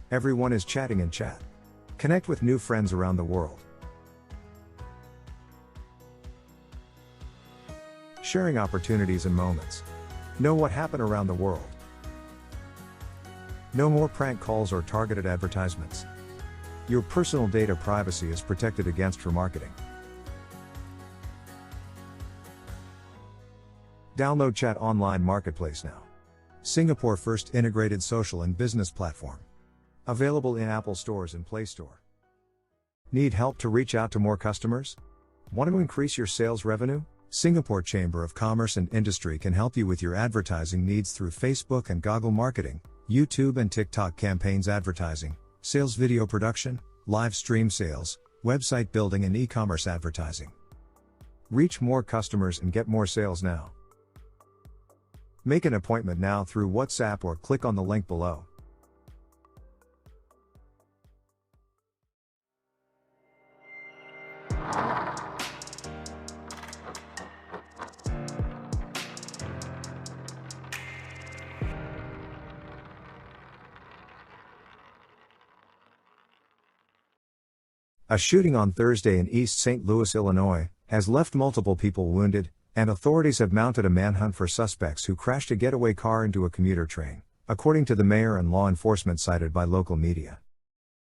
Everyone is chatting in chat. Connect with new friends around the world. Sharing opportunities and moments. Know what happened around the world. No more prank calls or targeted advertisements. Your personal data privacy is protected against remarketing. Download Chat Online Marketplace now. Singapore's first integrated social and business platform. Available in Apple stores and Play Store. Need help to reach out to more customers? Want to increase your sales revenue? Singapore Chamber of Commerce and Industry can help you with your advertising needs through Facebook and Google marketing, YouTube and TikTok campaigns advertising, sales video production, live stream sales, website building and e-commerce advertising. Reach more customers and get more sales now. Make an appointment now through WhatsApp or click on the link below. A shooting on Thursday in East St. Louis, Illinois, has left multiple people wounded, and authorities have mounted a manhunt for suspects who crashed a getaway car into a commuter train, according to the mayor and law enforcement cited by local media.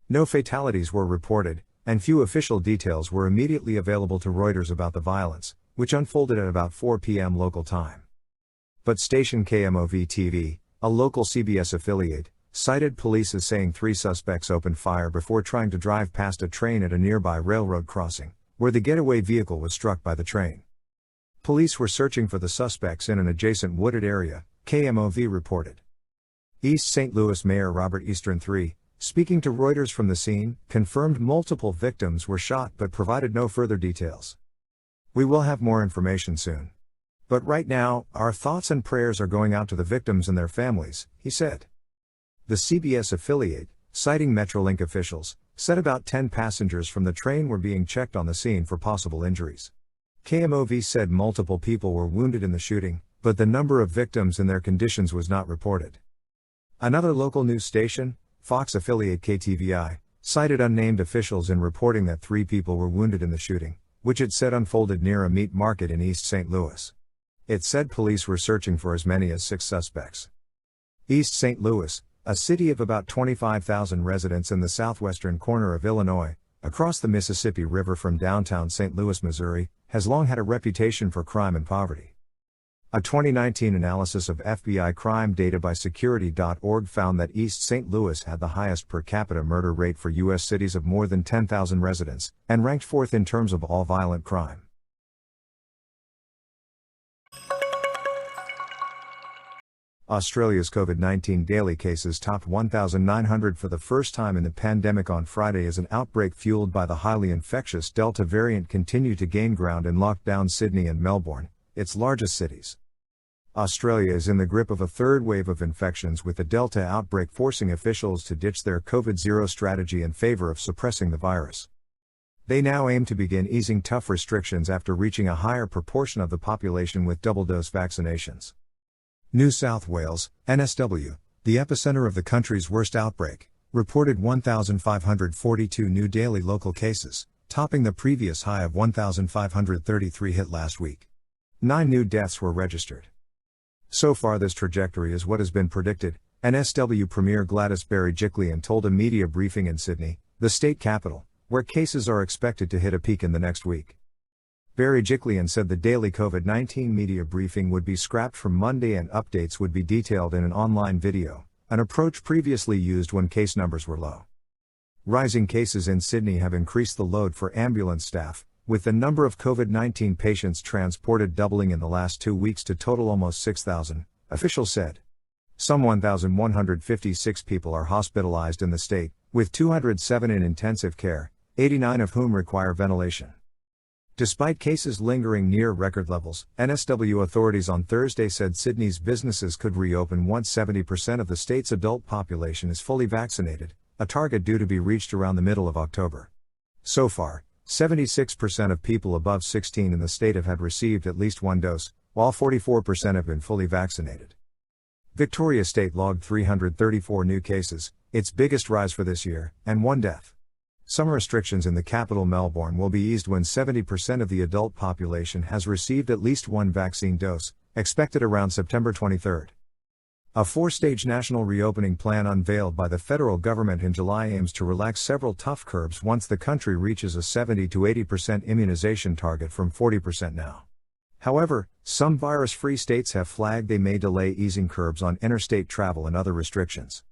No fatalities were reported, and few official details were immediately available to Reuters about the violence, which unfolded at about 4 p.m. local time. But station KMOV-TV, a local CBS affiliate, cited police as saying 3 suspects opened fire before trying to drive past a train at a nearby railroad crossing, where the getaway vehicle was struck by the train. Police were searching for the suspects in an adjacent wooded area, KMOV reported. East St. Louis Mayor Robert Eastern III, speaking to Reuters from the scene, confirmed multiple victims were shot but provided no further details. We will have more information soon. But right now, our thoughts and prayers are going out to the victims and their families, he said. The CBS affiliate, citing Metrolink officials, said about 10 passengers from the train were being checked on the scene for possible injuries. KMOV said multiple people were wounded in the shooting, but the number of victims and their conditions was not reported. Another local news station, Fox affiliate KTVI, cited unnamed officials in reporting that 3 people were wounded in the shooting, which it said unfolded near a meat market in East St. Louis. It said police were searching for as many as 6 suspects. East St. Louis, a city of about 25,000 residents in the southwestern corner of Illinois, across the Mississippi River from downtown St. Louis, Missouri, has long had a reputation for crime and poverty. A 2019 analysis of FBI crime data by Security.org found that East St. Louis had the highest per capita murder rate for U.S. cities of more than 10,000 residents, and ranked 4th in terms of all violent crime. Australia's COVID-19 daily cases topped 1,900 for the first time in the pandemic on Friday as an outbreak fueled by the highly infectious Delta variant continued to gain ground and locked down Sydney and Melbourne, its largest cities. Australia is in the grip of a third wave of infections, with the Delta outbreak forcing officials to ditch their COVID-0 strategy in favour of suppressing the virus. They now aim to begin easing tough restrictions after reaching a higher proportion of the population with double-dose vaccinations. New South Wales, NSW, the epicenter of the country's worst outbreak, reported 1,542 new daily local cases, topping the previous high of 1,533 hit last week. 9 new deaths were registered. So far, this trajectory is what has been predicted, NSW Premier Gladys Berejiklian told a media briefing in Sydney, the state capital, where cases are expected to hit a peak in the next week. Berejiklian said the daily COVID-19 media briefing would be scrapped from Monday and updates would be detailed in an online video, an approach previously used when case numbers were low. Rising cases in Sydney have increased the load for ambulance staff, with the number of COVID-19 patients transported doubling in the last 2 weeks to total almost 6,000, officials said. Some 1,156 people are hospitalized in the state, with 207 in intensive care, 89 of whom require ventilation. Despite cases lingering near record levels, NSW authorities on Thursday said Sydney's businesses could reopen once 70% of the state's adult population is fully vaccinated, a target due to be reached around the middle of October. So far, 76% of people above 16 in the state have had received at least one dose, while 44% have been fully vaccinated. Victoria State logged 334 new cases, its biggest rise for this year, and 1 death. Some restrictions in the capital Melbourne will be eased when 70% of the adult population has received at least one vaccine dose, expected around September 23. A 4-stage national reopening plan unveiled by the federal government in July aims to relax several tough curbs once the country reaches a 70 to 80% immunization target from 40% now. However, some virus-free states have flagged they may delay easing curbs on interstate travel and other restrictions.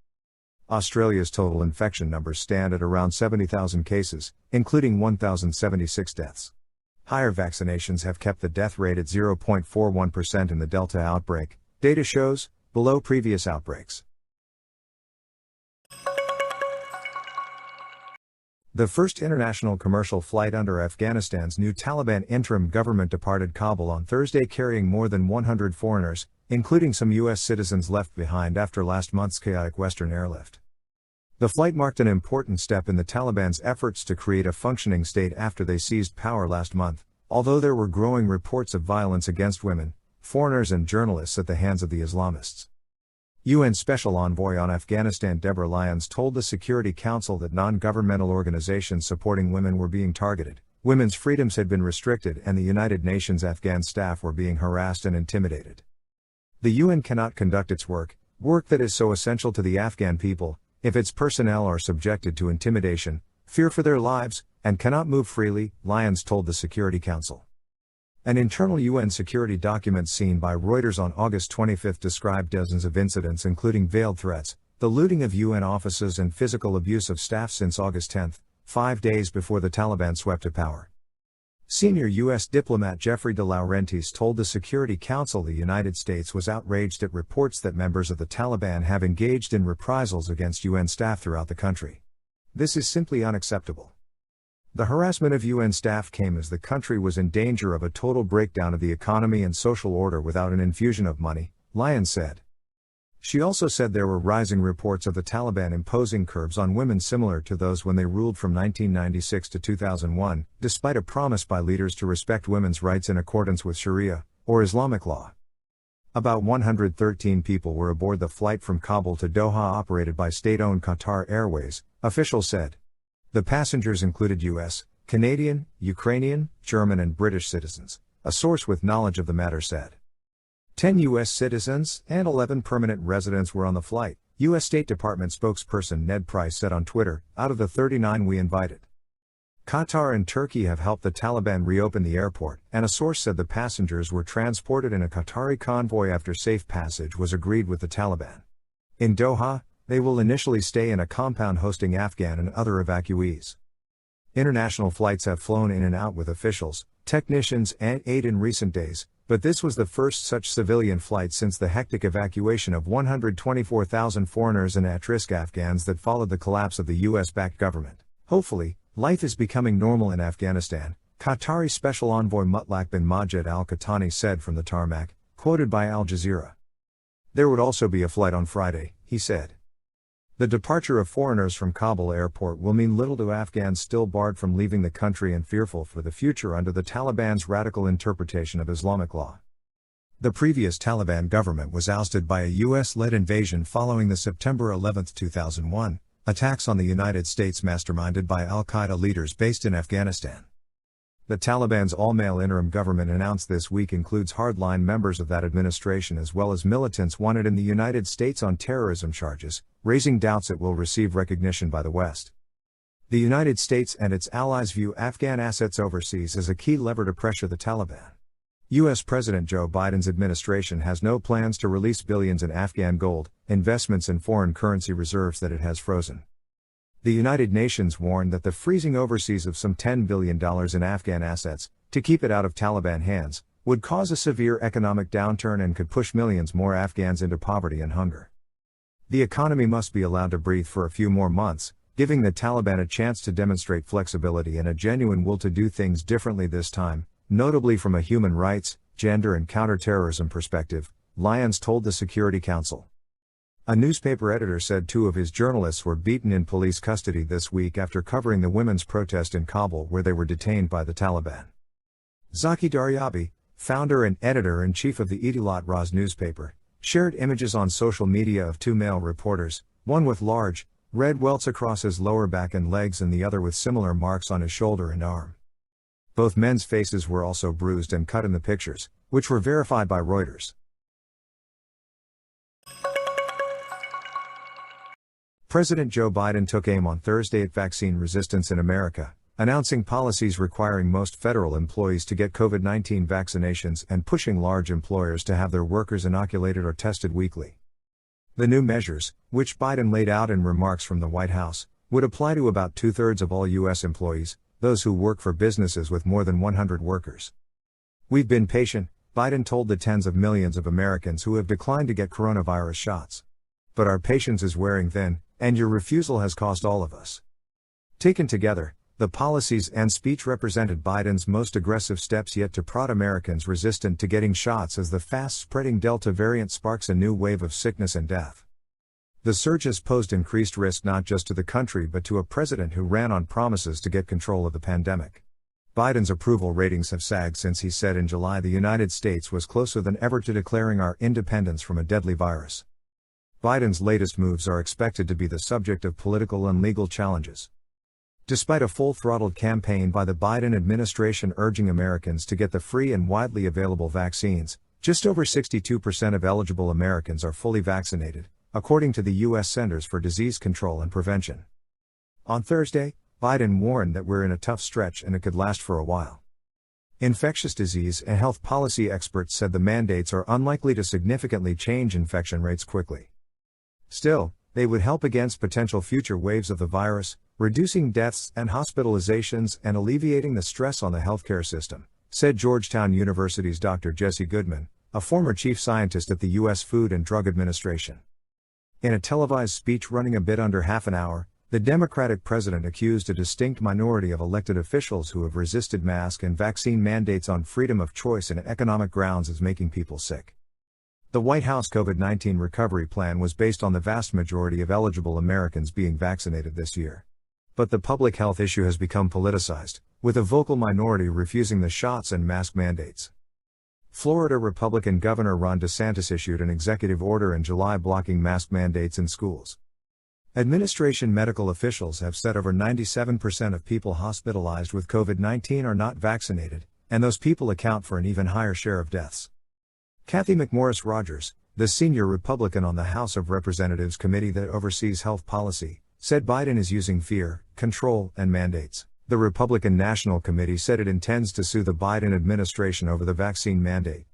Australia's total infection numbers stand at around 70,000 cases, including 1,076 deaths. Higher vaccinations have kept the death rate at 0.41% in the Delta outbreak, data shows, below previous outbreaks. The first international commercial flight under Afghanistan's new Taliban interim government departed Kabul on Thursday carrying more than 100 foreigners, including some U.S. citizens left behind after last month's chaotic Western airlift. The flight marked an important step in the Taliban's efforts to create a functioning state after they seized power last month, although there were growing reports of violence against women, foreigners and journalists at the hands of the Islamists. UN Special Envoy on Afghanistan Deborah Lyons told the Security Council that non-governmental organizations supporting women were being targeted, women's freedoms had been restricted, and the United Nations Afghan staff were being harassed and intimidated. The UN cannot conduct its work that is so essential to the Afghan people, if its personnel are subjected to intimidation, fear for their lives, and cannot move freely, Lyons told the Security Council. An internal UN security document seen by Reuters on August 25 described dozens of incidents including veiled threats, the looting of UN offices and physical abuse of staff since August 10, 5 days before the Taliban swept to power. Senior U.S. diplomat Jeffrey de Laurentiis told the Security Council the United States was outraged at reports that members of the Taliban have engaged in reprisals against UN staff throughout the country. This is simply unacceptable. The harassment of UN staff came as the country was in danger of a total breakdown of the economy and social order without an infusion of money, Lyons said. She also said there were rising reports of the Taliban imposing curbs on women similar to those when they ruled from 1996 to 2001, despite a promise by leaders to respect women's rights in accordance with Sharia, or Islamic law. About 113 people were aboard the flight from Kabul to Doha operated by state-owned Qatar Airways, officials said. The passengers included U.S., Canadian, Ukrainian, German and British citizens, a source with knowledge of the matter said. 10 U.S. citizens and 11 permanent residents were on the flight, U.S. State Department spokesperson Ned Price said on Twitter, out of the 39 we invited. Qatar and Turkey have helped the Taliban reopen the airport, and a source said the passengers were transported in a Qatari convoy after safe passage was agreed with the Taliban. In Doha, they will initially stay in a compound hosting Afghan and other evacuees. International flights have flown in and out with officials, technicians and aid in recent days, But this was the first such civilian flight since the hectic evacuation of 124,000 foreigners and at-risk Afghans that followed the collapse of the US-backed government. Hopefully, life is becoming normal in Afghanistan, Qatari Special Envoy Mutlaq bin Majid al-Qahtani said from the tarmac, quoted by Al Jazeera. There would also be a flight on Friday, he said. The departure of foreigners from Kabul airport will mean little to Afghans still barred from leaving the country and fearful for the future under the Taliban's radical interpretation of Islamic law. The previous Taliban government was ousted by a US-led invasion following the September 11, 2001, attacks on the United States masterminded by al-Qaeda leaders based in Afghanistan. The Taliban's all-male interim government announced this week includes hardline members of that administration as well as militants wanted in the United States on terrorism charges, raising doubts it will receive recognition by the West. The United States and its allies view Afghan assets overseas as a key lever to pressure the Taliban. U.S. President Joe Biden's administration has no plans to release billions in Afghan gold, investments in foreign currency reserves that it has frozen. The United Nations warned that the freezing overseas of some $10 billion in Afghan assets, to keep it out of Taliban hands, would cause a severe economic downturn and could push millions more Afghans into poverty and hunger. The economy must be allowed to breathe for a few more months, giving the Taliban a chance to demonstrate flexibility and a genuine will to do things differently this time, notably from a human rights, gender and counterterrorism perspective, Lyons told the Security Council. A newspaper editor said 2 of his journalists were beaten in police custody this week after covering the women's protest in Kabul where they were detained by the Taliban. Zaki Daryabi, founder and editor-in-chief of the Idilat Raz newspaper, shared images on social media of 2 male reporters, one with large, red welts across his lower back and legs and the other with similar marks on his shoulder and arm. Both men's faces were also bruised and cut in the pictures, which were verified by Reuters. President Joe Biden took aim on Thursday at vaccine resistance in America, announcing policies requiring most federal employees to get COVID-19 vaccinations and pushing large employers to have their workers inoculated or tested weekly. The new measures, which Biden laid out in remarks from the White House, would apply to about 2/3 of all U.S. employees, those who work for businesses with more than 100 workers. We've been patient, Biden told the tens of millions of Americans who have declined to get coronavirus shots. But our patience is wearing thin, and your refusal has cost all of us. Taken together, the policies and speech represented Biden's most aggressive steps yet to prod Americans resistant to getting shots as the fast-spreading Delta variant sparks a new wave of sickness and death. The surge has posed increased risk not just to the country but to a president who ran on promises to get control of the pandemic. Biden's approval ratings have sagged since he said in July the United States was closer than ever to declaring our independence from a deadly virus. Biden's latest moves are expected to be the subject of political and legal challenges. Despite a full-throttled campaign by the Biden administration urging Americans to get the free and widely available vaccines, just over 62% of eligible Americans are fully vaccinated, according to the U.S. Centers for Disease Control and Prevention. On Thursday, Biden warned that we're in a tough stretch and it could last for a while. Infectious disease and health policy experts said the mandates are unlikely to significantly change infection rates quickly. Still, they would help against potential future waves of the virus, reducing deaths and hospitalizations and alleviating the stress on the healthcare system, said Georgetown University's Dr. Jesse Goodman, a former chief scientist at the U.S. Food and Drug Administration. In a televised speech running a bit under half an hour, the Democratic president accused a distinct minority of elected officials who have resisted mask and vaccine mandates on freedom of choice and economic grounds as making people sick. The White House COVID-19 recovery plan was based on the vast majority of eligible Americans being vaccinated this year. But the public health issue has become politicized, with a vocal minority refusing the shots and mask mandates. Florida Republican Governor Ron DeSantis issued an executive order in July blocking mask mandates in schools. Administration medical officials have said over 97% of people hospitalized with COVID-19 are not vaccinated, and those people account for an even higher share of deaths. Kathy McMorris Rodgers, the senior Republican on the House of Representatives committee that oversees health policy, said Biden is using fear, control, and mandates. The Republican National Committee said it intends to sue the Biden administration over the vaccine mandate.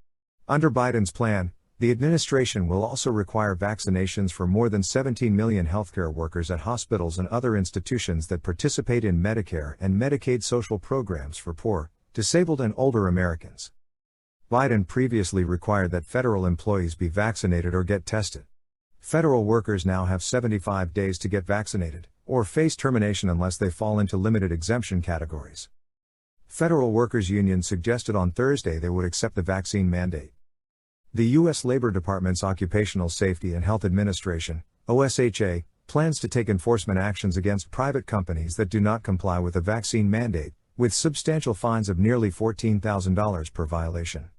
Under Biden's plan, the administration will also require vaccinations for more than 17 million healthcare workers at hospitals and other institutions that participate in Medicare and Medicaid social programs for poor, disabled and older Americans. Biden previously required that federal employees be vaccinated or get tested. Federal workers now have 75 days to get vaccinated, or face termination unless they fall into limited exemption categories. Federal Workers Union suggested on Thursday they would accept the vaccine mandate. The U.S. Labor Department's Occupational Safety and Health Administration, OSHA, plans to take enforcement actions against private companies that do not comply with the vaccine mandate, with substantial fines of nearly $14,000 per violation.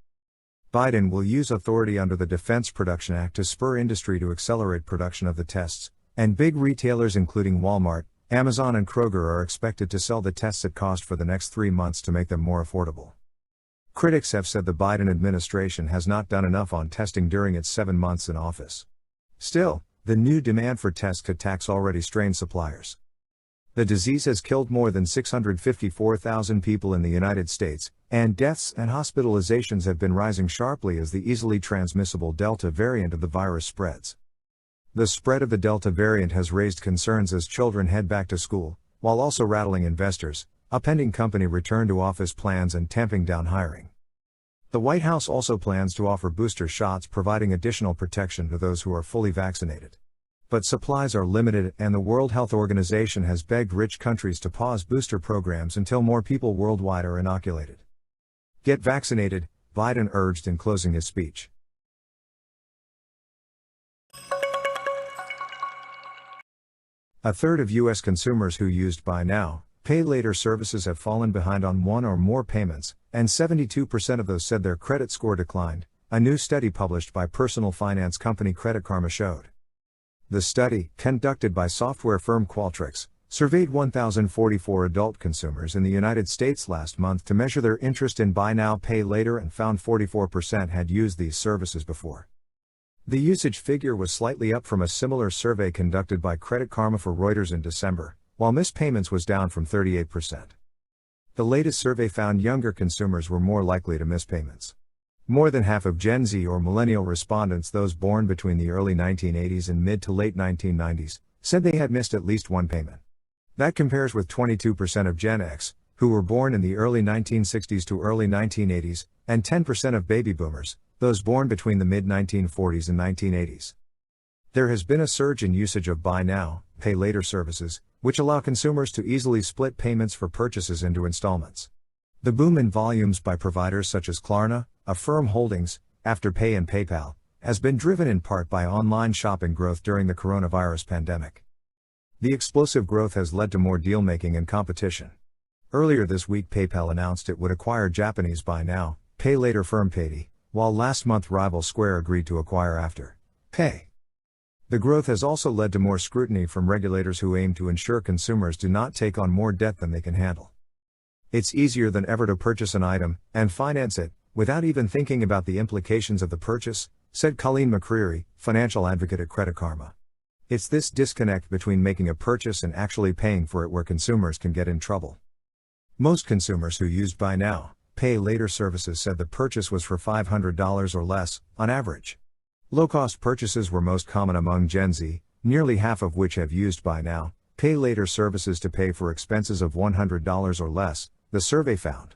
Biden will use authority under the Defense Production Act to spur industry to accelerate production of the tests, and big retailers including Walmart, Amazon and Kroger are expected to sell the tests at cost for the next 3 months to make them more affordable. Critics have said the Biden administration has not done enough on testing during its 7 months in office. Still, the new demand for tests could tax already strained suppliers. The disease has killed more than 654,000 people in the United States, and deaths and hospitalizations have been rising sharply as the easily transmissible Delta variant of the virus spreads. The spread of the Delta variant has raised concerns as children head back to school, while also rattling investors, upending company return to office plans and tamping down hiring. The White House also plans to offer booster shots, providing additional protection to those who are fully vaccinated. But supplies are limited, and the World Health Organization has begged rich countries to pause booster programs until more people worldwide are inoculated. Get vaccinated, Biden urged in closing his speech. A third of U.S. consumers who used Buy Now, Pay Later services have fallen behind on one or more payments, and 72% of those said their credit score declined, a new study published by personal finance company Credit Karma showed. The study, conducted by software firm Qualtrics, surveyed 1,044 adult consumers in the United States last month to measure their interest in Buy Now, Pay Later and found 44% had used these services before. The usage figure was slightly up from a similar survey conducted by Credit Karma for Reuters in December, while missed payments was down from 38%. The latest survey found younger consumers were more likely to miss payments. More than half of Gen Z or millennial respondents, those born between the early 1980s and mid to late 1990s, said they had missed at least one payment. That compares with 22% of Gen X, who were born in the early 1960s to early 1980s, and 10% of baby boomers, those born between the mid-1940s and 1980s. There has been a surge in usage of Buy Now, Pay Later services, which allow consumers to easily split payments for purchases into installments. The boom in volumes by providers such as Klarna, Affirm Holdings, Afterpay and PayPal, has been driven in part by online shopping growth during the coronavirus pandemic. The explosive growth has led to more deal-making and competition. Earlier this week PayPal announced it would acquire Japanese Buy Now, Pay Later firm Paytm, while last month rival Square agreed to acquire Afterpay. The growth has also led to more scrutiny from regulators who aim to ensure consumers do not take on more debt than they can handle. It's easier than ever to purchase an item and finance it, without even thinking about the implications of the purchase, said Colleen McCreary, financial advocate at Credit Karma. It's this disconnect between making a purchase and actually paying for it where consumers can get in trouble. Most consumers who used Buy Now, Pay Later services said the purchase was for $500 or less, on average. Low-cost purchases were most common among Gen Z, nearly half of which have used Buy Now, Pay Later services to pay for expenses of $100 or less, the survey found.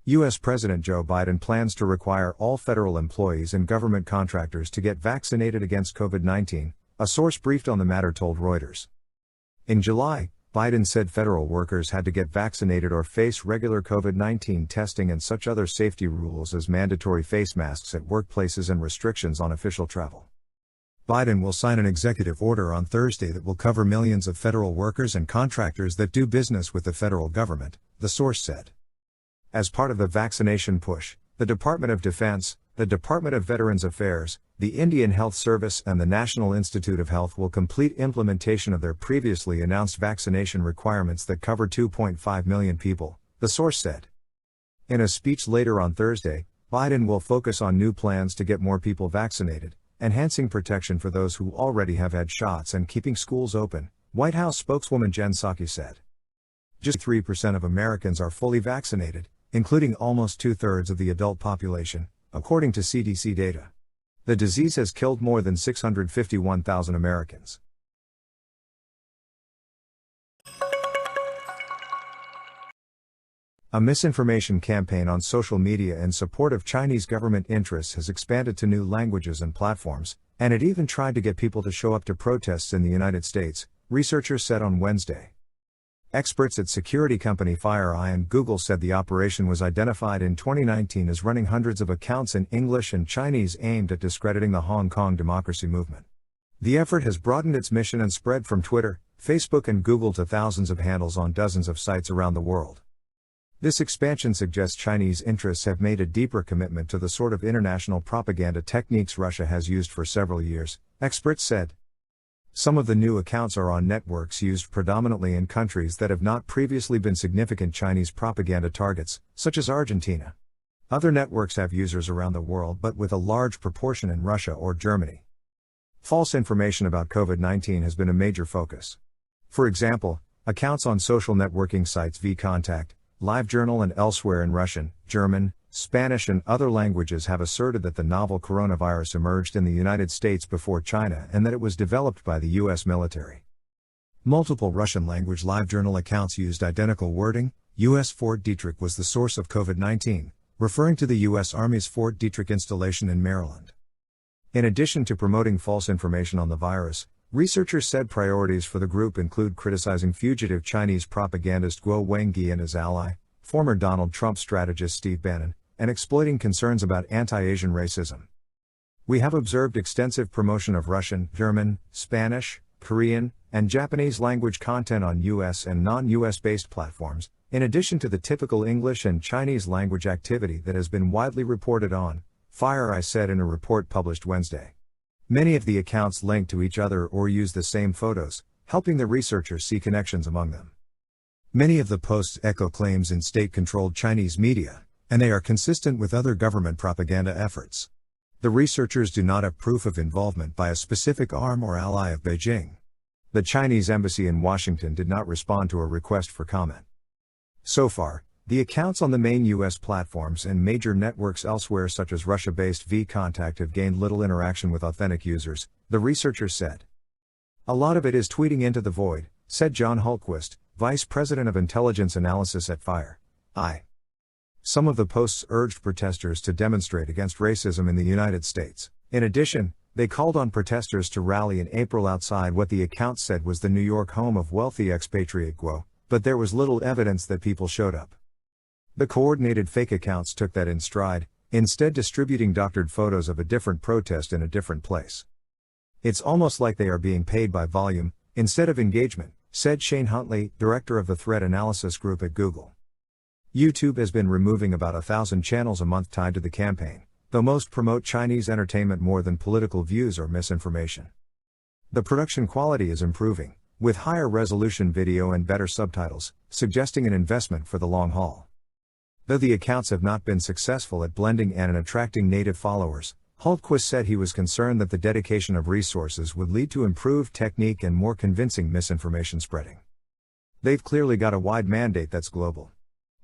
U.S. President Joe Biden plans to require all federal employees and government contractors to get vaccinated against COVID-19, a source briefed on the matter told Reuters. In July, Biden said federal workers had to get vaccinated or face regular COVID-19 testing and such other safety rules as mandatory face masks at workplaces and restrictions on official travel. Biden will sign an executive order on Thursday that will cover millions of federal workers and contractors that do business with the federal government, the source said. As part of the vaccination push, the Department of Defense, the Department of Veterans Affairs, the Indian Health Service and the National Institute of Health will complete implementation of their previously announced vaccination requirements that cover 2.5 million people, the source said. In a speech later on Thursday, Biden will focus on new plans to get more people vaccinated, enhancing protection for those who already have had shots and keeping schools open, White House spokeswoman Jen Psaki said. Just 3% of Americans are fully vaccinated, including almost two-thirds of the adult population, according to CDC data. The disease has killed more than 651,000 Americans. A misinformation campaign on social media in support of Chinese government interests has expanded to new languages and platforms, and it even tried to get people to show up to protests in the United States, researchers said on Wednesday. Experts at security company Scci and Google said the operation was identified in 2019 as running hundreds of accounts in English and Chinese aimed at discrediting the Hong Kong democracy movement. The effort has broadened its mission and spread from Twitter, Facebook and Google to thousands of handles on dozens of sites around the world. This expansion suggests Chinese interests have made a deeper commitment to the sort of international propaganda techniques Russia has used for several years, experts said. Some of the new accounts are on networks used predominantly in countries that have not previously been significant Chinese propaganda targets, such as Argentina. Other networks have users around the world but with a large proportion in Russia or Germany. False information about COVID-19 has been a major focus. For example, accounts on social networking sites VKontakte, LiveJournal and elsewhere in Russian, German, Spanish and other languages have asserted that the novel coronavirus emerged in the United States before China and that it was developed by the U.S. military. Multiple Russian-language LiveJournal accounts used identical wording. U.S. Fort Detrick was the source of COVID-19, referring to the U.S. Army's Fort Detrick installation in Maryland. In addition to promoting false information on the virus, researchers said priorities for the group include criticizing fugitive Chinese propagandist Guo Wengui and his ally, former Donald Trump strategist Steve Bannon, and exploiting concerns about anti-Asian racism. We have observed extensive promotion of Russian, German, Spanish, Korean, and Japanese language content on US and non-US based platforms, in addition to the typical English and Chinese language activity that has been widely reported on, Scci said in a report published Wednesday. Many of the accounts link to each other or use the same photos, helping the researchers see connections among them. Many of the posts echo claims in state-controlled Chinese media, and they are consistent with other government propaganda efforts. The researchers do not have proof of involvement by a specific arm or ally of Beijing. The Chinese embassy in Washington did not respond to a request for comment. So far, the accounts on the main U.S. platforms and major networks elsewhere such as Russia-based VKontakte have gained little interaction with authentic users, the researchers said. A lot of it is tweeting into the void, said John Hultquist, Vice President of Intelligence Analysis at Scci. Some of the posts urged protesters to demonstrate against racism in the United States. In addition, they called on protesters to rally in April outside what the account said was the New York home of wealthy expatriate Guo, but there was little evidence that people showed up. The coordinated fake accounts took that in stride, instead distributing doctored photos of a different protest in a different place. It's almost like they are being paid by volume, instead of engagement, said Shane Huntley, director of the threat analysis group at Google. YouTube has been removing about 1,000 channels a month tied to the campaign, though most promote Chinese entertainment more than political views or misinformation. The production quality is improving, with higher resolution video and better subtitles, suggesting an investment for the long haul. Though the accounts have not been successful at blending and attracting native followers, Hultquist said he was concerned that the dedication of resources would lead to improved technique and more convincing misinformation spreading. They've clearly got a wide mandate that's global.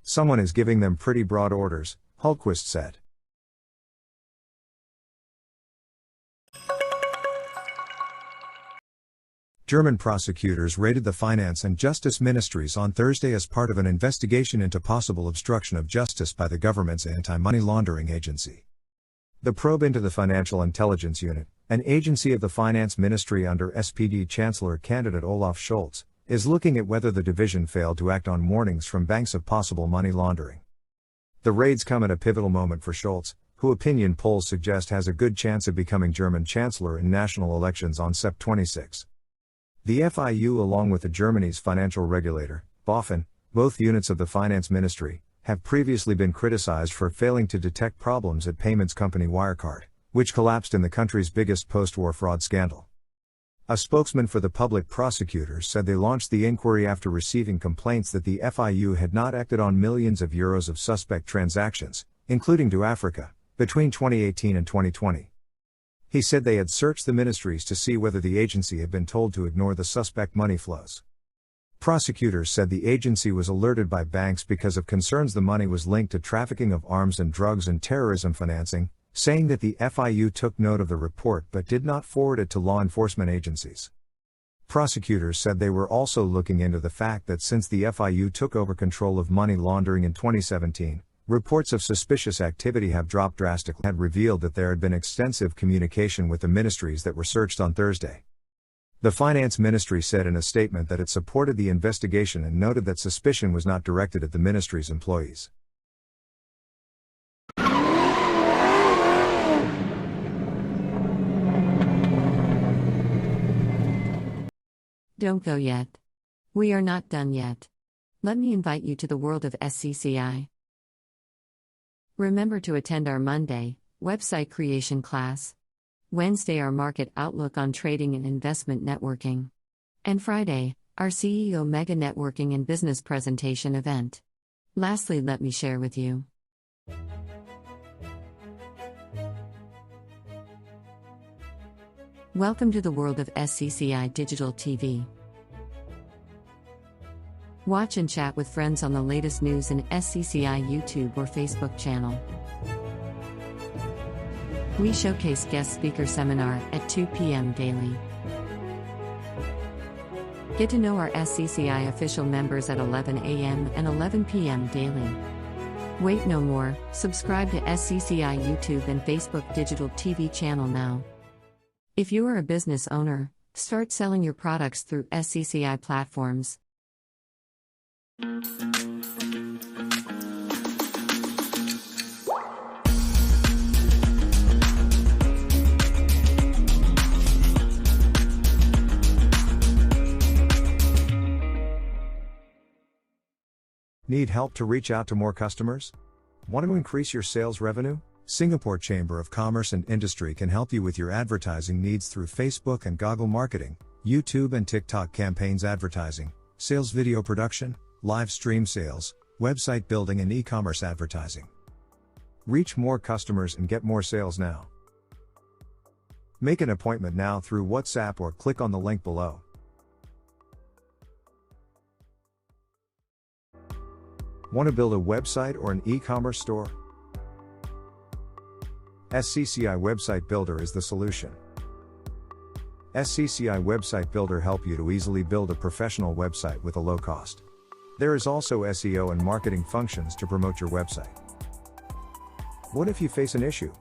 Someone is giving them pretty broad orders, Hultquist said. German prosecutors raided the Finance and Justice Ministries on Thursday as part of an investigation into possible obstruction of justice by the government's anti-money laundering agency. The probe into the Financial Intelligence Unit, an agency of the Finance Ministry under SPD Chancellor candidate Olaf Scholz, is looking at whether the division failed to act on warnings from banks of possible money laundering. The raids come at a pivotal moment for Scholz, who opinion polls suggest has a good chance of becoming German Chancellor in national elections on Sept. 26. The FIU, along with the Germany's financial regulator, BaFin, both units of the Finance Ministry, have previously been criticized for failing to detect problems at payments company Wirecard, which collapsed in the country's biggest post-war fraud scandal. A spokesman for the public prosecutors said they launched the inquiry after receiving complaints that the FIU had not acted on millions of euros of suspect transactions, including to Africa, between 2018 and 2020. He said they had searched the ministries to see whether the agency had been told to ignore the suspect money flows. Prosecutors said the agency was alerted by banks because of concerns the money was linked to trafficking of arms and drugs and terrorism financing, saying that the FIU took note of the report but did not forward it to law enforcement agencies. Prosecutors said they were also looking into the fact that since the FIU took over control of money laundering in 2017, reports of suspicious activity have dropped drastically. Had revealed that there had been extensive communication with the ministries that were searched on Thursday. The Finance Ministry said in a statement that it supported the investigation and noted that suspicion was not directed at the ministry's employees. Don't go yet. We are not done yet. Let me invite you to the world of SCCI. Remember to attend our Monday website creation class, Wednesday our market outlook on trading and investment networking, and Friday our CEO mega networking and business presentation event. Lastly, let me share with you. Welcome to the world of SCCI Digital TV. Watch and chat with friends on the latest news in SCCI YouTube or Facebook channel. We showcase guest speaker seminar at 2 p.m. daily. Get to know our SCCI official members at 11 a.m. and 11 p.m. daily. Wait no more, subscribe to SCCI YouTube and Facebook digital TV channel now. If you are a business owner, start selling your products through SCCI platforms. Need help to reach out to more customers? Want to increase your sales revenue? Singapore Chamber of Commerce and Industry can help you with your advertising needs through Facebook and Google marketing, YouTube and TikTok campaigns advertising, sales video production, live stream sales, website building and e-commerce advertising. Reach more customers and get more sales now. Make an appointment now through WhatsApp or click on the link below. Want to build a website or an e-commerce store? SCCI Website Builder is the solution. SCCI Website Builder help you to easily build a professional website with a low cost. There is also SEO and marketing functions to promote your website. What if you face an issue?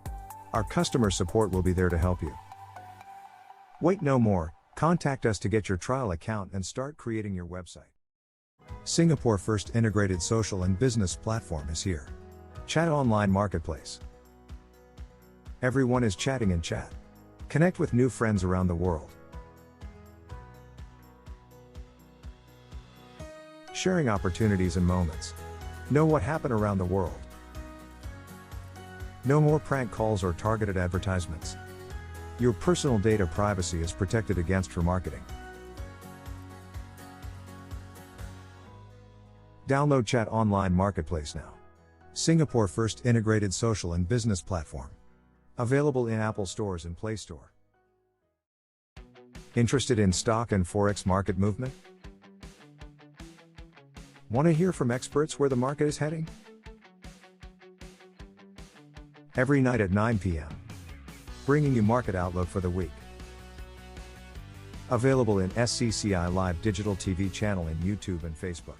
Our customer support will be there to help you. Wait no more, contact us to get your trial account and start creating your website. Singapore first integrated social and business platform is here. Chat Online Marketplace. Everyone is chatting in chat. Connect with new friends around the world. Sharing opportunities and moments. Know what happened around the world. No more prank calls or targeted advertisements. Your personal data privacy is protected against for marketing. Download Chat Online Marketplace now. Singapore first integrated social and business platform. Available in Apple stores and Play Store. Interested in stock and forex market movement? Want to hear from experts where the market is heading? Every night at 9 p.m. Bringing you market outlook for the week. Available in SCCI Live Digital TV channel in YouTube and Facebook.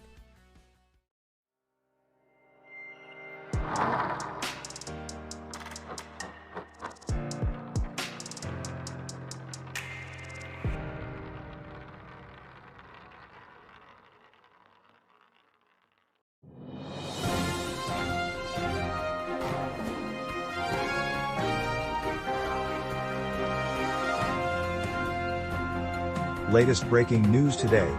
Latest breaking news today.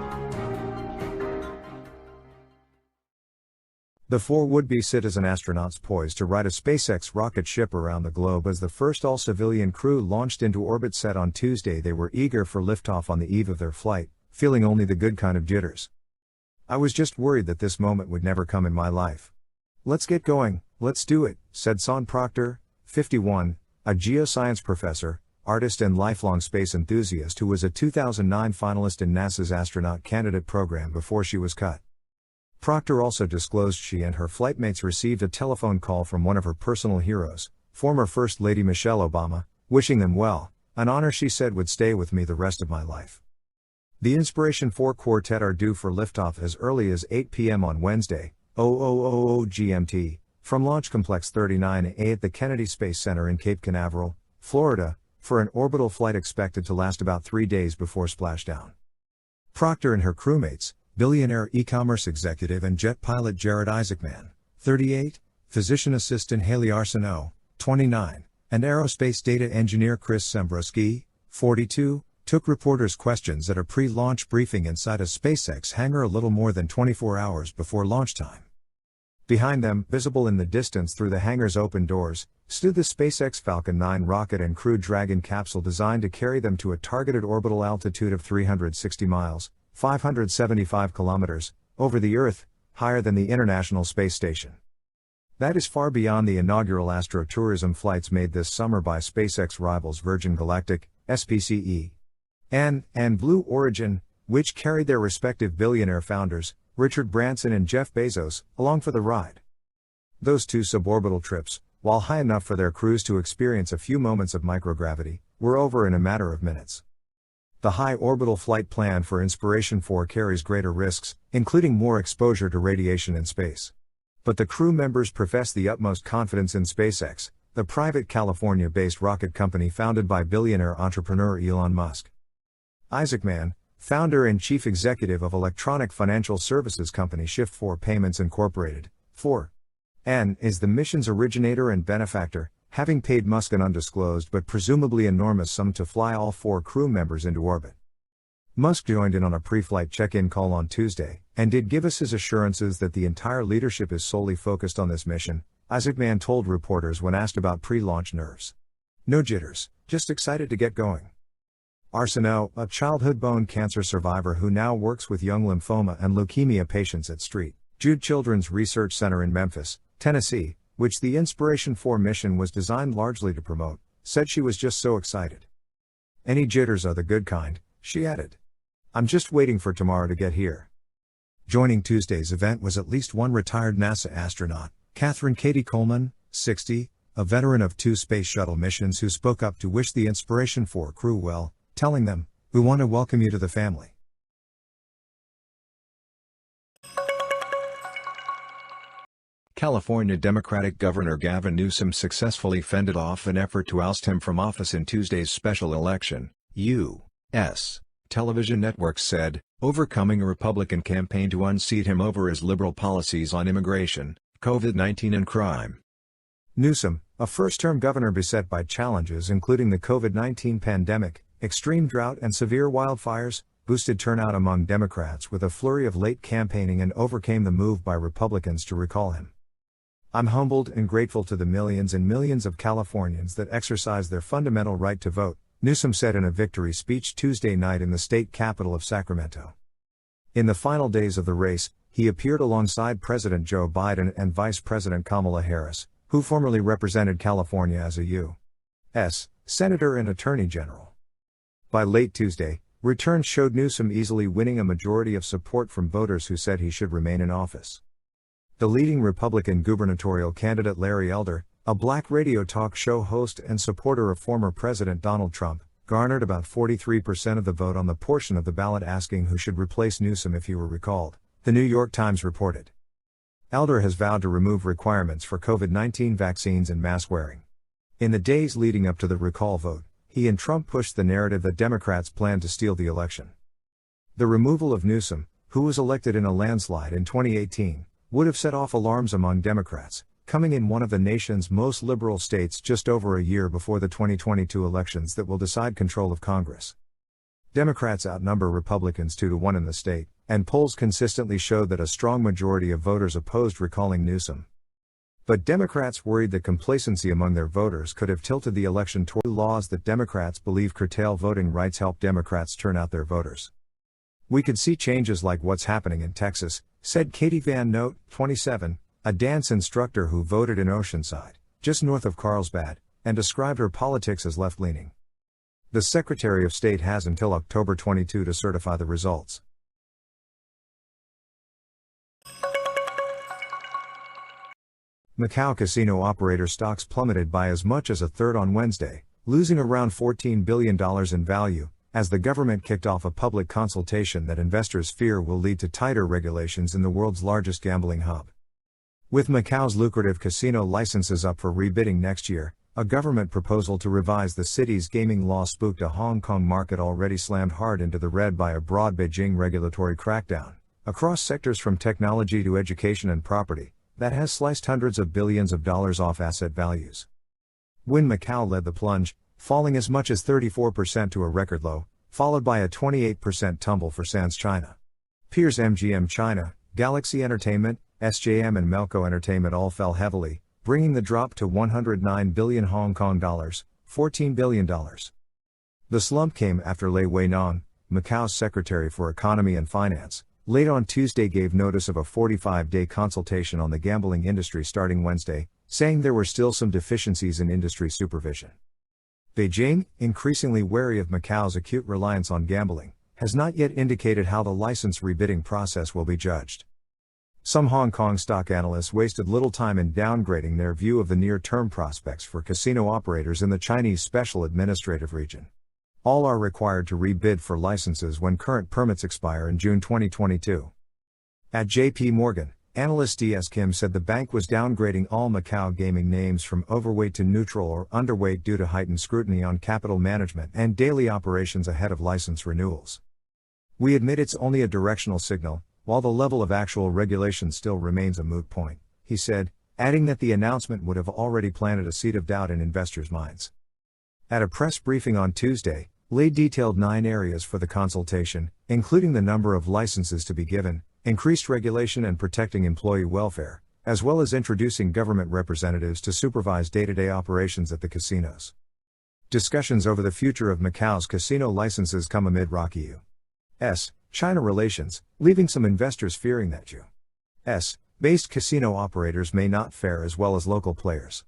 The 4 would-be citizen astronauts poised to ride a SpaceX rocket ship around the globe as the first all-civilian crew launched into orbit said on Tuesday they were eager for liftoff on the eve of their flight, feeling only the good kind of jitters. I was just worried that this moment would never come in my life. Let's get going, let's do it, said Son Proctor, 51, a geoscience professor, artist and lifelong space enthusiast who was a 2009 finalist in NASA's astronaut candidate program before she was cut. Proctor also disclosed she and her flightmates received a telephone call from one of her personal heroes, former First Lady Michelle Obama, wishing them well, an honor she said would stay with me the rest of my life. The Inspiration 4 quartet are due for liftoff as early as 8 p.m. on Wednesday, 0000 GMT, from Launch Complex 39A at the Kennedy Space Center in Cape Canaveral, Florida, for an orbital flight expected to last about 3 days before splashdown. Proctor and her crewmates, billionaire e-commerce executive and jet pilot Jared Isaacman, 38, physician assistant Haley Arsenault, 29, and aerospace data engineer Chris Sembrowski, 42, took reporters' questions at a pre-launch briefing inside a SpaceX hangar a little more than 24 hours before launch time. Behind them, visible in the distance through the hangar's open doors, stood the SpaceX Falcon 9 rocket and Crew Dragon capsule designed to carry them to a targeted orbital altitude of 360 miles, 575 kilometers, over the Earth, higher than the International Space Station. That is far beyond the inaugural astrotourism flights made this summer by SpaceX rivals Virgin Galactic, SPCE, and Blue Origin, which carried their respective billionaire founders, Richard Branson and Jeff Bezos, along for the ride. Those two suborbital trips, while high enough for their crews to experience a few moments of microgravity, were over in a matter of minutes. The high orbital flight plan for Inspiration 4 carries greater risks, including more exposure to radiation in space. But the crew members profess the utmost confidence in SpaceX, the private California-based rocket company founded by billionaire entrepreneur Elon Musk. Isaacman, founder and chief executive of electronic financial services company Shift4 Payments Incorporated, 4N, is the mission's originator and benefactor, having paid Musk an undisclosed but presumably enormous sum to fly all 4 crew members into orbit. Musk joined in on a pre-flight check-in call on Tuesday, and did give us his assurances that the entire leadership is solely focused on this mission, Isaacman told reporters when asked about pre-launch nerves. No jitters, just excited to get going. Arsenault, a childhood bone cancer survivor who now works with young lymphoma and leukemia patients at St. Jude Children's Research Center in Memphis, Tennessee, which the Inspiration 4 mission was designed largely to promote, said she was just so excited. Any jitters are the good kind, she added. I'm just waiting for tomorrow to get here. Joining Tuesday's event was at least one retired NASA astronaut, Catherine Katie Coleman, 60, a veteran of 2 space shuttle missions who spoke up to wish the Inspiration 4 crew well, telling them, "We want to welcome you to the family." California Democratic Governor Gavin Newsom successfully fended off an effort to oust him from office in Tuesday's special election, U.S. television networks said, overcoming a Republican campaign to unseat him over his liberal policies on immigration, COVID-19 and crime. Newsom, a first-term governor beset by challenges including the COVID-19 pandemic, extreme drought and severe wildfires, boosted turnout among Democrats with a flurry of late campaigning and overcame the move by Republicans to recall him. "I'm humbled and grateful to the millions and millions of Californians that exercise their fundamental right to vote," Newsom said in a victory speech Tuesday night in the state capital of Sacramento. In the final days of the race, he appeared alongside President Joe Biden and Vice President Kamala Harris, who formerly represented California as a U.S. Senator and Attorney General. By late Tuesday, returns showed Newsom easily winning a majority of support from voters who said he should remain in office. The leading Republican gubernatorial candidate Larry Elder, a black radio talk show host and supporter of former President Donald Trump, garnered about 43% of the vote on the portion of the ballot asking who should replace Newsom if he were recalled, the New York Times reported. Elder has vowed to remove requirements for COVID-19 vaccines and mask wearing. In the days leading up to the recall vote, he and Trump pushed the narrative that Democrats planned to steal the election. The removal of Newsom, who was elected in a landslide in 2018, would have set off alarms among Democrats, coming in one of the nation's most liberal states just over a year before the 2022 elections that will decide control of Congress. Democrats outnumber Republicans 2-1 in the state, and polls consistently showed that a strong majority of voters opposed recalling Newsom. But Democrats worried that complacency among their voters could have tilted the election toward laws that Democrats believe curtail voting rights help Democrats turn out their voters. "We could see changes like what's happening in Texas," said Katie Van Note, 27, a dance instructor who voted in Oceanside, just north of Carlsbad, and described her politics as left-leaning. The Secretary of State has until October 22 to certify the results. Macau casino operator stocks plummeted by as much as a third on Wednesday, losing around $14 billion in value, as the government kicked off a public consultation that investors fear will lead to tighter regulations in the world's largest gambling hub. With Macau's lucrative casino licenses up for rebidding next year, a government proposal to revise the city's gaming law spooked a Hong Kong market already slammed hard into the red by a broad Beijing regulatory crackdown, across sectors from technology to education and property, that has sliced hundreds of billions of dollars off asset values. Wynn Macau led the plunge, falling as much as 34% to a record low, followed by a 28% tumble for Sands China. Peers MGM China, Galaxy Entertainment, SJM and Melco Entertainment all fell heavily, bringing the drop to 109 billion Hong Kong dollars, $14 billion. The slump came after Lei Wei-nong, Macau's Secretary for Economy and Finance, late on Tuesday gave notice of a 45-day consultation on the gambling industry starting Wednesday, saying there were still some deficiencies in industry supervision. Beijing, increasingly wary of Macau's acute reliance on gambling, has not yet indicated how the license rebidding process will be judged. Some Hong Kong stock analysts wasted little time in downgrading their view of the near-term prospects for casino operators in the Chinese Special Administrative Region. All are required to rebid for licenses when current permits expire in June 2022. At J.P. Morgan, analyst D.S. Kim said the bank was downgrading all Macau gaming names from overweight to neutral or underweight due to heightened scrutiny on capital management and daily operations ahead of license renewals. "We admit it's only a directional signal, while the level of actual regulation still remains a moot point," he said, adding that the announcement would have already planted a seed of doubt in investors' minds. At a press briefing on Tuesday, Lei detailed 9 areas for the consultation, including the number of licenses to be given, increased regulation and protecting employee welfare, as well as introducing government representatives to supervise day-to-day operations at the casinos. Discussions over the future of Macau's casino licenses come amid rocky U.S. China relations, leaving some investors fearing that U.S. based casino operators may not fare as well as local players.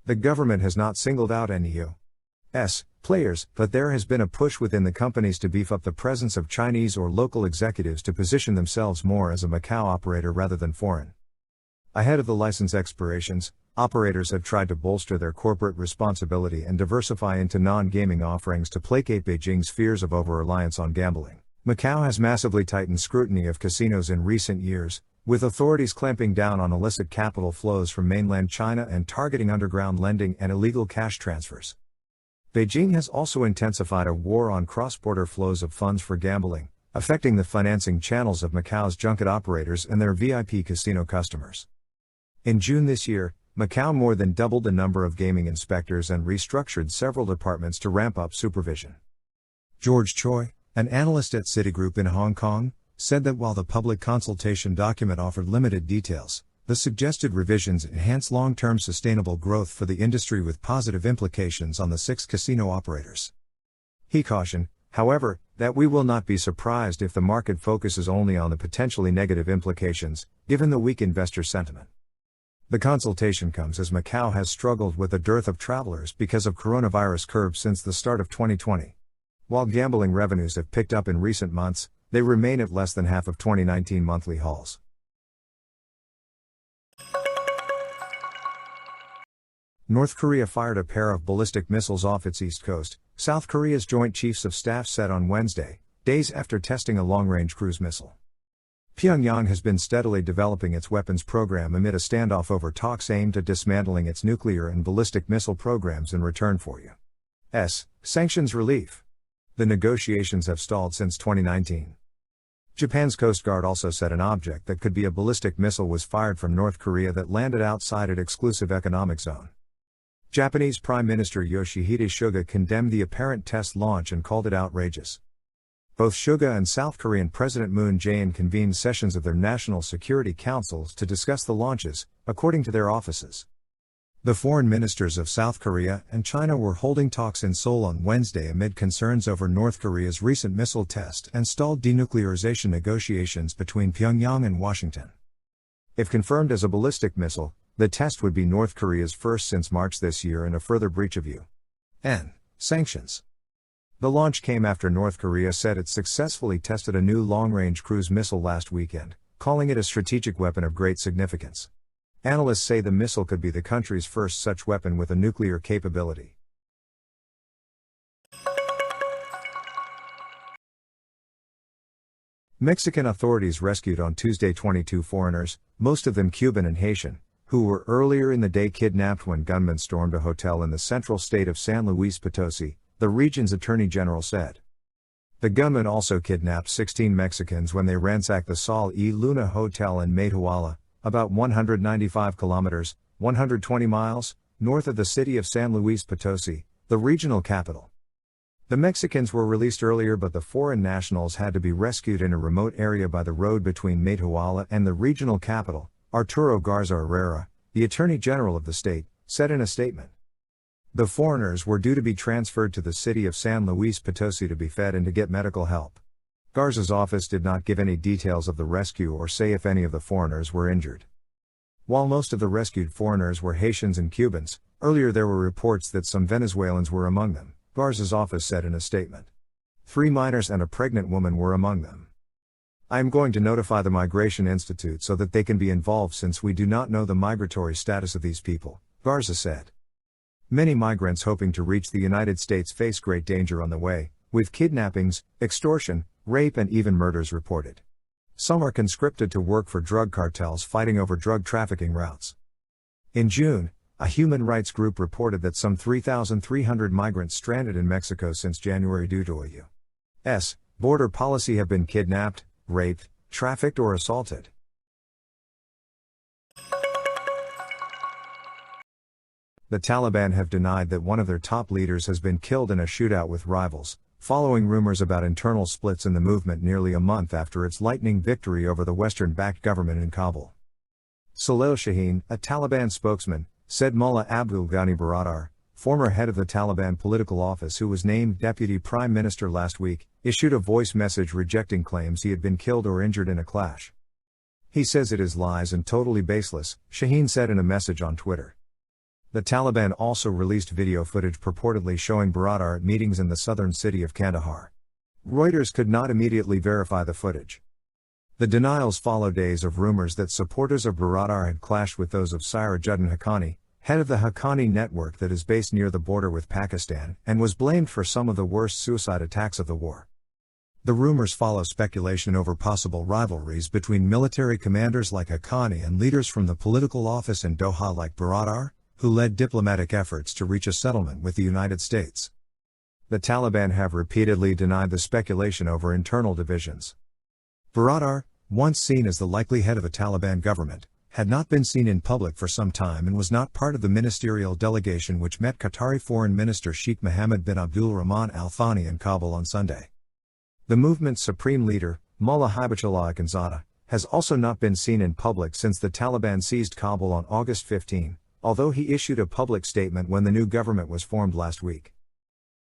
The government has not singled out any U.S. players, but there has been a push within the companies to beef up the presence of Chinese or local executives to position themselves more as a Macau operator rather than foreign. Ahead of the license expirations, operators have tried to bolster their corporate responsibility and diversify into non-gaming offerings to placate Beijing's fears of over-reliance on gambling. Macau has massively tightened scrutiny of casinos in recent years, with authorities clamping down on illicit capital flows from mainland China and targeting underground lending and illegal cash transfers. Beijing has also intensified a war on cross-border flows of funds for gambling, affecting the financing channels of Macau's junket operators and their VIP casino customers. In June this year, Macau more than doubled the number of gaming inspectors and restructured several departments to ramp up supervision. George Choi, an analyst at Citigroup in Hong Kong, said that while the public consultation document offered limited details, the suggested revisions enhance long-term sustainable growth for the industry with positive implications on the 6 casino operators. He cautioned, however, that we will not be surprised if the market focuses only on the potentially negative implications, given the weak investor sentiment. The consultation comes as Macau has struggled with a dearth of travelers because of coronavirus curbs since the start of 2020. While gambling revenues have picked up in recent months, they remain at less than half of 2019 monthly hauls. North Korea fired a pair of ballistic missiles off its east coast, South Korea's Joint Chiefs of Staff said on Wednesday, days after testing a long-range cruise missile. Pyongyang has been steadily developing its weapons program amid a standoff over talks aimed at dismantling its nuclear and ballistic missile programs in return for U.S. sanctions relief. The negotiations have stalled since 2019. Japan's Coast Guard also said an object that could be a ballistic missile was fired from North Korea that landed outside its exclusive economic zone. Japanese Prime Minister Yoshihide Suga condemned the apparent test launch and called it outrageous. Both Suga and South Korean President Moon Jae-in convened sessions of their National Security Councils to discuss the launches, according to their offices. The foreign ministers of South Korea and China were holding talks in Seoul on Wednesday amid concerns over North Korea's recent missile test and stalled denuclearization negotiations between Pyongyang and Washington. If confirmed as a ballistic missile, the test would be North Korea's first since March this year and a further breach of UN sanctions. The launch came after North Korea said it successfully tested a new long-range cruise missile last weekend, calling it a strategic weapon of great significance. Analysts say the missile could be the country's first such weapon with a nuclear capability. Mexican authorities rescued on Tuesday 22 foreigners, most of them Cuban and Haitian, who were earlier in the day kidnapped when gunmen stormed a hotel in the central state of San Luis Potosi, the region's attorney general said. The gunmen also kidnapped 16 Mexicans when they ransacked the Sol y Luna Hotel in Matehuala, about 195 kilometers, 120 miles, north of the city of San Luis Potosi, the regional capital. The Mexicans were released earlier, but the foreign nationals had to be rescued in a remote area by the road between Matehuala and the regional capital, Arturo Garza Herrera, the Attorney General of the state, said in a statement. The foreigners were due to be transferred to the city of San Luis Potosi to be fed and to get medical help. Garza's office did not give any details of the rescue or say if any of the foreigners were injured. While most of the rescued foreigners were Haitians and Cubans, earlier there were reports that some Venezuelans were among them, Garza's office said in a statement. 3 minors and a pregnant woman were among them. I am going to notify the Migration Institute so that they can be involved since we do not know the migratory status of these people, Garza said. Many migrants hoping to reach the United States face great danger on the way, with kidnappings, extortion, rape and even murders reported. Some are conscripted to work for drug cartels fighting over drug trafficking routes. In June, a human rights group reported that some 3,300 migrants stranded in Mexico since January due to a U.S. border policy have been kidnapped, raped, trafficked or assaulted. The Taliban have denied that one of their top leaders has been killed in a shootout with rivals, following rumors about internal splits in the movement nearly a month after its lightning victory over the Western-backed government in Kabul. Salil Shaheen, a Taliban spokesman, said Mullah Abdul Ghani Baradar, former head of the Taliban political office who was named deputy prime minister last week, issued a voice message rejecting claims he had been killed or injured in a clash. He says it is lies and totally baseless, Shaheen said in a message on Twitter. The Taliban also released video footage purportedly showing Baradar at meetings in the southern city of Kandahar. Reuters could not immediately verify the footage. The denials follow days of rumors that supporters of Baradar had clashed with those of Sirajuddin Haqqani, head of the Haqqani network that is based near the border with Pakistan and was blamed for some of the worst suicide attacks of the war. The rumors follow speculation over possible rivalries between military commanders like Haqqani and leaders from the political office in Doha like Baradar, who led diplomatic efforts to reach a settlement with the United States. The Taliban have repeatedly denied the speculation over internal divisions. Baradar, once seen as the likely head of a Taliban government, had not been seen in public for some time and was not part of the ministerial delegation which met Qatari Foreign Minister Sheikh Mohammed bin Abdul Rahman Al Thani in Kabul on Sunday. The movement's supreme leader, Mullah Hibatullah Akhundzada, has also not been seen in public since the Taliban seized Kabul on August 15, although he issued a public statement when the new government was formed last week.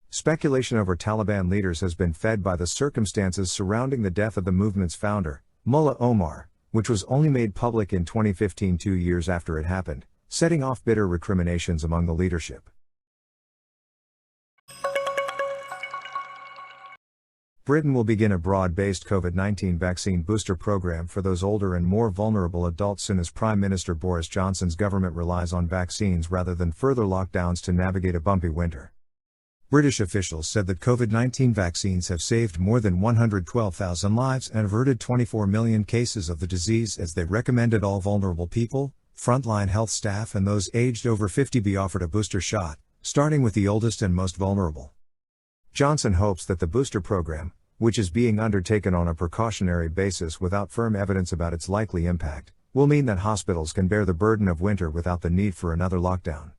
Speculation over Taliban leaders has been fed by the circumstances surrounding the death of the movement's founder, Mullah Omar, which was only made public in 2015, 2 years after it happened, setting off bitter recriminations among the leadership. Britain will begin a broad-based COVID-19 vaccine booster program for those older and more vulnerable adults soon as Prime Minister Boris Johnson's government relies on vaccines rather than further lockdowns to navigate a bumpy winter. British officials said that COVID-19 vaccines have saved more than 112,000 lives and averted 24 million cases of the disease as they recommended all vulnerable people, frontline health staff and those aged over 50 be offered a booster shot, starting with the oldest and most vulnerable. Johnson hopes that the booster program, which is being undertaken on a precautionary basis without firm evidence about its likely impact, will mean that hospitals can bear the burden of winter without the need for another lockdown.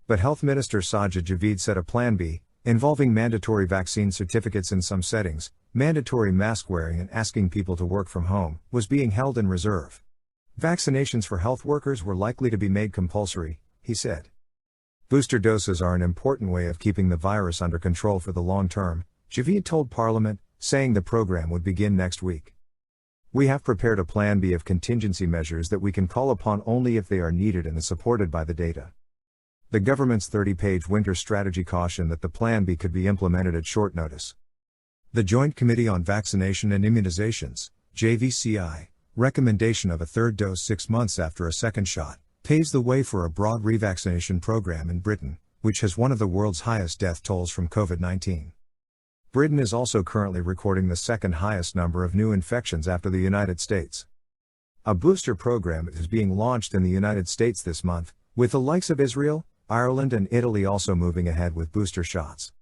But Health Minister Sajid Javid said a Plan B, involving mandatory vaccine certificates in some settings, mandatory mask wearing and asking people to work from home, was being held in reserve. Vaccinations for health workers were likely to be made compulsory, he said. Booster doses are an important way of keeping the virus under control for the long term, Javid told Parliament, saying the program would begin next week. We have prepared a Plan B of contingency measures that we can call upon only if they are needed and is supported by the data. The government's 30-page winter strategy cautioned that the Plan B could be implemented at short notice. The Joint Committee on Vaccination and Immunizations, JVCI, recommendation of a third dose 6 months after a second shot, paves the way for a broad revaccination program in Britain, which has one of the world's highest death tolls from COVID-19. Britain is also currently recording the second highest number of new infections after the United States. A booster program is being launched in the United States this month, with the likes of Israel, Ireland and Italy also moving ahead with booster shots.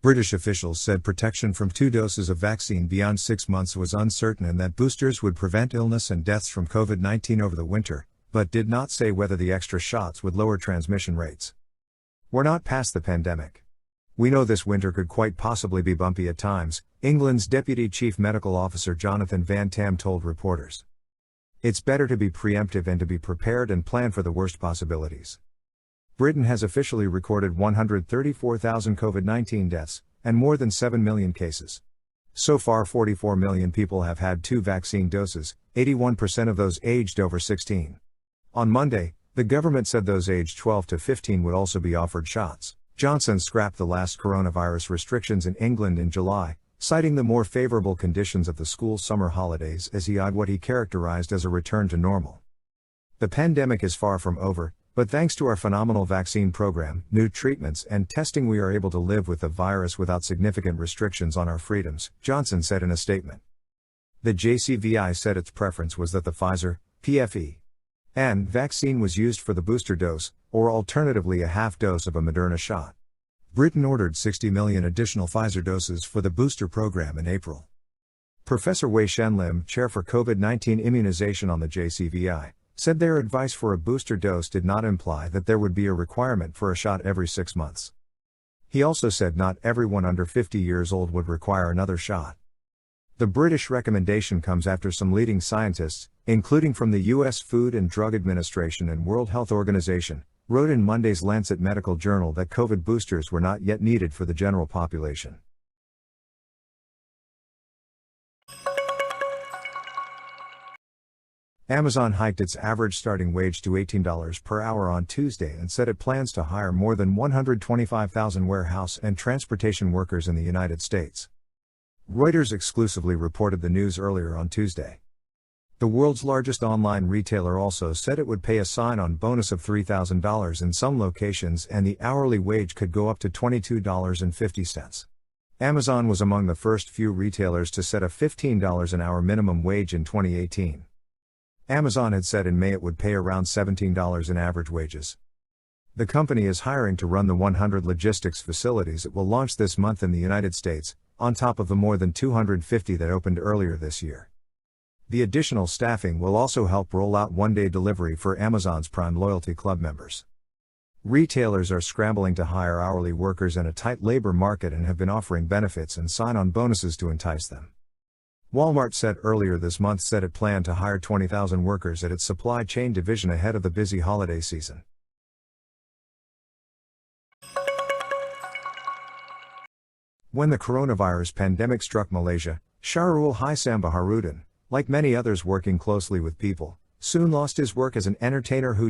British officials said protection from 2 doses of vaccine beyond 6 months was uncertain and that boosters would prevent illness and deaths from COVID-19 over the winter, but did not say whether the extra shots would lower transmission rates. We're not past the pandemic. We know this winter could quite possibly be bumpy at times, England's Deputy Chief Medical Officer Jonathan Van Tam told reporters. It's better to be preemptive and to be prepared and plan for the worst possibilities. Britain has officially recorded 134,000 COVID-19 deaths, and more than 7 million cases. So far 44 million people have had 2 vaccine doses, 81% of those aged over 16. On Monday, the government said those aged 12 to 15 would also be offered shots. Johnson scrapped the last coronavirus restrictions in England in July, citing the more favorable conditions of the school summer holidays as he eyed what he characterized as a return to normal. The pandemic is far from over, but thanks to our phenomenal vaccine program, new treatments and testing we are able to live with the virus without significant restrictions on our freedoms, Johnson said in a statement. The JCVI said its preference was that the Pfizer, PFE, vaccine was used for the booster dose, or alternatively a half dose of a Moderna shot. Britain ordered 60 million additional Pfizer doses for the booster program in April. Professor Wei Shen Lim, chair for COVID-19 immunization on the JCVI, said their advice for a booster dose did not imply that there would be a requirement for a shot every 6 months. He also said not everyone under 50 years old would require another shot. The British recommendation comes after some leading scientists, including from the US Food and Drug Administration and World Health Organization, wrote in Monday's Lancet Medical Journal that COVID boosters were not yet needed for the general population. Amazon hiked its average starting wage to $18 per hour on Tuesday and said it plans to hire more than 125,000 warehouse and transportation workers in the United States. Reuters exclusively reported the news earlier on Tuesday. The world's largest online retailer also said it would pay a sign-on bonus of $3,000 in some locations and the hourly wage could go up to $22.50. Amazon was among the first few retailers to set a $15 an hour minimum wage in 2018. Amazon had said in May it would pay around $17 in average wages. The company is hiring to run the 100 logistics facilities it will launch this month in the United States, on top of the more than 250 that opened earlier this year. The additional staffing will also help roll out one-day delivery for Amazon's Prime Loyalty Club members. Retailers are scrambling to hire hourly workers in a tight labor market and have been offering benefits and sign-on bonuses to entice them. Walmart said earlier this month it planned to hire 20,000 workers at its supply chain division ahead of the busy holiday season. When the coronavirus pandemic struck Malaysia, Shahrul Hisam Baharudin, like many others working closely with people, soon lost his work as an entertainer who